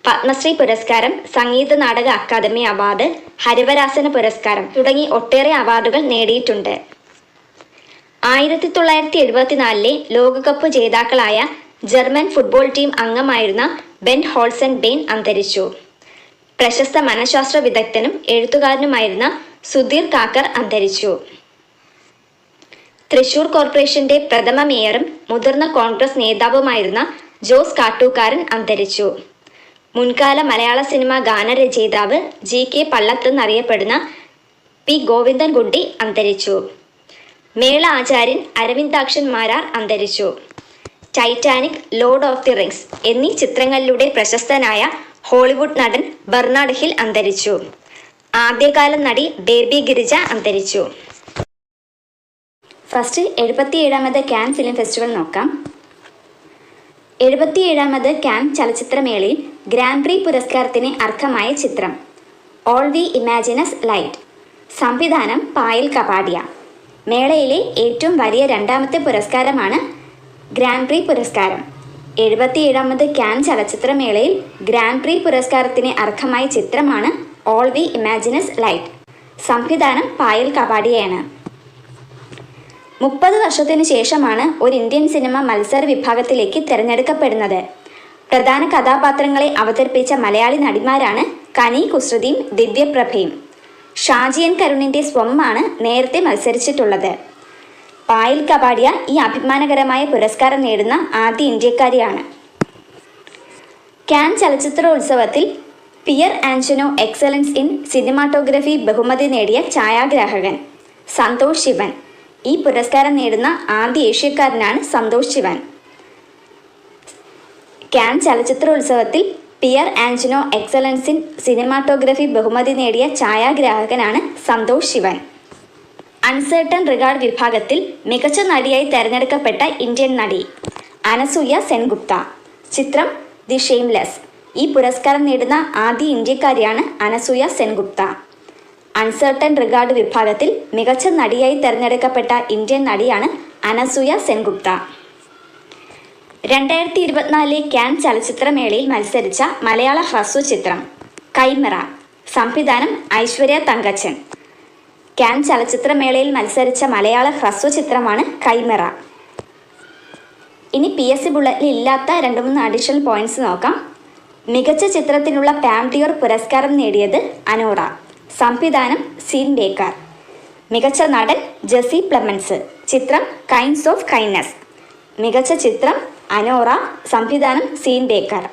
പത്മശ്രീ പുരസ്കാരം, സംഗീത നാടക അക്കാദമി അവാർഡ്, ഹരിവരാസന പുരസ്കാരം തുടങ്ങി ഒട്ടേറെ അവാർഡുകൾ നേടിയിട്ടുണ്ട്. 1974 ലോകകപ്പ് ജേതാക്കളായ ജർമ്മൻ ഫുട്ബോൾ ടീം അംഗമായിരുന്ന ബെന്റ് ഹോൾസൻ ബെയിൻ അന്തരിച്ചു. പ്രശസ്ത മനഃശാസ്ത്ര വിദഗ്ധനും എഴുത്തുകാരനുമായിരുന്ന സുധീർ കാക്കർ അന്തരിച്ചു. തൃശൂർ കോർപ്പറേഷന്റെ പ്രഥമ മേയറും മുതിർന്ന കോൺഗ്രസ് നേതാവുമായിരുന്ന ജോസ് കാട്ടൂക്കാരൻ അന്തരിച്ചു. മുൻകാല മലയാള സിനിമാ ഗാനരചയിതാവ് GK പള്ളത്ത് എന്നറിയപ്പെടുന്ന P ഗോവിന്ദൻകുട്ടി അന്തരിച്ചു. മേള ആചാര്യൻ അരവിന്ദാക്ഷൻ മാരാർ അന്തരിച്ചു. Titanic, Lord of the rings എന്നീ ചിത്രങ്ങളിലൂടെ പ്രശസ്തനായ ഹോളിവുഡ് നടൻ ബെർണാഡ് ഹിൽ അന്തരിച്ചു. ആദ്യകാല നടി ബേബി ഗിരിജ അന്തരിച്ചു. ഫസ്റ്റ് 77ാമത് കാൻ ഫിലിം ഫെസ്റ്റിവൽ നോക്കാം. 77ാമത് കാൻ ചലച്ചിത്രമേളയിൽ ഗ്രാൻഡ് പ്രീ പുരസ്കാരത്തിന് അർഹമായ ചിത്രം ഓൾ വി ഇമാജിനസ് ലൈറ്റ്. സംവിധാനം പായൽ കപാഡിയ. മേളയിലെ ഏറ്റവും വലിയ രണ്ടാമത്തെ പുരസ്കാരമാണ് ഗ്രാൻഡ് പ്രീ പുരസ്കാരം. 77ാമത് കാൻ ചലച്ചിത്രമേളയിൽ ഗ്രാൻഡ് പ്രീ പുരസ്കാരത്തിന് അർഹമായ ചിത്രമാണ് ഓൾ വി ഇമാജിനസ് ലൈറ്റ്. സംവിധാനം പായൽ കപാഡിയയാണ്. 30 വർഷത്തിനു ശേഷമാണ് ഒരു ഇന്ത്യൻ സിനിമ മത്സര വിഭാഗത്തിലേക്ക് തിരഞ്ഞെടുക്കപ്പെടുന്നത്. പ്രധാന കഥാപാത്രങ്ങളെ അവതരിപ്പിച്ച മലയാളി നടിമാരാണ് കനി കുസൃതിയും ദിവ്യപ്രഭയും. ഷാജിയൻ കരുണിൻ്റെ സ്വമാണ് നേരത്തെ മത്സരിച്ചിട്ടുള്ളത്. പായൽ കപാഡിയ ഈ അഭിമാനകരമായ പുരസ്കാരം നേടുന്ന ആദ്യ ഇന്ത്യക്കാരിയാണ്. കാൻ ചലച്ചിത്രോത്സവത്തിൽ Pierre Angenieux excellence in cinematography ബഹുമതി നേടിയ ഛായാഗ്രാഹകൻ സന്തോഷ് ശിവൻ. ഈ പുരസ്കാരം നേടുന്ന ആദ്യ ഏഷ്യക്കാരനാണ് സന്തോഷ് ശിവൻ. കാൻ ചലച്ചിത്രോത്സവത്തിൽ Pierre Angenieux excellence in cinematography ബഹുമതി നേടിയ ഛായാഗ്രാഹകനാണ് സന്തോഷ് ശിവൻ. അൺസർട്ടൺ റിഗാർഡ് വിഭാഗത്തിൽ മികച്ച നടിയായി തെരഞ്ഞെടുക്കപ്പെട്ട ഇന്ത്യൻ നടി അനസൂയ സെൻഗുപ്ത. ചിത്രം ദി ഷെയിംലെസ്. ഈ പുരസ്കാരം നേടുന്ന ആദ്യ ഇന്ത്യക്കാരിയാണ് അനസൂയ സെൻഗുപ്ത. അൺസർട്ടൺ റിഗാർഡ് വിഭാഗത്തിൽ മികച്ച നടിയായി തെരഞ്ഞെടുക്കപ്പെട്ട ഇന്ത്യൻ നടിയാണ് അനസൂയ സെൻഗുപ്ത. 2024 കാൻ ചലച്ചിത്രമേളയിൽ മത്സരിച്ച മലയാള ഹ്രസ്വ ചിത്രം കൈമറ. സംവിധാനം ഐശ്വര്യ തങ്കച്ചൻ. കാൻ ചലച്ചിത്രമേളയിൽ മത്സരിച്ച മലയാള ഹ്രസ്വ ചിത്രമാണ് കൈമറ. ഇനി PSC ബുള്ളറ്റിൽ ഇല്ലാത്ത 2-3 അഡീഷണൽ പോയിന്റ്സ് നോക്കാം. മികച്ച ചിത്രത്തിനുള്ള പാം ഡിയോർ പുരസ്കാരം നേടിയത് അനോറ. സംവിധാനം സീൻ ബേക്കർ. മികച്ച നടൻ ജെസി പ്ലെമൻസ്. ചിത്രം കൈൻഡ്സ് ഓഫ് കൈൻഡ്നസ്. മികച്ച ചിത്രം അനോറ. സംവിധാനം സീൻ ബേക്കർ.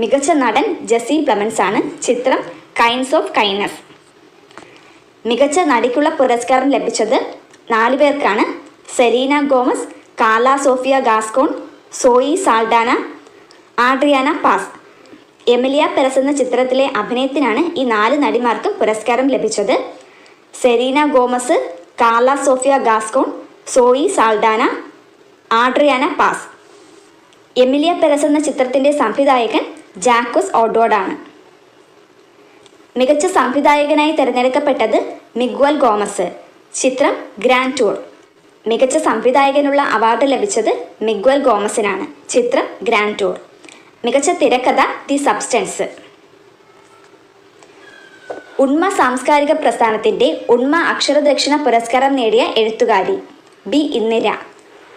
മികച്ച നടൻ ജെസി പ്ലെമൻസ് ആണ്. ചിത്രം കൈൻഡ്സ് ഓഫ് കൈൻഡ്നസ്. മികച്ച നടിക്കുള്ള പുരസ്കാരം ലഭിച്ചത് 4 പേർക്കാണ്. സെലീന ഗോമസ്, കാർല സോഫിയ ഗാസ്കോൺ, സോയി സാൽഡാന, ആഡ്രിയാന പാസ്. എമിലിയ പെരസ് എന്ന ചിത്രത്തിലെ അഭിനയത്തിനാണ് ഈ 4 നടിമാർക്കും പുരസ്കാരം ലഭിച്ചത്. സെലീന ഗോമസ്, കാർല സോഫിയ ഗാസ്കോൺ, സോയി സാൽഡാന, ആഡ്രിയാന പാസ്. എമിലിയ പെരസ് എന്ന ചിത്രത്തിൻ്റെ സംവിധായകൻ ജാക്കോസ് ഓഡോഡാണ്. മികച്ച സംവിധായകനായി തിരഞ്ഞെടുക്കപ്പെട്ടത് മിഗ്വൽ ഗോമസ്. ചിത്രം ഗ്രാൻഡ് ടൂർ. മികച്ച സംവിധായകനുള്ള അവാർഡ് ലഭിച്ചത് മിഗ്വൽ ഗോമസിനാണ്. ചിത്രം ഗ്രാൻഡ് ടൂർ. മികച്ച തിരക്കഥ ദി സബ്സ്റ്റൻസ്. ഉണ്മ സാംസ്കാരിക പ്രസ്ഥാനത്തിൻ്റെ ഉണ്മ അക്ഷരദക്ഷിണ പുരസ്കാരം നേടിയ എഴുത്തുകാരി ബി ഇന്ദിര.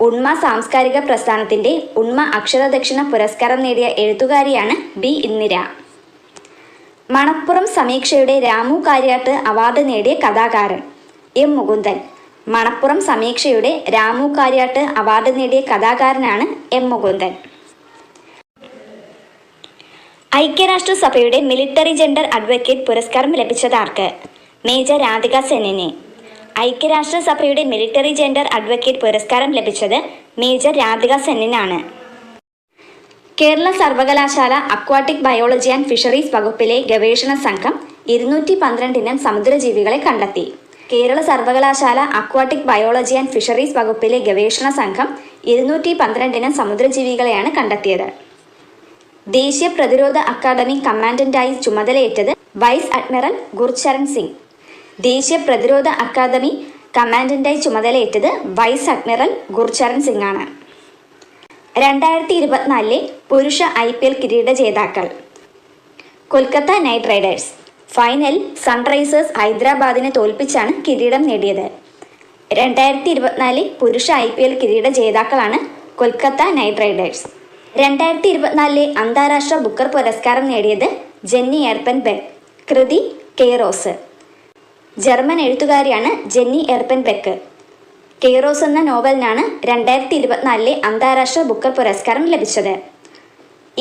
ഉണ്മ സാംസ്കാരിക പ്രസ്ഥാനത്തിൻ്റെ ഉണ്മ അക്ഷരദക്ഷിണ പുരസ്കാരം നേടിയ എഴുത്തുകാരിയാണ് ബി ഇന്ദിര. മണപ്പുറം സമീക്ഷയുടെ രാമു കാര്യാട്ട് അവാർഡ് നേടിയ കഥാകാരൻ എം മുകുന്ദൻ. മണപ്പുറം സമീക്ഷയുടെ രാമു കാര്യാട്ട് അവാർഡ് നേടിയ കഥാകാരനാണ് എം മുകുന്ദൻ. ഐക്യരാഷ്ട്രസഭയുടെ മിലിറ്ററി ജെൻഡർ അഡ്വക്കേറ്റ് പുരസ്കാരം ലഭിച്ചതാർക്ക്? മേജർ രാധിക സെന്നിന്. ഐക്യരാഷ്ട്രസഭയുടെ മിലിറ്ററി ജെൻഡർ അഡ്വക്കേറ്റ് പുരസ്കാരം ലഭിച്ചത് മേജർ രാധിക സെന്നിനാണ്. കേരള സർവകലാശാല അക്വാട്ടിക് ബയോളജി ആൻഡ് ഫിഷറീസ് വകുപ്പിലെ ഗവേഷണ സംഘം 212 ഇനം സമുദ്രജീവികളെ കണ്ടെത്തി. കേരള സർവകലാശാല അക്വാട്ടിക് ബയോളജി ആൻഡ് ഫിഷറീസ് വകുപ്പിലെ ഗവേഷണ സംഘം 212 ഇനം സമുദ്രജീവികളെയാണ് കണ്ടെത്തിയത്. ദേശീയ പ്രതിരോധ അക്കാദമി കമാൻഡന്റായി ചുമതലയേറ്റത് വൈസ് അഡ്മിറൽ ഗുർചരൺ സിംഗ്. ദേശീയ പ്രതിരോധ അക്കാദമി കമാൻഡന്റായി ചുമതലയേറ്റത് വൈസ് അഡ്മിറൽ ഗുർചരൺ സിംഗ് ആണ്. 2024 പുരുഷ IPL കിരീട ജേതാക്കൾ. Kolkata knight riders. Final sunrisers ഹൈദരാബാദിനെ തോൽപ്പിച്ചാണ് കിരീടം നേടിയത്. 2024 പുരുഷ IPL കിരീട ജേതാക്കളാണ് കൊൽക്കത്ത നൈറ്റ് റൈഡേഴ്സ്. 2024 അന്താരാഷ്ട്ര ബുക്കർ പുരസ്കാരം നേടിയത് ജെന്നി എർപ്പൻ ബെക്ക്. കൃതി കെയ്റോസ്. ജർമ്മൻ എഴുത്തുകാരിയാണ് ജെന്നി എർപ്പൻ ബെക്ക്. കെയ്റോസ് എന്ന നോവലിനാണ് 2024 അന്താരാഷ്ട്ര ബുക്കർ പുരസ്കാരം ലഭിച്ചത്.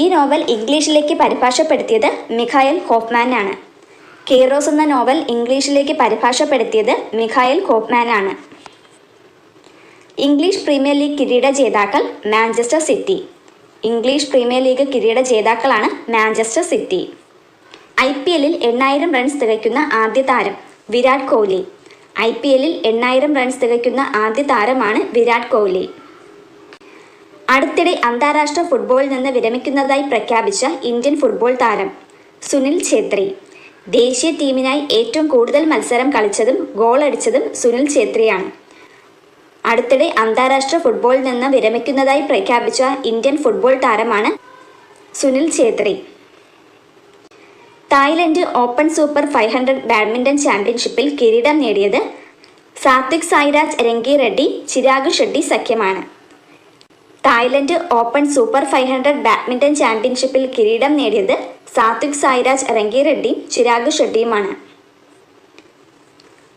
ഈ നോവൽ ഇംഗ്ലീഷിലേക്ക് പരിഭാഷപ്പെടുത്തിയത് മിഖായൽ ഹോഫ്മാനാണ്. കെയ്റോസ് എന്ന നോവൽ ഇംഗ്ലീഷിലേക്ക് പരിഭാഷപ്പെടുത്തിയത് മിഖായൽ ഹോഫ്മാനാണ്. ഇംഗ്ലീഷ് പ്രീമിയർ ലീഗ് കിരീട ജേതാക്കൾ Manchester city. English premier league കിരീട ജേതാക്കളാണ് മാഞ്ചസ്റ്റർ സിറ്റി. IPLൽ 8000 റൺസ് തികയ്ക്കുന്ന ആദ്യ താരം വിരാട് കോഹ്ലി. IPLൽ 8000 റൺസ് തികയ്ക്കുന്ന ആദ്യ താരമാണ് വിരാട് കോഹ്ലി. അടുത്തിടെ അന്താരാഷ്ട്ര ഫുട്ബോളിൽ നിന്ന് വിരമിക്കുന്നതായി പ്രഖ്യാപിച്ച ഇന്ത്യൻ ഫുട്ബോൾ താരം സുനിൽ ഛേത്രി. ദേശീയ ടീമിനായി ഏറ്റവും കൂടുതൽ മത്സരം കളിച്ചതും ഗോളടിച്ചതും സുനിൽ ഛേത്രിയാണ്. അടുത്തിടെ അന്താരാഷ്ട്ര ഫുട്ബോളിൽ നിന്ന് വിരമിക്കുന്നതായി പ്രഖ്യാപിച്ച ഇന്ത്യൻ ഫുട്ബോൾ താരമാണ് Sunil Chhetri. Thailand open super 500 badminton ചാമ്പ്യൻഷിപ്പിൽ കിരീടം നേടിയത് സാത്വിക് സായിരാജ് രംഗി റെഡ്ഡി ചിരാഗ് ഷെട്ടി സഖ്യമാണ്. തായ്ലൻഡ് ഓപ്പൺ സൂപ്പർ 500 ബാഡ്മിൻ്റൺ ചാമ്പ്യൻഷിപ്പിൽ കിരീടം നേടിയത് സാത്വിക് സായിരാജ് രംഗി റെഡ്ഡിയും ചിരാഗ് ഷെട്ടിയുമാണ്.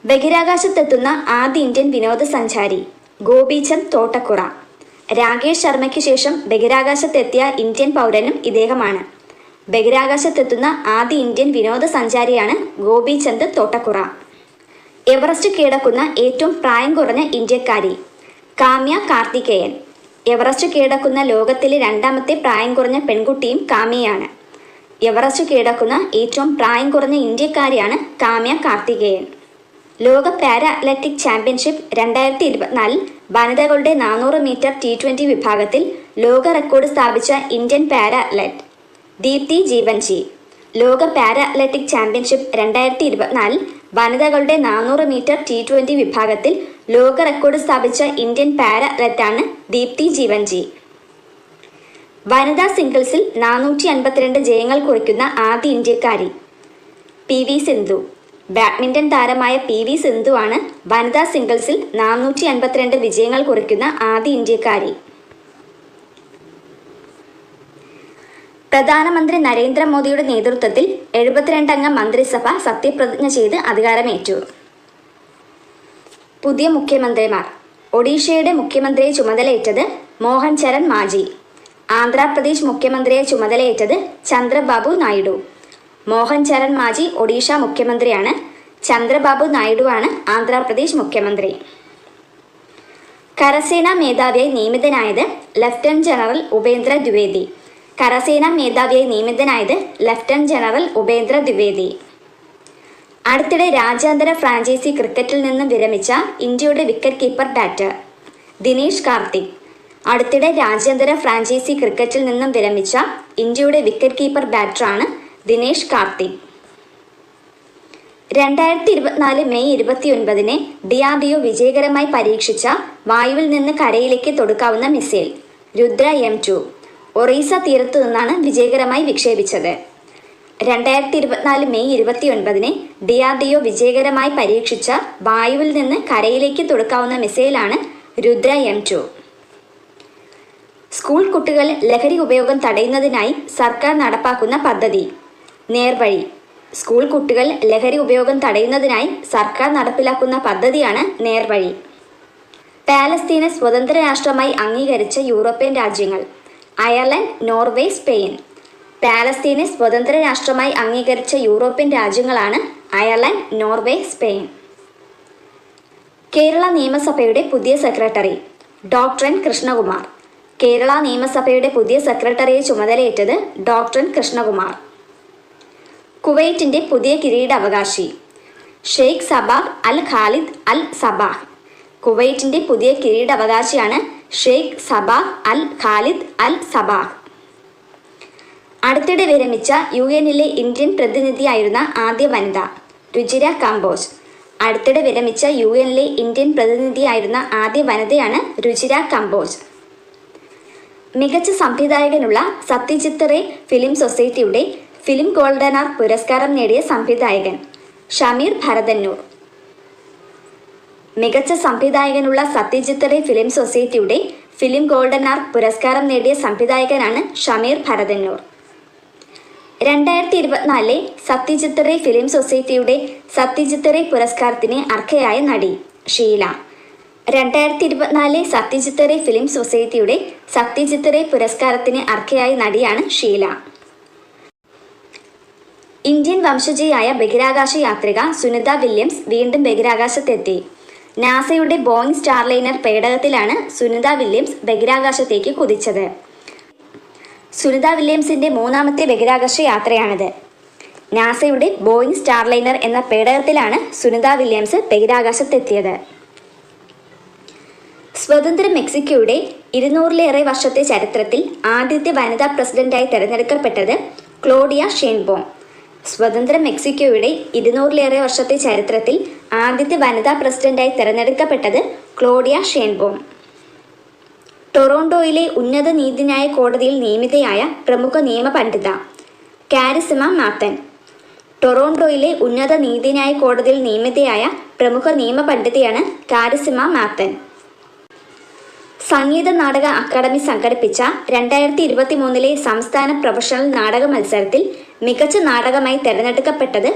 ബഹിരാകാശത്തെത്തുന്ന ആദ്യ ഇന്ത്യൻ വിനോദസഞ്ചാരി ഗോപീചന്ദ് തോട്ടക്കുറ. രാകേഷ് ശർമ്മയ്ക്ക് ശേഷം ബഹിരാകാശത്തെത്തിയ ഇന്ത്യൻ പൗരനും ഇദ്ദേഹമാണ്. ബഹിരാകാശത്തെത്തുന്ന ആദ്യ ഇന്ത്യൻ വിനോദസഞ്ചാരിയാണ് ഗോപീചന്ദ് തോട്ടക്കുറ. എവറസ്റ്റ് കീഴടക്കുന്ന ഏറ്റവും പ്രായം കുറഞ്ഞ ഇന്ത്യക്കാരി കാമ്യ കാർത്തികേയൻ. എവറസ്റ്റ് കീഴടക്കുന്ന ലോകത്തിലെ രണ്ടാമത്തെ പ്രായം കുറഞ്ഞ പെൺകുട്ടിയും കാമ്യയാണ്. എവറസ്റ്റ് കീഴടക്കുന്ന ഏറ്റവും പ്രായം കുറഞ്ഞ ഇന്ത്യക്കാരിയാണ് കാമ്യ കാർത്തികേയൻ. ലോക പാരാ അത്ലറ്റിക് ചാമ്പ്യൻഷിപ്പ് 2024 വനിതകളുടെ 400 മീറ്റർ T20 വിഭാഗത്തിൽ ലോക റെക്കോർഡ് സ്ഥാപിച്ച ഇന്ത്യൻ പാരാ അത്ലറ്റ് ദീപ്തി ജീവൻജി. ലോക പാരാ അത്ലറ്റിക് ചാമ്പ്യൻഷിപ്പ് 2024 വനിതകളുടെ 400 മീറ്റർ T20 വിഭാഗത്തിൽ ലോക റെക്കോർഡ് സ്ഥാപിച്ച ഇന്ത്യൻ പാരാ അത്ലറ്റാണ് ദീപ്തി ജീവൻജി. വനിതാ സിംഗിൾസിൽ 452 ജയങ്ങൾ കുറിക്കുന്ന ആദ്യ ഇന്ത്യക്കാരി PV സിന്ധു. ബാഡ്മിൻ്റൺ താരമായ PV സിന്ധുവാണ് വനിതാ സിംഗിൾസിൽ 452 വിജയങ്ങൾ കുറിക്കുന്ന ആദ്യ ഇന്ത്യക്കാരി. പ്രധാനമന്ത്രി നരേന്ദ്രമോദിയുടെ നേതൃത്വത്തിൽ 72 അംഗ മന്ത്രിസഭ സത്യപ്രതിജ്ഞ ചെയ്ത് അധികാരമേറ്റു. പുതിയ മുഖ്യമന്ത്രിമാർ. ഒഡീഷയുടെ മുഖ്യമന്ത്രിയെ ചുമതലയേറ്റത് മോഹൻ ചരൺ മാജി. ആന്ധ്രാപ്രദേശ് മുഖ്യമന്ത്രിയെ ചുമതലയേറ്റത് ചന്ദ്രബാബു നായിഡു. മോഹൻ ചരൺ മാജി ഒഡീഷ മുഖ്യമന്ത്രിയാണ്. ചന്ദ്രബാബു നായിഡുവാണ് ആന്ധ്രാപ്രദേശ് മുഖ്യമന്ത്രി. കരസേനാ മേധാവിയായി നിയമിതനായത് ലഫ്റ്റനന്റ് ജനറൽ ഉപേന്ദ്ര ദ്വിവേദി. കരസേനാ മേധാവിയായി നിയമിതനായത് ലഫ്റ്റനന്റ് ജനറൽ ഉപേന്ദ്ര ദ്വിവേദി. അടുത്തിടെ രാജ്യാന്തര ഫ്രാഞ്ചൈസി ക്രിക്കറ്റിൽ നിന്നും വിരമിച്ച ഇന്ത്യയുടെ wicket keeper batter Dinesh Karthik. അടുത്തിടെ രാജ്യാന്തര ഫ്രാഞ്ചൈസി ക്രിക്കറ്റിൽ നിന്നും വിരമിച്ച ഇന്ത്യയുടെ വിക്കറ്റ് കീപ്പർ ബാറ്ററാണ് ദിനേഷ് കാർത്തിക്. 2024 മെയ് 29 DRDO വിജയകരമായി പരീക്ഷിച്ച വായുവിൽ നിന്ന് കരയിലേക്ക് തൊടുക്കാവുന്ന മിസൈൽ രുദ്ര M2 ഒറീസ തീരത്തു നിന്നാണ് വിജയകരമായി വിക്ഷേപിച്ചത്. 2024 മെയ് 29 DRDO വിജയകരമായി പരീക്ഷിച്ച വായുവിൽ നിന്ന് കരയിലേക്ക് തൊടുക്കാവുന്ന മിസൈലാണ് രുദ്ര M2. സ്കൂൾ കുട്ടികൾ ലഹരി ഉപയോഗം തടയുന്നതിനായി സർക്കാർ നടപ്പാക്കുന്ന പദ്ധതി നേർവഴി. സ്കൂൾ കുട്ടികൾ ലഹരി ഉപയോഗം തടയുന്നതിനായി സർക്കാർ നടപ്പിലാക്കുന്ന പദ്ധതിയാണ് നേർവഴി. പാലസ്തീനെ സ്വതന്ത്ര രാഷ്ട്രമായി അംഗീകരിച്ച യൂറോപ്യൻ രാജ്യങ്ങൾ അയർലൻഡ്, നോർവേ, സ്പെയിൻ. പാലസ്തീനെ സ്വതന്ത്ര രാഷ്ട്രമായി അംഗീകരിച്ച യൂറോപ്യൻ രാജ്യങ്ങളാണ് അയർലൻഡ്, നോർവേ, സ്പെയിൻ. കേരള നിയമസഭയുടെ പുതിയ secretary doctor N Krishnakumar. Kerala നിയമസഭയുടെ പുതിയ സെക്രട്ടറിയെ ചുമതലയേറ്റത് ഡോക്ടർ എൻ കൃഷ്ണകുമാർ. കുവൈറ്റിൻ്റെ പുതിയ കിരീടാവകാശി ഷെയ്ഖ് സബാഹ് അൽ ഖാലിദ് അൽ സബാഹ്. കുവൈറ്റിൻ്റെ പുതിയ കിരീടാവകാശിയാണ് ഷെയ്ഖ് സബാഹ് അൽ ഖാലിദ് അൽ സബാഹ്. അടുത്തിടെ വിരമിച്ച UN-ലെ ഇന്ത്യൻ പ്രതിനിധിയായിരുന്ന ആദ്യ വനിത രുചിര കാംബോജ്. അടുത്തിടെ വിരമിച്ച UN-ലെ ഇന്ത്യൻ പ്രതിനിധിയായിരുന്ന ആദ്യ വനിതയാണ് രുചിര കാംബോജ്. മികച്ച സംവിധായകനുള്ള സത്യജിത്ത് റേ ഫിലിം സൊസൈറ്റിയുടെ ഫിലിം ഗോൾഡൻ ആർക്ക് പുരസ്കാരം നേടിയ സംവിധായകൻ ഷമീർ ഭരതന്നൂർ. മികച്ച സംവിധായകനുള്ള സത്യജിത്ത് റേ ഫിലിം സൊസൈറ്റിയുടെ ഫിലിം ഗോൾഡൻ ആർക്ക് പുരസ്കാരം നേടിയ സംവിധായകനാണ് ഷമീർ ഭരതന്നൂർ. 2024 സത്യജിത്ത് റേ ഫിലിം സൊസൈറ്റിയുടെ സത്യജിത്ത് റേ പുരസ്കാരത്തിന് അർഹയായ നടി ഷീല. 2024 സത്യജിത്ത് റേ ഫിലിം സൊസൈറ്റിയുടെ സത്യജിത്ത് റേ പുരസ്കാരത്തിന് അർഹയായ നടിയാണ് ഷീല. ഇന്ത്യൻ വംശജയായ ബഹിരാകാശ യാത്രിക സുനിത വില്യംസ് വീണ്ടും ബഹിരാകാശത്തെത്തി. നാസയുടെ ബോയിങ് സ്റ്റാർലൈനർ പേടകത്തിലാണ് സുനിത വില്യംസ് ബഹിരാകാശത്തേക്ക് കുതിച്ചത്. സുനിത വില്യംസിൻ്റെ മൂന്നാമത്തെ ബഹിരാകാശ യാത്രയാണിത്. നാസയുടെ ബോയിങ് സ്റ്റാർലൈനർ എന്ന പേടകത്തിലാണ് സുനിത വില്യംസ് ബഹിരാകാശത്തെത്തിയത്. സ്വതന്ത്ര മെക്സിക്കോയുടെ 200-ലേറെ വർഷത്തെ ചരിത്രത്തിൽ ആദ്യത്തെ വനിതാ പ്രസിഡന്റായി തിരഞ്ഞെടുക്കപ്പെട്ടത് ക്ലോഡിയ ഷെയ്ൻബോം. സ്വതന്ത്ര മെക്സിക്കോയുടെ 200-ലേറെ വർഷത്തെ ചരിത്രത്തിൽ ആദ്യത്തെ വനിതാ പ്രസിഡന്റായി തിരഞ്ഞെടുക്കപ്പെട്ടത് ക്ലോഡിയ ഷെയ്ൻബോം. ടൊറോണ്ടോയിലെ ഉന്നത നീതിന്യായ കോടതിയിൽ നിയമിതയായ പ്രമുഖ നിയമ പണ്ഡിത കാരിസിമ മാത്തൻ. ടൊറോണ്ടോയിലെ ഉന്നത നീതിന്യായ കോടതിയിൽ നിയമിതയായ പ്രമുഖ നിയമ പണ്ഡിതയാണ് കാരിസിമ മാത്തൻ. സംഗീത നാടക അക്കാദമി സംഘടിപ്പിച്ച 2023 സംസ്ഥാന പ്രൊഫഷണൽ നാടക മത്സരത്തിൽ മികച്ച നാടകമായി തിരഞ്ഞെടുക്കപ്പെട്ടത്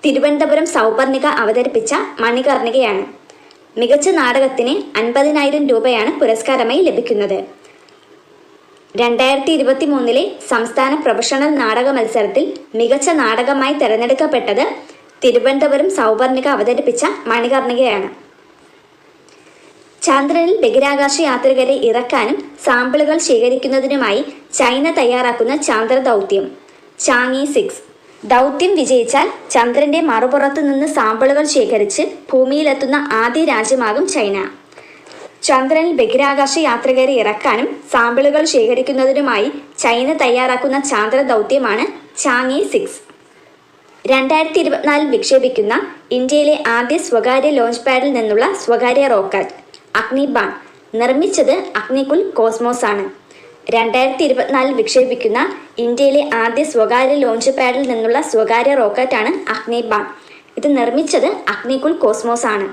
തിരുവനന്തപുരം സൗപർണിക അവതരിപ്പിച്ച മണികർണികയാണ്. മികച്ച നാടകത്തിന് 50,000 രൂപയാണ് പുരസ്കാരമായി ലഭിക്കുന്നത്. 2023 സംസ്ഥാന പ്രൊഫഷണൽ നാടക മത്സരത്തിൽ മികച്ച നാടകമായി തിരഞ്ഞെടുക്കപ്പെട്ടത് തിരുവനന്തപുരം സൗപർണിക അവതരിപ്പിച്ച മണികർണികയാണ്. ചന്ദ്രനിൽ ബഹിരാകാശ യാത്രികരെ ഇറക്കാനും സാമ്പിളുകൾ ശേഖരിക്കുന്നതിനുമായി ചൈന തയ്യാറാക്കുന്ന ചാന്ദ്ര ദൗത്യം ചാങ്ങി 6. ദൗത്യം വിജയിച്ചാൽ ചന്ദ്രന്റെ മറുപുറത്തു നിന്ന് സാമ്പിളുകൾ ശേഖരിച്ച് ഭൂമിയിലെത്തുന്ന ആദ്യ രാജ്യമാകും ചൈന. ചന്ദ്രനിൽ ബഹിരാകാശ യാത്രികരെ ഇറക്കാനും സാമ്പിളുകൾ ശേഖരിക്കുന്നതിനുമായി ചൈന തയ്യാറാക്കുന്ന ചാന്ദ്ര ദൗത്യമാണ് ചാങ്ങി 6. 2024 വിക്ഷേപിക്കുന്ന ഇന്ത്യയിലെ ആദ്യ സ്വകാര്യ ലോഞ്ച് പാഡിൽ നിന്നുള്ള സ്വകാര്യ റോക്കറ്റ് അഗ്നിബാൺ. നിർമ്മിച്ചത് അഗ്നികുൽ കോസ്മോസ് ആണ്. 2024 വിക്ഷേപിക്കുന്ന ഇന്ത്യയിലെ ആദ്യ സ്വകാര്യ ലോഞ്ച് പാഡിൽ നിന്നുള്ള സ്വകാര്യ റോക്കറ്റാണ് അഗ്നിബാൺ. ഇത് നിർമ്മിച്ചത് അഗ്നികുൽ കോസ്മോസ് ആണ്.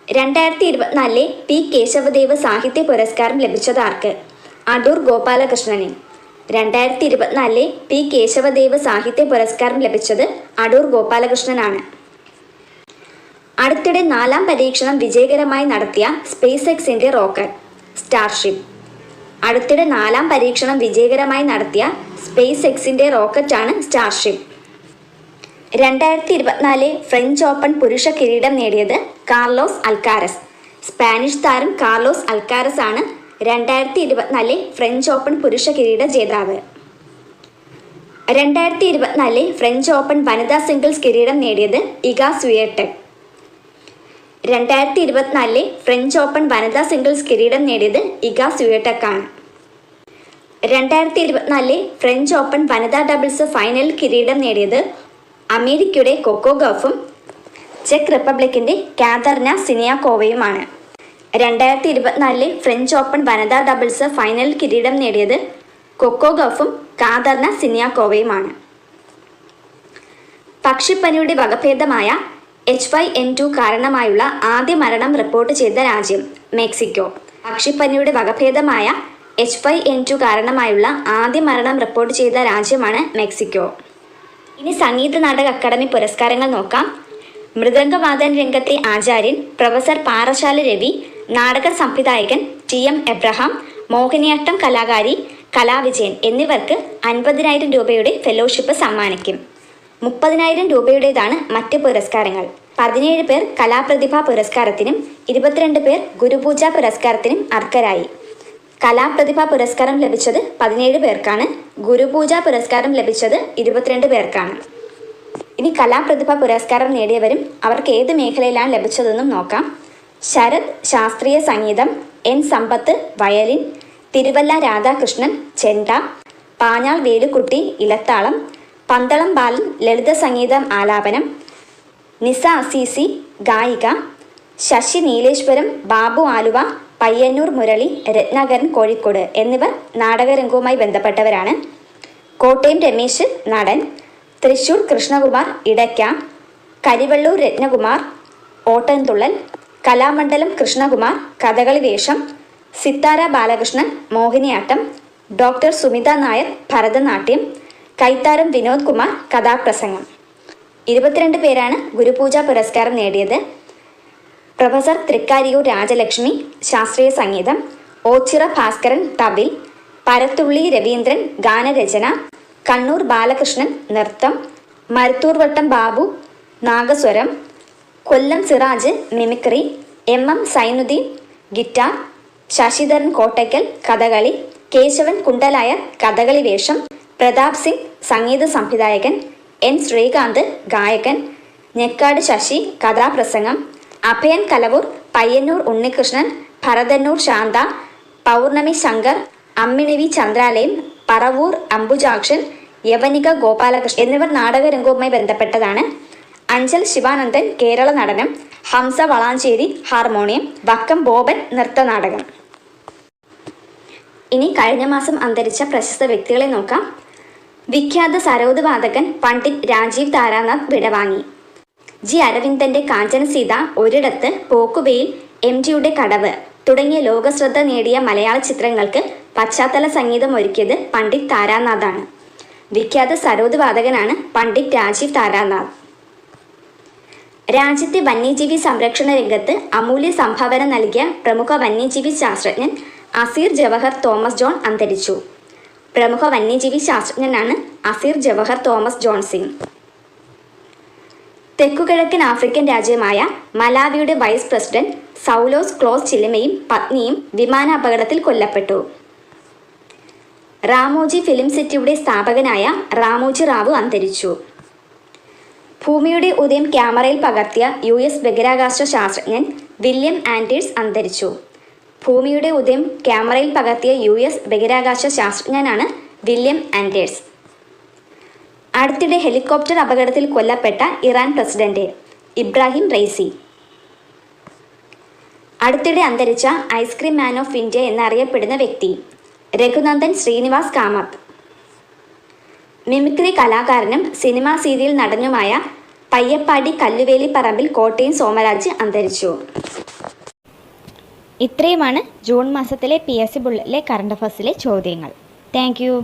2024 പി കേശവദേവ് സാഹിത്യ പുരസ്കാരം ലഭിച്ചത് ആർക്ക്? അടൂർ ഗോപാലകൃഷ്ണന്. 2024 പി കേശവദേവ് സാഹിത്യ പുരസ്കാരം ലഭിച്ചത് അടൂർ ഗോപാലകൃഷ്ണനാണ്. അടുത്തിടെ 4ാം പരീക്ഷണം വിജയകരമായി നടത്തിയ സ്പേസ് എക്സിൻ്റെ റോക്കറ്റ് സ്റ്റാർഷിപ്പ്. അടുത്തിടെ 4ാം പരീക്ഷണം വിജയകരമായി നടത്തിയ സ്പേസ് എക്സിൻ്റെ റോക്കറ്റാണ് സ്റ്റാർഷിപ്പ്. 2024 ഫ്രഞ്ച് ഓപ്പൺ പുരുഷ കിരീടം നേടിയത് കാർലോസ് അൽക്കാരസ്. സ്പാനിഷ് താരം കാർലോസ് അൽക്കാരസ് ആണ് 2024 ഫ്രഞ്ച് ഓപ്പൺ പുരുഷ കിരീട ജേതാവ്. 2024 ഫ്രഞ്ച് ഓപ്പൺ വനിതാ സിംഗിൾസ് കിരീടം നേടിയത് ഇഗ സ്വിയടെക്. 2024 ഫ്രഞ്ച് ഓപ്പൺ വനിതാ സിംഗിൾസ് കിരീടം നേടിയത് ഇഗ സ്വിയടെക് ആണ്. 2024 ഫ്രഞ്ച് ഓപ്പൺ വനിതാ ഡബിൾസ് ഫൈനൽ കിരീടം നേടിയത് അമേരിക്കയുടെ കൊക്കോ ഗൗഫും ചെക്ക് റിപ്പബ്ലിക്കിന്റെ കാതർന സിനിയാക്കോവയുമാണ്. 2024 ഫ്രഞ്ച് ഓപ്പൺ വനിതാ ഡബിൾസ് ഫൈനൽ കിരീടം നേടിയത് കൊക്കോ ഗൗഫും കാതർന സിനിയാക്കോവയുമാണ്. പക്ഷിപ്പനിയുടെ വകഭേദമായ H5N2 കാരണമായുള്ള ആദ്യ മരണം റിപ്പോർട്ട് ചെയ്ത രാജ്യം മെക്സിക്കോ. പക്ഷിപ്പനിയുടെ വകഭേദമായ H5N2 കാരണമായുള്ള ആദ്യ മരണം റിപ്പോർട്ട് ചെയ്ത രാജ്യമാണ് മെക്സിക്കോ. ഇനി സംഗീത നാടക അക്കാദമി പുരസ്കാരങ്ങൾ നോക്കാം. മൃദംഗവാദന രംഗത്തെ ആചാര്യൻ പ്രൊഫസർ പാറശാല രവി, നാടക സംവിധായകൻ TM എബ്രഹാം, മോഹിനിയാട്ടം കലാകാരി കലാവിജയൻ എന്നിവർക്ക് 50,000 രൂപയുടെ ഫെലോഷിപ്പ് സമ്മാനിക്കും. 30,000 രൂപയുടേതാണ് മറ്റ് പുരസ്കാരങ്ങൾ. 17 പേർ കലാപ്രതിഭ പുരസ്കാരത്തിനും 22 പേർ ഗുരുപൂജ പുരസ്കാരത്തിനും അർഹരായി. കലാപ്രതിഭ പുരസ്കാരം ലഭിച്ചത് 17 പേർക്കാണ്. ഗുരുപൂജ പുരസ്കാരം ലഭിച്ചത് 22 പേർക്കാണ്. ഇനി കലാപ്രതിഭ പുരസ്കാരം നേടിയവരും അവർക്ക് ഏത് മേഖലയിലാണ് ലഭിച്ചതെന്നും നോക്കാം. ശരത് ശാസ്ത്രീയ സംഗീതം, N സമ്പത്ത് വയലിൻ, തിരുവല്ല രാധാകൃഷ്ണൻ ചെണ്ട, പാഞ്ഞാൾ വേലുക്കുട്ടി ഇലത്താളം, പന്തളം ബാലൻ ലളിത സംഗീതം ആലാപനം, നിസ അസീസി ഗായിക, ശശി നീലേശ്വരം, ബാബു ആലുവ, പയ്യന്നൂർ മുരളി, രത്നാകരൻ കോഴിക്കോട് എന്നിവർ നാടകരംഗവുമായി ബന്ധപ്പെട്ടവരാണ്. കോട്ടയം രമേശ് നടൻ, തൃശൂർ കൃഷ്ണകുമാർ ഇടയ്ക്ക, കരിവള്ളൂർ രത്നകുമാർ ഓട്ടൻതുള്ളൽ, കലാമണ്ഡലം കൃഷ്ണകുമാർ കഥകളി വേഷം, സിത്താര ബാലകൃഷ്ണൻ മോഹിനിയാട്ടം, ഡോക്ടർ സുമിത നായർ ഭരതനാട്യം, കൈത്താരം വിനോദ് കുമാർ കഥാപ്രസംഗം. 22 പേരാണ് ഗുരുപൂജ പുരസ്കാരം നേടിയത്. പ്രൊഫസർ തൃക്കാരിയൂർ രാജലക്ഷ്മി ശാസ്ത്രീയ സംഗീതം, ഓച്ചിറ ഭാസ്കരൻ തവിൽ, പരത്തുള്ളി രവീന്ദ്രൻ ഗാനരചന, കണ്ണൂർ ബാലകൃഷ്ണൻ നൃത്തം, Maruthurvattom Babu nagaswaram, Kollam Siraj mimicry, MM Sainuddeen guitar, Sasidharan Kottakkal Kathakali, Keshavan Kundalayar Kathakali വേഷം, പ്രതാപ് സിംഗ് സംഗീത സംവിധായകൻ, N ശ്രീകാന്ത് ഗായകൻ, ഞെക്കാട് ശശി കഥാപ്രസംഗം, അഭയൻ കലവൂർ, പയ്യന്നൂർ ഉണ്ണികൃഷ്ണൻ, ഭരതന്നൂർ ശാന്ത, പൗർണമി ശങ്കർ, അമ്മിണിവി ചന്ദ്രാലയം, പറവൂർ അംബുജാക്ഷൻ, യവനിക ഗോപാലകൃഷ്ണൻ എന്നിവർ നാടകരംഗവുമായി ബന്ധപ്പെട്ടതാണ്. അഞ്ചൽ ശിവാനന്ദൻ കേരള നടനം, ഹംസ വളാഞ്ചേരി ഹാർമോണിയം, വക്കം ബോബൻ നൃത്തനാടകം. ഇനി കഴിഞ്ഞ മാസം അന്തരിച്ച പ്രശസ്ത വ്യക്തികളെ നോക്കാം. വിഖ്യാത സരോദ് വാദകൻ പണ്ഡിറ്റ് രാജീവ് താരാനാഥ് വിടവാങ്ങി. G അരവിന്ദന്റെ കാഞ്ചനസീത, ഒരിടത്ത്, പോക്കുവെയിൽ, MGയുടെ കടവ് തുടങ്ങിയ ലോകശ്രദ്ധ നേടിയ മലയാള ചിത്രങ്ങൾക്ക് പശ്ചാത്തല സംഗീതം ഒരുക്കിയത് പണ്ഡിറ്റ് താരാനാഥാണ്. വിഖ്യാത സരോദ് വാദകനാണ് പണ്ഡിറ്റ് രാജീവ് താരാനാഥ്. രാജ്യത്തെ വന്യജീവി സംരക്ഷണ രംഗത്ത് അമൂല്യ സംഭാവന നൽകിയ പ്രമുഖ വന്യജീവി ശാസ്ത്രജ്ഞൻ അസീർ ജവഹർ തോമസ് ജോൺ അന്തരിച്ചു. പ്രമുഖ വന്യജീവി ശാസ്ത്രജ്ഞനാണ് Asir Jawahar Thomas John Singh. തെക്കുകിഴക്കൻ ആഫ്രിക്കൻ രാജ്യമായ മലാവിയുടെ വൈസ് പ്രസിഡന്റ് സൗലോസ് ക്ലോസ് ചിലിമയും പത്നിയും വിമാനാപകടത്തിൽ കൊല്ലപ്പെട്ടു. റാമോജി ഫിലിം സിറ്റിയുടെ സ്ഥാപകനായ റാമോജി റാവു അന്തരിച്ചു. ഭൂമിയുടെ ഉദയം ക്യാമറയിൽ പകർത്തിയ US ബഹിരാകാശ ശാസ്ത്രജ്ഞൻ വില്യം ആൻഡേഴ്സ് അന്തരിച്ചു. ഭൂമിയുടെ ഉദയം ക്യാമറയിൽ പകർത്തിയ US ബഹിരാകാശ ശാസ്ത്രജ്ഞനാണ് വില്യം ആൻഡേഴ്സ്. അടുത്തിടെ ഹെലികോപ്റ്റർ അപകടത്തിൽ കൊല്ലപ്പെട്ട ഇറാൻ പ്രസിഡന്റ് ഇബ്രാഹിം റൈസി. അടുത്തിടെ അന്തരിച്ച ഐസ്ക്രീം മാൻ ഓഫ് ഇന്ത്യ എന്നറിയപ്പെടുന്ന വ്യക്തി രഘുനന്ദൻ ശ്രീനിവാസ് കാമത്ത്. മിമിക്രി കലാകാരനും സിനിമാ സീരിയൽ നടനുമായ പയ്യപ്പാടി കല്ലുവേലി പറമ്പിൽ കോട്ടയം സോമരാജ് അന്തരിച്ചു. ഇത്രയുമാണ് ജൂൺ മാസത്തിലെ PSC ബുള്ളറ്റിലെ കറണ്ട് അഫയേഴ്സിലെ ചോദ്യങ്ങൾ. Thank you.